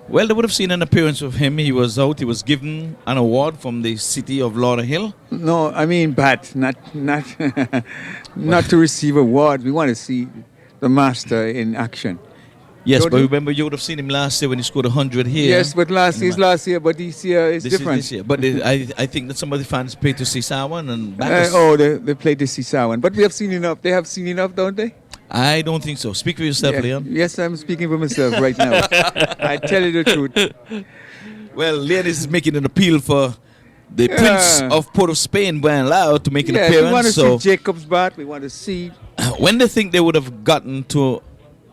Well, they would have seen an appearance of him. He was out. He was given an award from the city of Lauderhill. No, I mean bat, not not to receive award. We want to see the master in action. Yes, Don't but you? remember you would have seen him last year when he scored 100 here. Yes, but last year, but this year is different. This year. But I think that some of the fans pay to see Sawan and Bacchus. They played to see Sawan. But we have seen enough. They have seen enough, don't they? I don't think so. Speak for yourself, Yeah. Leon. Yes, I'm speaking for myself right now. I tell you the truth. Well, Leon is making an appeal for the Prince of Port of Spain, Brian Lau, to make an Yes, appearance. we want to So see Jacob's bat. We want to see. when they think they would have gotten to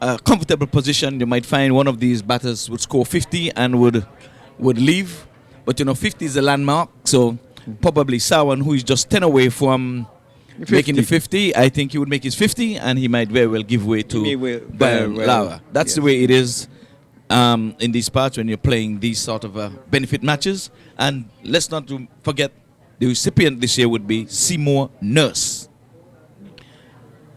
a comfortable position, you might find one of these batters would score 50 and would leave. But 50 is a landmark, so probably Sawan, who is just 10 away from 50. making the 50, I think he would make his 50, and he might very well give way to Brian Lara. That's the way it is in these parts when you're playing these sort of benefit matches. And let's not forget, the recipient this year would be Seymour Nurse.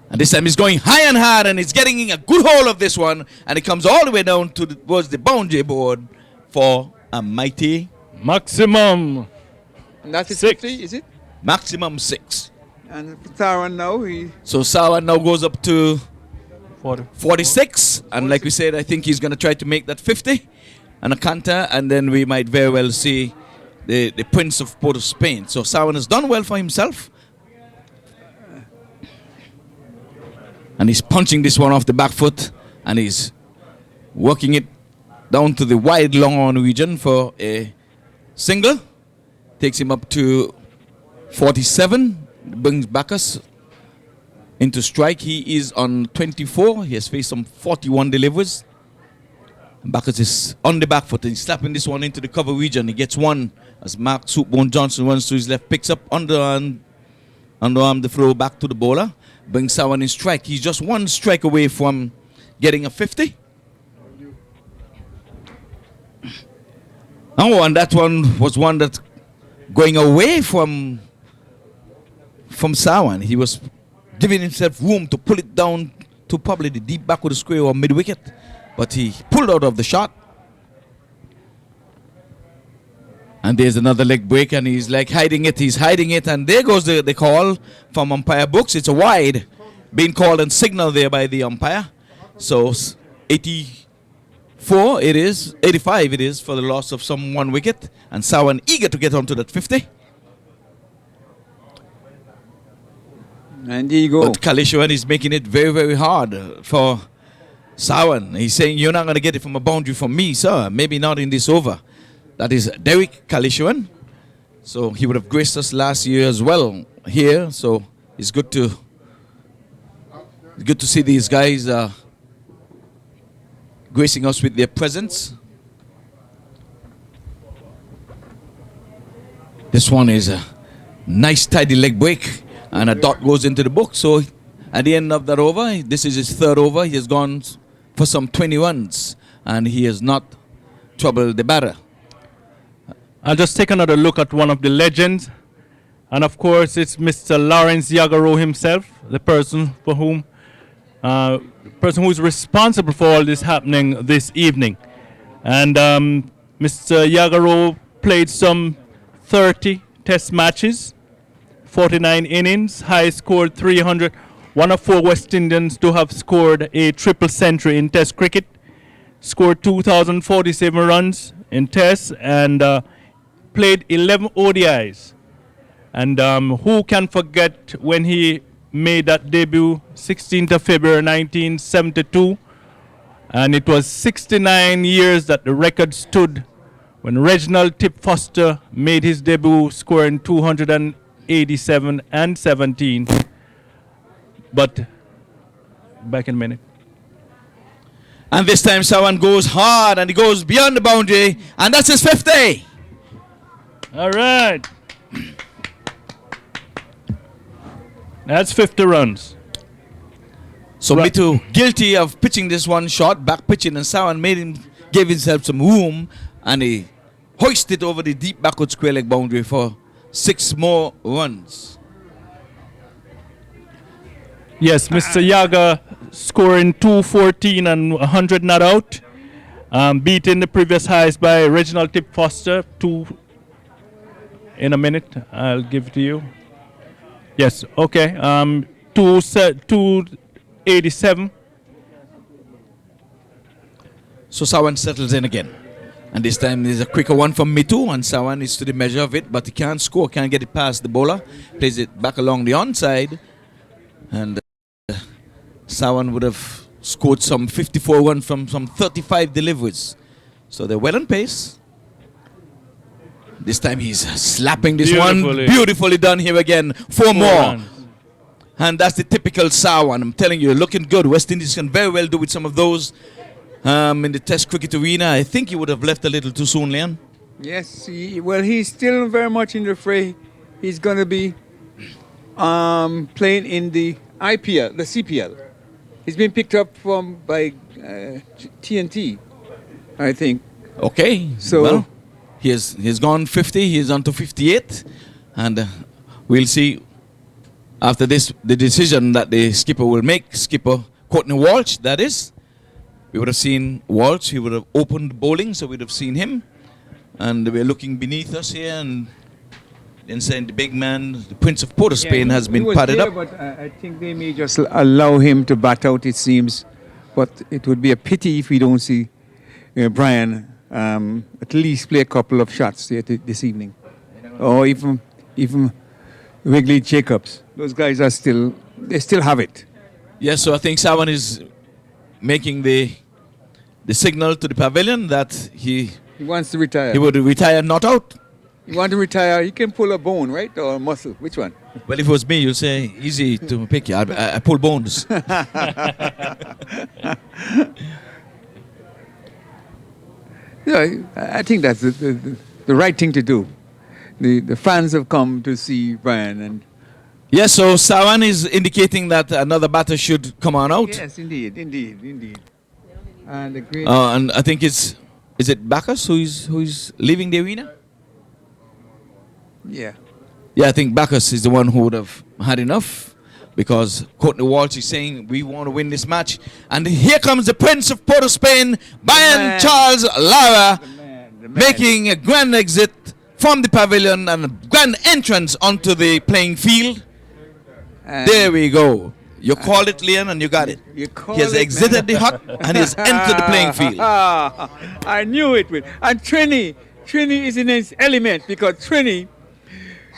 And this time he's going high and hard, and he's getting in a good hold of this one, and it comes all the way down towards the boundary board for a mighty maximum. And that's it, 6. 50, is it? Maximum 6. And Sawan now, So Sawan now goes up to 46, and like we said, I think he's going to try to make that 50 and a canter, and then we might very well see the Prince of Port of Spain. So Sawan has done well for himself, and he's punching this one off the back foot, and he's working it down to the wide long on region for a single. Takes him up to 47, brings Bacchus into strike. He is on 24. He has faced some 41 deliveries. Bacchus is on the back foot, and he's slapping this one into the cover region. He gets one as Mark Soupbone Johnson runs to his left, picks up underarm the throw back to the bowler, brings Sawan in strike. He's just one strike away from getting a 50. Oh, and that one was one that going away from Sawan. He was giving himself room to pull it down to probably the deep back of the square or mid wicket, but he pulled out of the shot. And there's another leg break, and he's like hiding it. He's hiding it, and there goes the call from umpire books. It's a wide being called and signaled there by the umpire. So 85 it is for the loss of some 1 wicket, and Sawan eager to get onto that 50. And there you go. But Kalishuan is making it very, very hard for Sawan. He's saying, you're not going to get it from a boundary from me, sir. Maybe not in this over. That is Derek Kalishuan. So he would have graced us last year as well here. So it's good to see these guys gracing us with their presence. This one is a nice tidy leg break, and a dot goes into the book. So at the end of that over, this is his 3rd over. He has gone for some 20 runs, and he has not troubled the batter. I'll just take another look at one of the legends. And of course, it's Mr. Lawrence Yagaro himself, the person for whom, person who is responsible for all this happening this evening. And Mr. Yagaro played some 30 test matches, 49 innings, high scored 300, one of 4 West Indians to have scored a triple century in test cricket, scored 2,047 runs in tests, and played 11 ODIs. And who can forget when he made that debut 16th of February 1972, and it was 69 years that the record stood when Reginald Tip Foster made his debut scoring 287 and 17. But back in a minute. And this time Sawan goes hard, and he goes beyond the boundary, and that's his 50. All right. That's 50 runs. So Mitu guilty of pitching this one short, back pitching, and Sawan made him gave himself some room, and he hoisted over the deep backward square leg boundary for 6 more runs. Yes, Mr. Yaga scoring 214 and 100 not out. Beating the previous highs by Reginald Tip Foster. 2 in a minute. I'll give it to you. Yes, okay. 287. So Sawan settles in again. And this time there's a quicker one from Mitu, and Sawan is to the measure of it, but he can't score, can't get it past the bowler. Plays it back along the onside. And Sawan would have scored some 54 runs from some 35 deliveries. So they're well on pace. This time he's slapping this one. Beautifully done here again. 4 more. Runs. And that's the typical Sawan. I'm telling you, looking good. West Indies can very well do with some of those in the Test cricket arena. I think he would have left a little too soon, Leon. Yes, well, he's still very much in the fray. He's going to be playing in the IPL, the CPL. He's been picked up by TNT, I think. Okay. So well, he's gone 50. He's on to 58, and we'll see after this the decision that the skipper will make. Skipper Courtney Walsh, that is. We would have seen Walsh. He would have opened bowling, so we'd have seen him. And we're looking beneath us here, and inside the big man, the Prince of Port of Spain, has been padded up. But I think they may just allow him to bat out, it seems. But it would be a pity if we don't see Brian at least play a couple of shots here this evening. Or even Wrigley Jacobs. Those guys they still have it. Yes, so I think Sawan is making the signal to the pavilion that he wants to retire. He would retire not out. You want to retire, you can pull a bone, right? Or a muscle. Which one? Well, if it was me, you'd say, easy to pick. I pull bones. Yeah, I think that's the right thing to do. The fans have come to see Brian. And yes, so Sawan is indicating that another batter should come on out. yes, indeed. And the great and I think is it Bacchus who's leaving the arena? Yeah. Yeah, I think Bacchus is the one who would have had enough, because Courtney Walsh is saying we want to win this match. And here comes the Prince of Port of Spain, Brian Charles Lara, making a grand exit from the pavilion and a grand entrance onto the playing field. There we go. You called it, Leon, and you got it. He has exited the hut and he has entered the playing field. I knew it would. And Trini is in his element, because Trini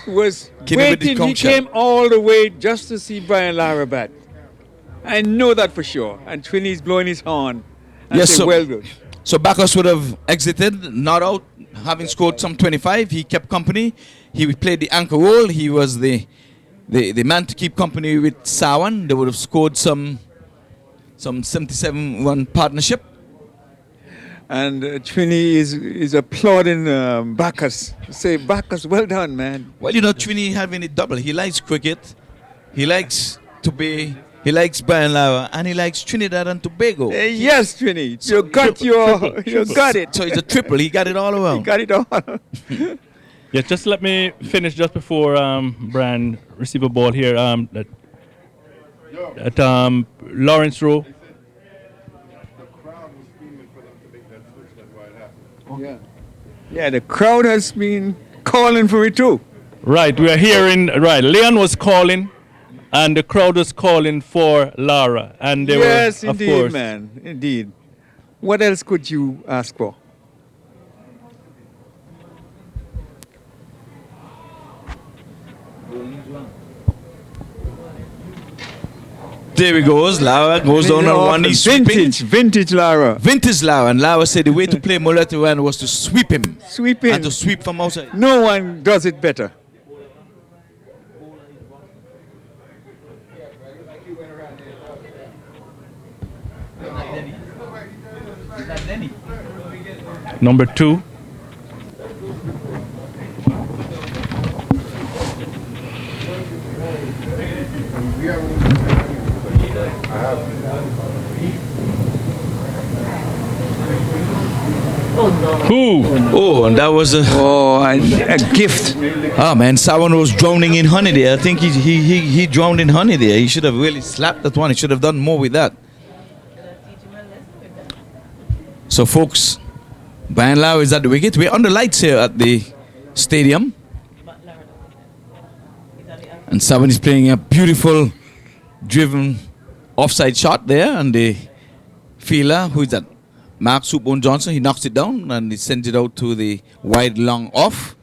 was waiting. He came all the way just to see Brian Lara bat. I know that for sure. And Trini is blowing his horn. And Yes, say, so, well good. so Bacchus would have exited, not out, having scored some 25. He kept company. He played the anchor role. He was the man to keep company with Sawan. They would have scored some 77-run partnership. And Trini is applauding Bacchus. Say, Bacchus, well done, man. Well, you know, Trini having it double. He likes cricket. He likes Brian Lara, and he likes Trinidad and Tobago. Yes, Trini. You got it. So it's a triple. He got it all around. He got it all. Yes, just let me finish just before Brian receive a ball here at Lawrence Row. Yeah, the crowd has been calling for it too. Right, we are hearing, Leon was calling, and the crowd was calling for Lara. And they were, of indeed, course, man, indeed. What else could you ask for? There he goes. Lara goes down on one knee. Vintage Lara. Vintage Lara. And Lara said the way to play Mulatu was to sweep him. Sweep him. And to sweep from outside. No one does it better. number 2. Who? Oh, and that was a gift. Oh man, someone was drowning in honey there. I think he drowned in honey there. He should have really slapped that one. He should have done more with that. So folks, Brian Lau is at the wicket. We're on the lights here at the stadium. And someone is playing a beautiful driven offside shot there, and the fielder, who is that? Mark Soupbone Johnson, he knocks it down and he sends it out to the wide long off.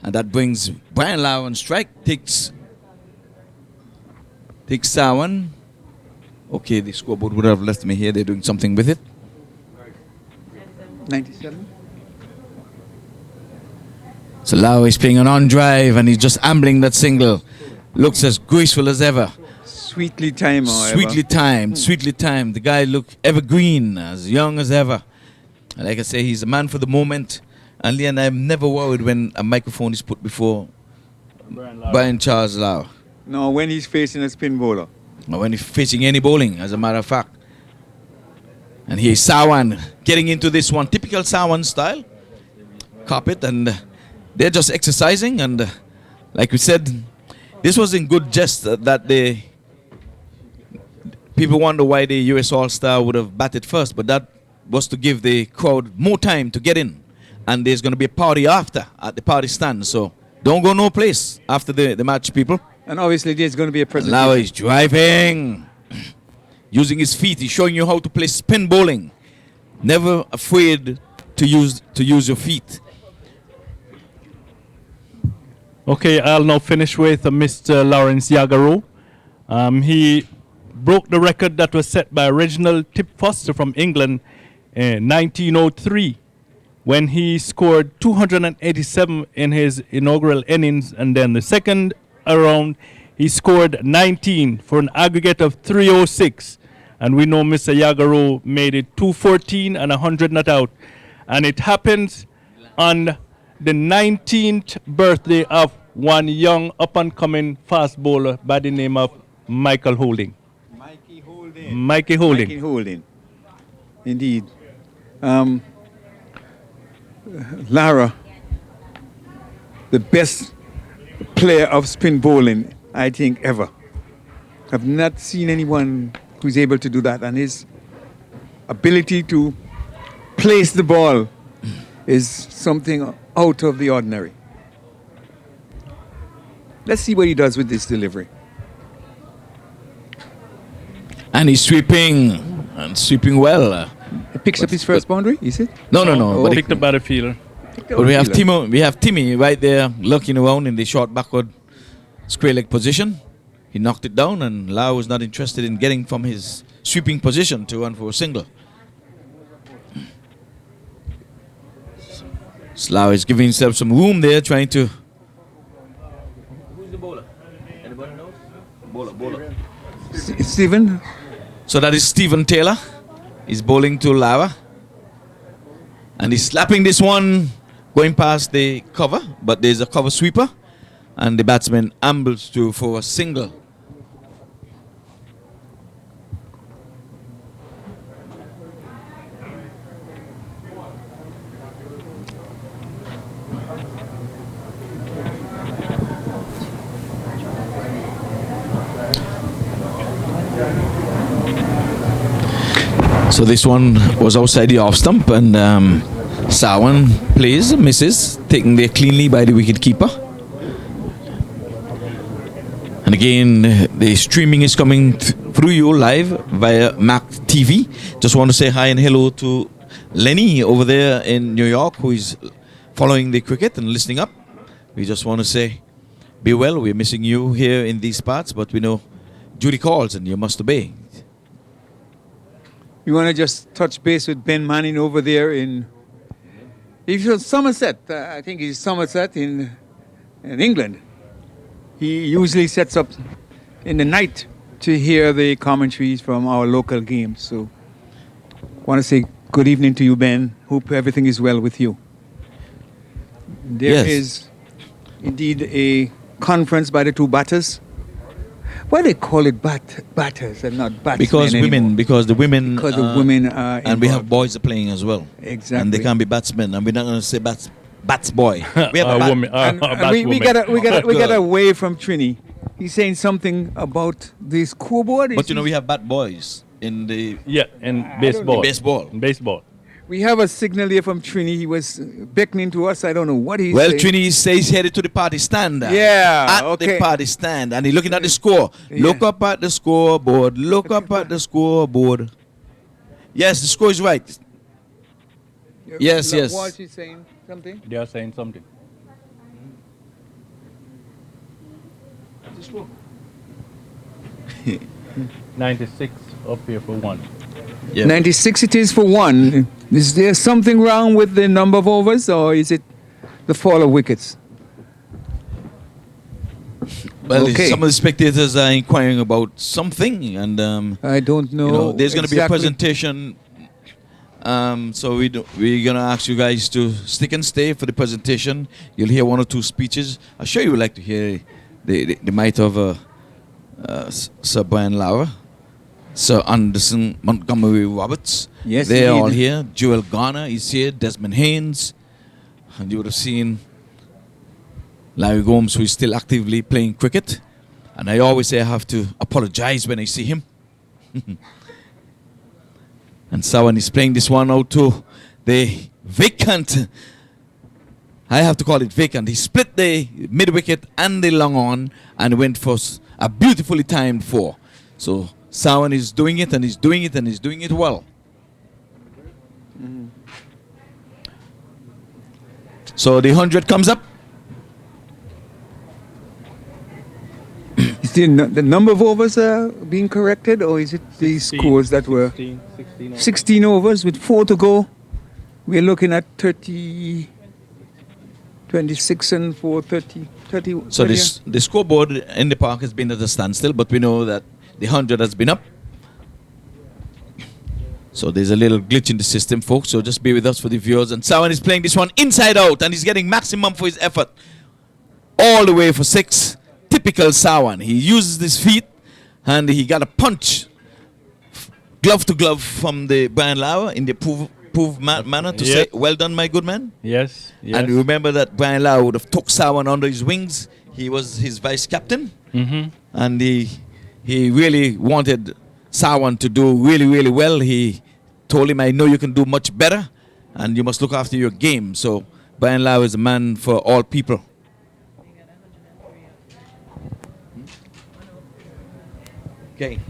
And that brings Brian Lau on strike. Takes Sawan. Okay, the scoreboard would have left me here. They're doing something with it. 97. So Lau is playing an on drive and he's just ambling that single. Looks as graceful as ever. Sweetly timed, however. Sweetly timed. The guy looked evergreen, as young as ever. And like I say, he's a man for the moment. And Leon, I'm never worried when a microphone is put before Brian Charles Lau. No, when he's facing a spin bowler. Or when he's facing any bowling, as a matter of fact. And here's Sawan getting into this one. Typical Sawan style. Carpet, and they're just exercising. And like we said, this was in good jest that they... People wonder why the US All-Star would have batted first, but that was to give the crowd more time to get in. And there's going to be a party after at the party stand, so don't go no place after the match, people. And obviously there's going to be a presentation. Now he's driving, using his feet. He's showing you how to play spin bowling. Never afraid to use your feet. Okay, I'll now finish with Mr. Lawrence Yagaro. He broke the record that was set by Reginald Tip Foster from England in 1903 when he scored 287 in his inaugural innings, and then the second around he scored 19 for an aggregate of 306, and we know Mr. Yagaro made it 214 and 100 not out, and it happens on the 19th birthday of one young up-and-coming fast bowler by the name of Michael Holding. Mikey Holding. Indeed. Lara, the best player of spin bowling, I think, ever. I've not seen anyone who's able to do that, and his ability to place the ball is something out of the ordinary. Let's see what he does with this delivery. And he's sweeping, and sweeping well. He picks up his first boundary, is it? No. But picked up by the fielder. But we have Timmy right there lurking around in the short backward square leg position. He knocked it down, and Lau was not interested in getting from his sweeping position to run for a single. So Lau is giving himself some room there, trying to... Who's the bowler? Anybody knows? Bowler. Stephen? So that is Stephen Taylor. He's bowling to Lara. And he's slapping this one, going past the cover, but there's a cover sweeper, and the batsman ambles to for a single. So this one was outside the off stump, and Sawan plays, misses, taken there cleanly by the wicket keeper. And again, the streaming is coming through you live via Mac TV. Just want to say hi and hello to Lenny over there in New York, who is following the cricket and listening up. We just want to say, be well. We're missing you here in these parts, but we know duty calls and you must obey. You want to just touch base with Ben Manning over there he's from Somerset. I think he's Somerset in England. He usually sets up in the night to hear the commentaries from our local games. So I want to say good evening to you, Ben. Hope everything is well with you. There is indeed a conference by the two batters. Why they call it batters and not batsmen Because anymore? women, because the women, Because the women are and we have involved. boys playing as well. Exactly. And they can't be batsmen, and we're not going to say bats boy. We have a A bat. woman, And we got away from Trini. He's saying something about the scoreboard. But you know, we have bat boys in the Yeah, and baseball. In baseball. Baseball. We have a signal here from Trini. He was beckoning to us. I don't know what he's Well, saying. Trini says he's headed to the party stand. Yeah, At okay. the party stand. And he's looking at the score. Yeah. Look up at the scoreboard. Look up at the scoreboard. Yes, the score is right. Yes, yes. Walsh is saying something? They are saying something. 96 up here for 1. Yeah. 96 it is for 1. Is there something wrong with the number of overs, or is it the fall of wickets? Well, Okay. some of the spectators are inquiring about something, and I don't know. you know, there's going to be a exactly. presentation. So we're going to ask you guys to stick and stay for the presentation. You'll hear 1 or 2 speeches. I'm sure you would like to hear the might of Sir Brian Lauer, Sir Anderson Montgomery Roberts. Yes, they're all indeed. here. Joel Garner is here. Desmond Haynes, and you would have seen Larry Gomes, who is still actively playing cricket. And I always say I have to apologize when I see him. And Sawan is playing this one out to the vacant. I have to call it vacant. He split the mid wicket and the long on and went for a beautifully timed 4. So Sawan is doing it, and he's doing it, and he's doing it well. So the 100 comes up. Is the number of overs being corrected, or is it the scores that were 16 overs with 4 to go? We're looking at 30, 26 and 4, 30. So the scoreboard in the park has been at a standstill, but we know that the 100 has been up. So there's a little glitch in the system, folks. So just be with us for the viewers. And Sawan is playing this one inside out, and he's getting maximum for his effort. All the way for 6. Typical Sawan. He uses his feet, and he got a punch, glove to glove, from the Brian Lauer in the approved manner to say, well done, my good man. Yes, yes. And remember that Brian Lauer would have took Sawan under his wings. He was his vice captain. Mm-hmm. And he really wanted Sawan to do really, really well. He told him, I know you can do much better, and you must look after your game. So Brian Lauer is a man for all people. Okay.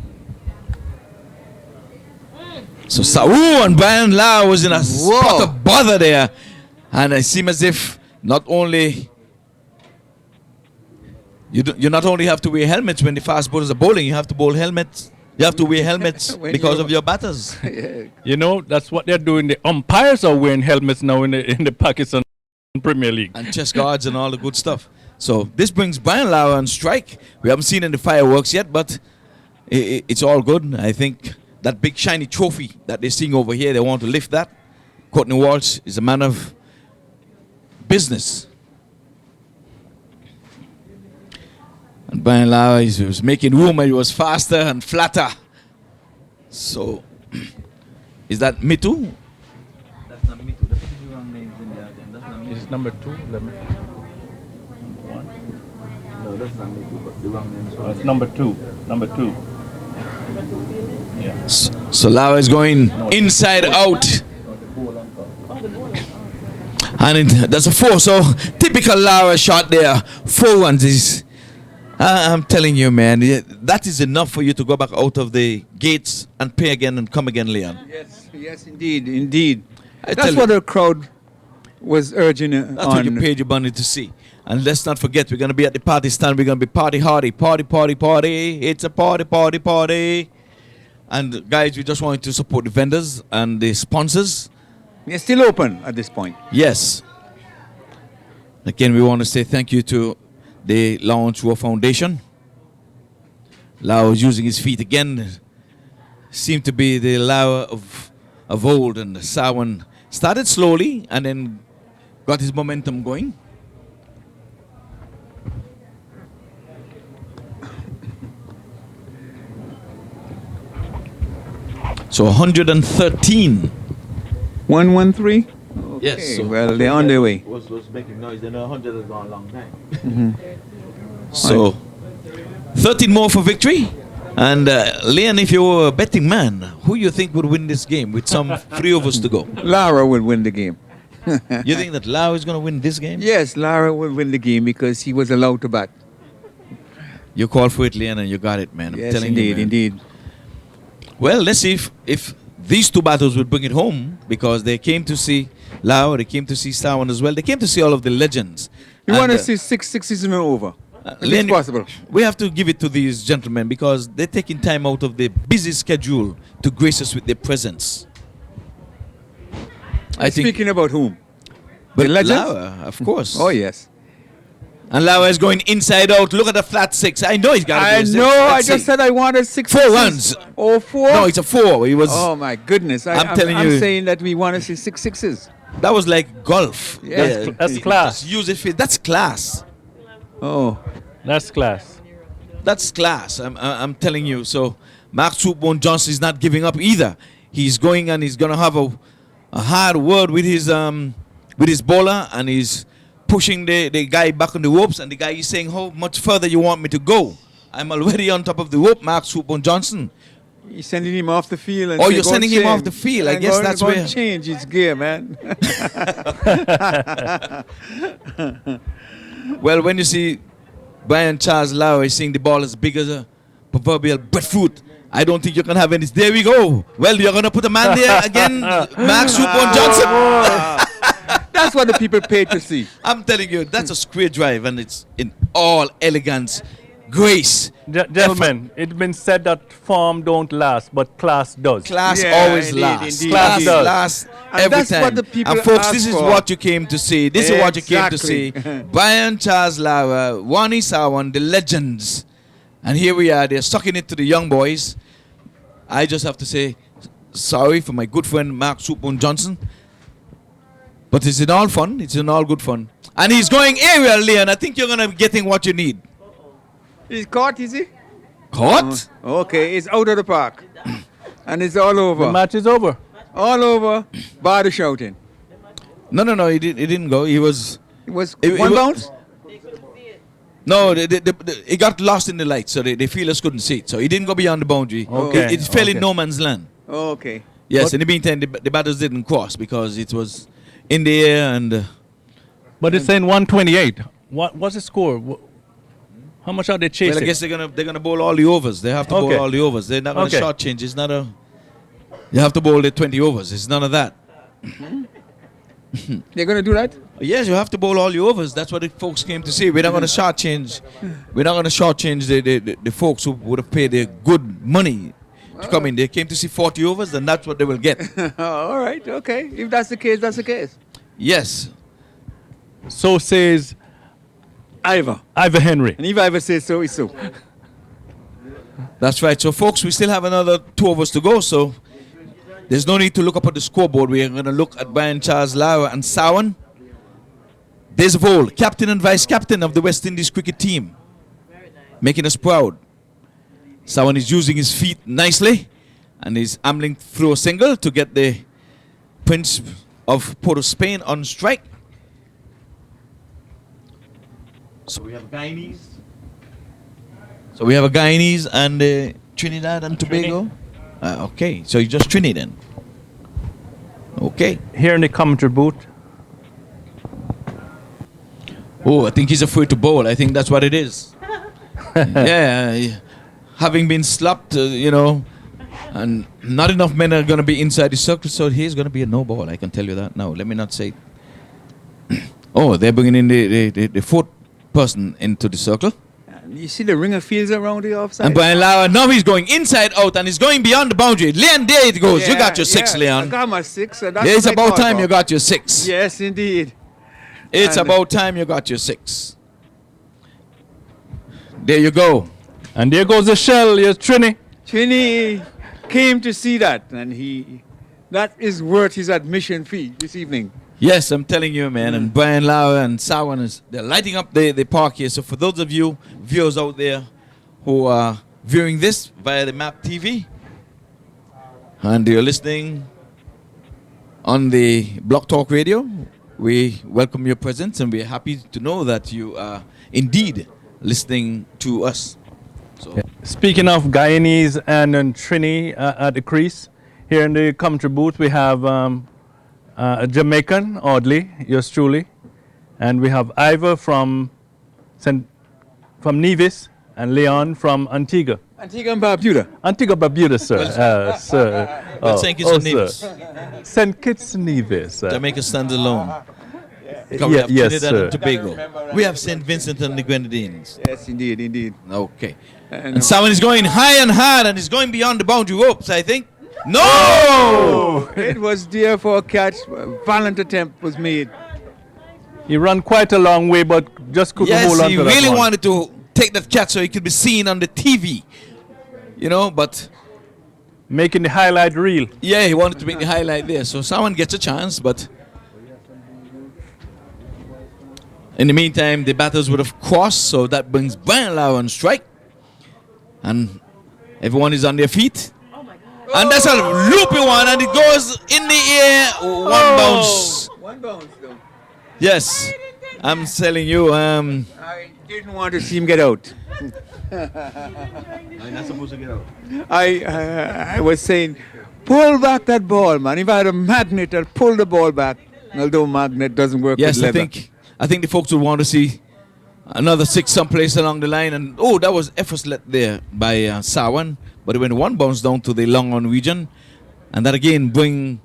So Saul and Brian Lauer was in a spot of bother there. And it seemed as if not only you not only have to wear helmets when the fast bowlers are bowling, you have to bowl helmets. You have to wear helmets because of your batters. You know, that's what they're doing. The umpires are wearing helmets now in the Pakistan Premier League. And chest guards and all the good stuff. So this brings Brian Lauer on strike. We haven't seen any fireworks yet, but it's all good. I think that big shiny trophy that they're seeing over here, they want to lift that. Courtney Walsh is a man of business. And Brian Lauer was making room, and he was faster and flatter. So, is that me too? That's not me too. That's the wrong names in there again. That's not me. It's number 2. Let me. No, that's not me too, but the wrong names. It's number 2. Number 2. Yeah. So Lauer is going inside out. And that's a 4. So typical Lauer shot there. 4 runs. I'm telling you, man, that is enough for you to go back out of the gates and pay again and come again, Leon. Yes, indeed. I That's tell what you. the crowd was urging That's on. what you paid your money to see. And let's not forget, we're going to be at the party stand. We're going to be party hardy. Party, party, party. It's a party, party, party. And guys, we just want to support the vendors and the sponsors. They're still open at this point. Yes. Again, we want to say thank you to the Lawrence Rowe Foundation. Lau is using his feet again. Seemed to be the Lau of old, and Sawan started slowly and then got his momentum going. So 113. 113? Yes. Okay, So well, they're on their way. Was making noise. They know 100 has gone a long time. So, 13 more for victory. And Leon, if you were a betting man, who you think would win this game with some 3 overs to go? Lara will win the game. You think that Lau is going to win this game? Yes, Lara will win the game because he was allowed to bat. You called for it, Leon, and you got it, man. I'm Yes, telling indeed, you, man. indeed. Well, let's see if these 2 battles would bring it home, because they came to see Lau, they came to see Sawan as well. They came to see all of the legends. You And, want to see 6 sixes in over? If Leon, it's possible. we have to give it to these gentlemen because they're taking time out of their busy schedule to grace us with their presence. I think. Speaking about whom? But the legends? Lauer, of course. Oh, yes. And Lauer is going inside out. Look at the flat 6. I know he's got to be I a 6. know, I Let's just see. said I wanted 6 4 sixes. runs. Oh, 4? No, it's a 4. He was. Oh, my goodness. I'm telling I'm you. saying that we want to see 6 sixes. That was like golf. Yeah. That's class. Just use it for that's class. Oh. That's class. That's class. I'm telling you. So Mark Soupbone Johnson is not giving up either. He's going and he's gonna have a hard word with his bowler, and he's pushing the guy back on the ropes, and the guy is saying, how much further you want me to go? I'm already on top of the rope, Mark Soupbone Johnson. You're sending him off the field. And Oh, say, you're "Go sending him change." off the field. I And guess go- that's go where. change his gear, man. Well, when you see Brian Charles Lowry seeing the ball as big as a proverbial breadfruit, I don't think you can have any. There we go. Well, you're going to put a man there again, Mark Soupbone Johnson. That's what the people pay to see. I'm telling you, that's a square drive, and it's in all elegance, grace. Gentlemen, it's been said that form don't last, but class does. Class Yeah, always indeed, lasts. indeed, Class indeed. lasts And every that's time. what the people and folks, ask this is for. what you came to see. This is what you came to see. Exactly. Brian Charles Lara, Wani Sawan, the legends. And here we are. They're sucking it to the young boys. I just have to say sorry for my good friend Mark Soupbone Johnson. But it's in all fun. It's in all good fun. And he's going aerial, Leon. I think you're going to be getting what you need. He's caught, is he? Caught? Okay, it's out of the park. And it's all over. The match is over. All over. Bar the shouting. No. He didn't go. He was... It was It one was- bounce? No, he got lost in the light, so the fielders couldn't see it. So he didn't go beyond the boundary. Okay. It fell in Okay. no man's land. Okay. Yes, But- in the meantime, the batters didn't cross because it was in the air and... But it's saying 128. What's the score? How much are they chasing? well, I guess they're gonna bowl all the overs. They have to Okay. bowl all the overs. They're not gonna Okay. shortchange. It's not a... You have to bowl the 20 overs. It's none of that. They're going to do that? Yes, you have to bowl all the overs. That's what the folks came to see. We're not going to shortchange. We're not going to shortchange the folks who would have paid their good money to come in. They came to see 40 overs, and that's what they will get. All right, okay. If that's the case, that's the case. Yes. So says Ivor. Ivor Henry. And if Ivor says so, it's so. That's right. So, folks, we still have another 2 overs to go. So, there's no need to look up at the scoreboard. We're going to look at Brian Charles Lara and Sawan. There's Vol, captain and vice captain of the West Indies cricket team, making us proud. Sawan is using his feet nicely and is ambling through a single to get the Prince of Port of Spain on strike. So we have Guyanese. So we have a Guyanese and Trinidad and Tobago. Okay, so you just Trinidad. Okay. Here in the commentary booth. Oh, I think he's afraid to bowl. I think that's what it is. Yeah, having been slapped, and not enough men are going to be inside the circle, so he's going to be a no ball. I can tell you that now. Let me not say. Oh, they're bringing in the fourth person into the circle. You see the ring of fields around the offside? And Brian Lara, now he's going inside out and he's going beyond the boundary. Leon, there it goes. You got your 6, I Leon. got my 6. And that's Yeah, it's what I about called time for. you got your 6. Yes, indeed. It's And- about time you got your 6. There you go. And there goes the shell, your Trini. Trini came to see that, and that is worth his admission fee this evening. Yes, I'm telling you, man. And Brian Lara and Sawan, they're lighting up the park here. So for those of you viewers out there who are viewing this via the Map TV, and you're listening on the Block Talk Radio. We welcome your presence, and we're happy to know that you are indeed listening to us. So, Speaking of Guyanese and Trini at the crease, here in the commentary booth we have a Jamaican, Audley, yours truly, and we have Ivor from Nevis and Leon from Antigua. Antigua and Barbuda. Antigua Barbuda, sir. St. Kitts and Nevis. St. Kitts and Nevis. Jamaica stands alone. Yeah, We have yes, Trinidad sir. and Tobago. We have St. Vincent and the Grenadines. Yes, indeed, indeed. Okay. And someone is going high and hard and is going beyond the boundary ropes, I think. No! Oh! It was there for a catch. Violent attempt was made. He ran quite a long way, but just couldn't hold on Yes, to he that really one. wanted to take that catch so he could be seen on the TV. You know, but... Making the highlight reel. Yeah, he wanted to make the highlight there. So someone gets a chance, but... In the meantime, the batters would have crossed, so that brings Brian Lau on strike. And everyone is on their feet. And that's a loopy one, and it goes in the air. One bounce. One bounce, though. Yes, I'm telling you. I didn't want to see him get out. I'm not supposed to get out. I was saying, pull back that ball, man. If I had a magnet, I'd pull the ball back. Although magnet doesn't work Yes, with leather. I think the folks would want to see another six someplace along the line. And oh, that was efforts let there by Sawan. But it went one bounce down to the long on region. And that again bring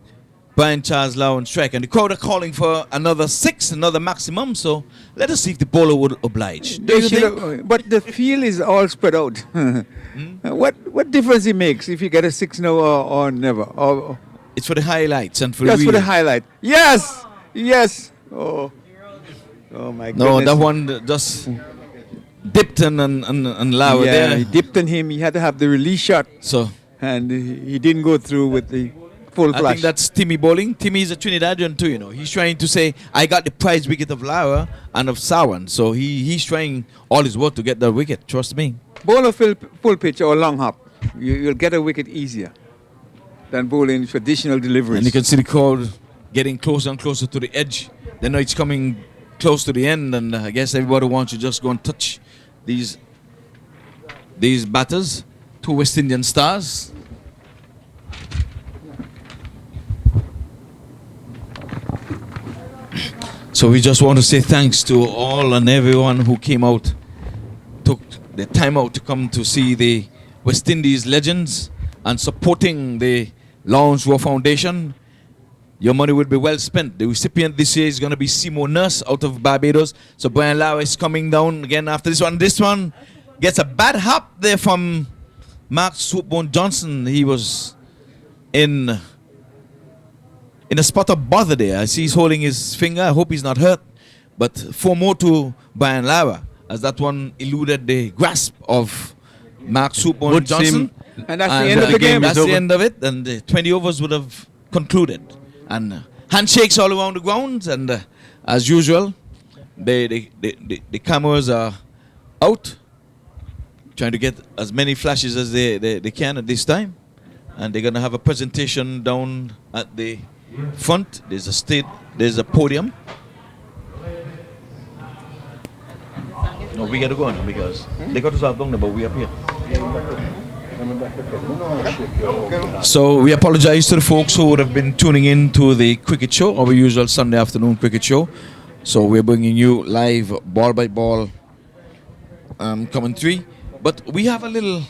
Brian Charles Lau on strike. And the crowd are calling for another six, another maximum. So let us see if the bowler would oblige. Do you think? But the field is all spread out. What difference it makes if you get a 6 now or never? Or, it's for the highlights and for just the for the real. highlight. Yes! Yes! Oh my goodness. No, that one just dipped and Lau Yeah, there. he dipped on him. He had to have the release shot. So and he didn't go through with the full I flash. think that's Timmy bowling. Timmy is a Trinidadian too, you know. He's trying to say, I got the prize wicket of Lara and of Sawan. So he's trying all his work to get that wicket. Trust me. Bowl a full pitch or long hop. You'll get a wicket easier than bowling traditional deliveries. And you can see the crowd getting closer and closer to the edge. They know it's coming close to the end, and I guess everybody wants to just go and touch these batters. Two West Indian stars. So we just want to say thanks to all and everyone who came out, took the time out to come to see the West Indies legends and supporting the Lawrence Rowe Foundation. Your money will be well spent. The recipient this year is going to be Seymour Nurse out of Barbados. So Brian Lau is coming down again after this one. This one gets a bad hop there from Mark Swoopbone Johnson. He was in a spot of bother there. I see he's holding his finger. I hope he's not hurt. But 4 more to Brian Lau as that one eluded the grasp of Mark Swoopbone Johnson. And that's the end of the game. That's the end of it. And the 20 overs would have concluded. And handshakes all around the grounds, and as usual, the cameras are out, trying to get as many flashes as they can at this time. And they're going to have a presentation down at the front. There's a podium. No, we got to go now because they got us out down there, but we up here. So we apologize to the folks who would have been tuning in to the cricket show, our usual Sunday afternoon cricket show. So we're bringing you live ball by ball commentary. But we have a little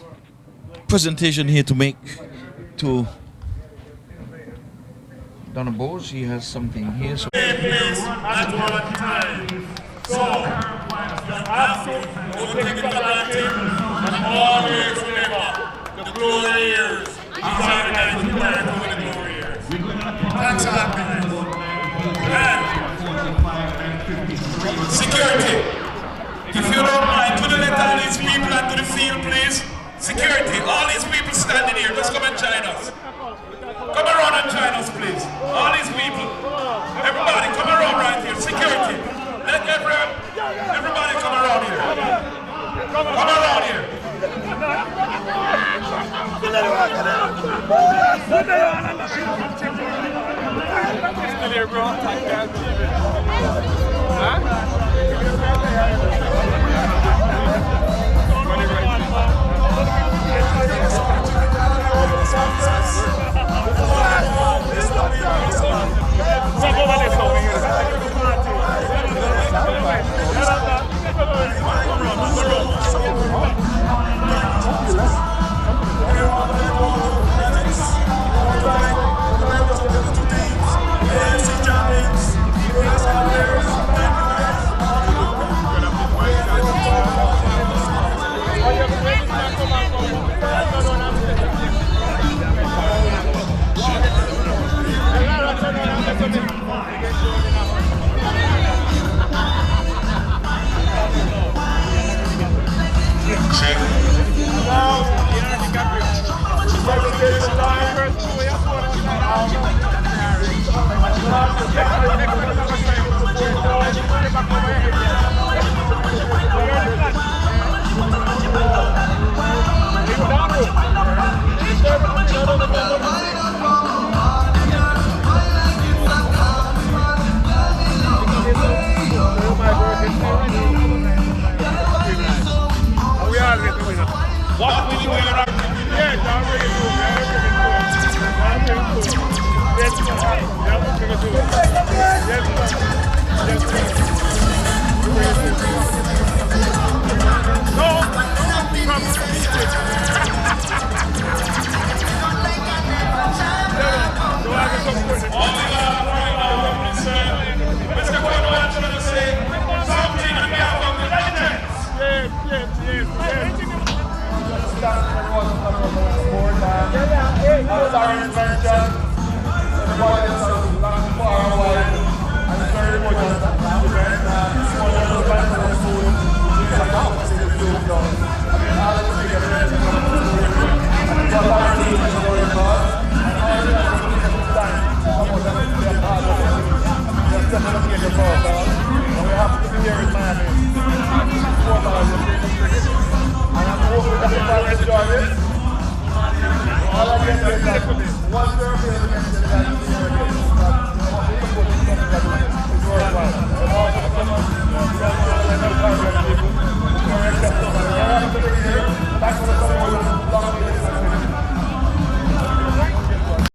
presentation here to make to Donna Bowes. She has something here. So At one time. So, just have to don't take it for granted and always remember the glory years. These are the guys who learn over the glory years. That's our guys. And security. If you don't mind, could you let all these people onto the field, please? Security, all these people standing here, just come and join us. Come around and join us, please. All these people. Everybody, come around right here. Security. Let everybody come around here. Come around here. Still here, bro. What we do in Iraq? Yeah, I'm ready to do All I can say is that once they're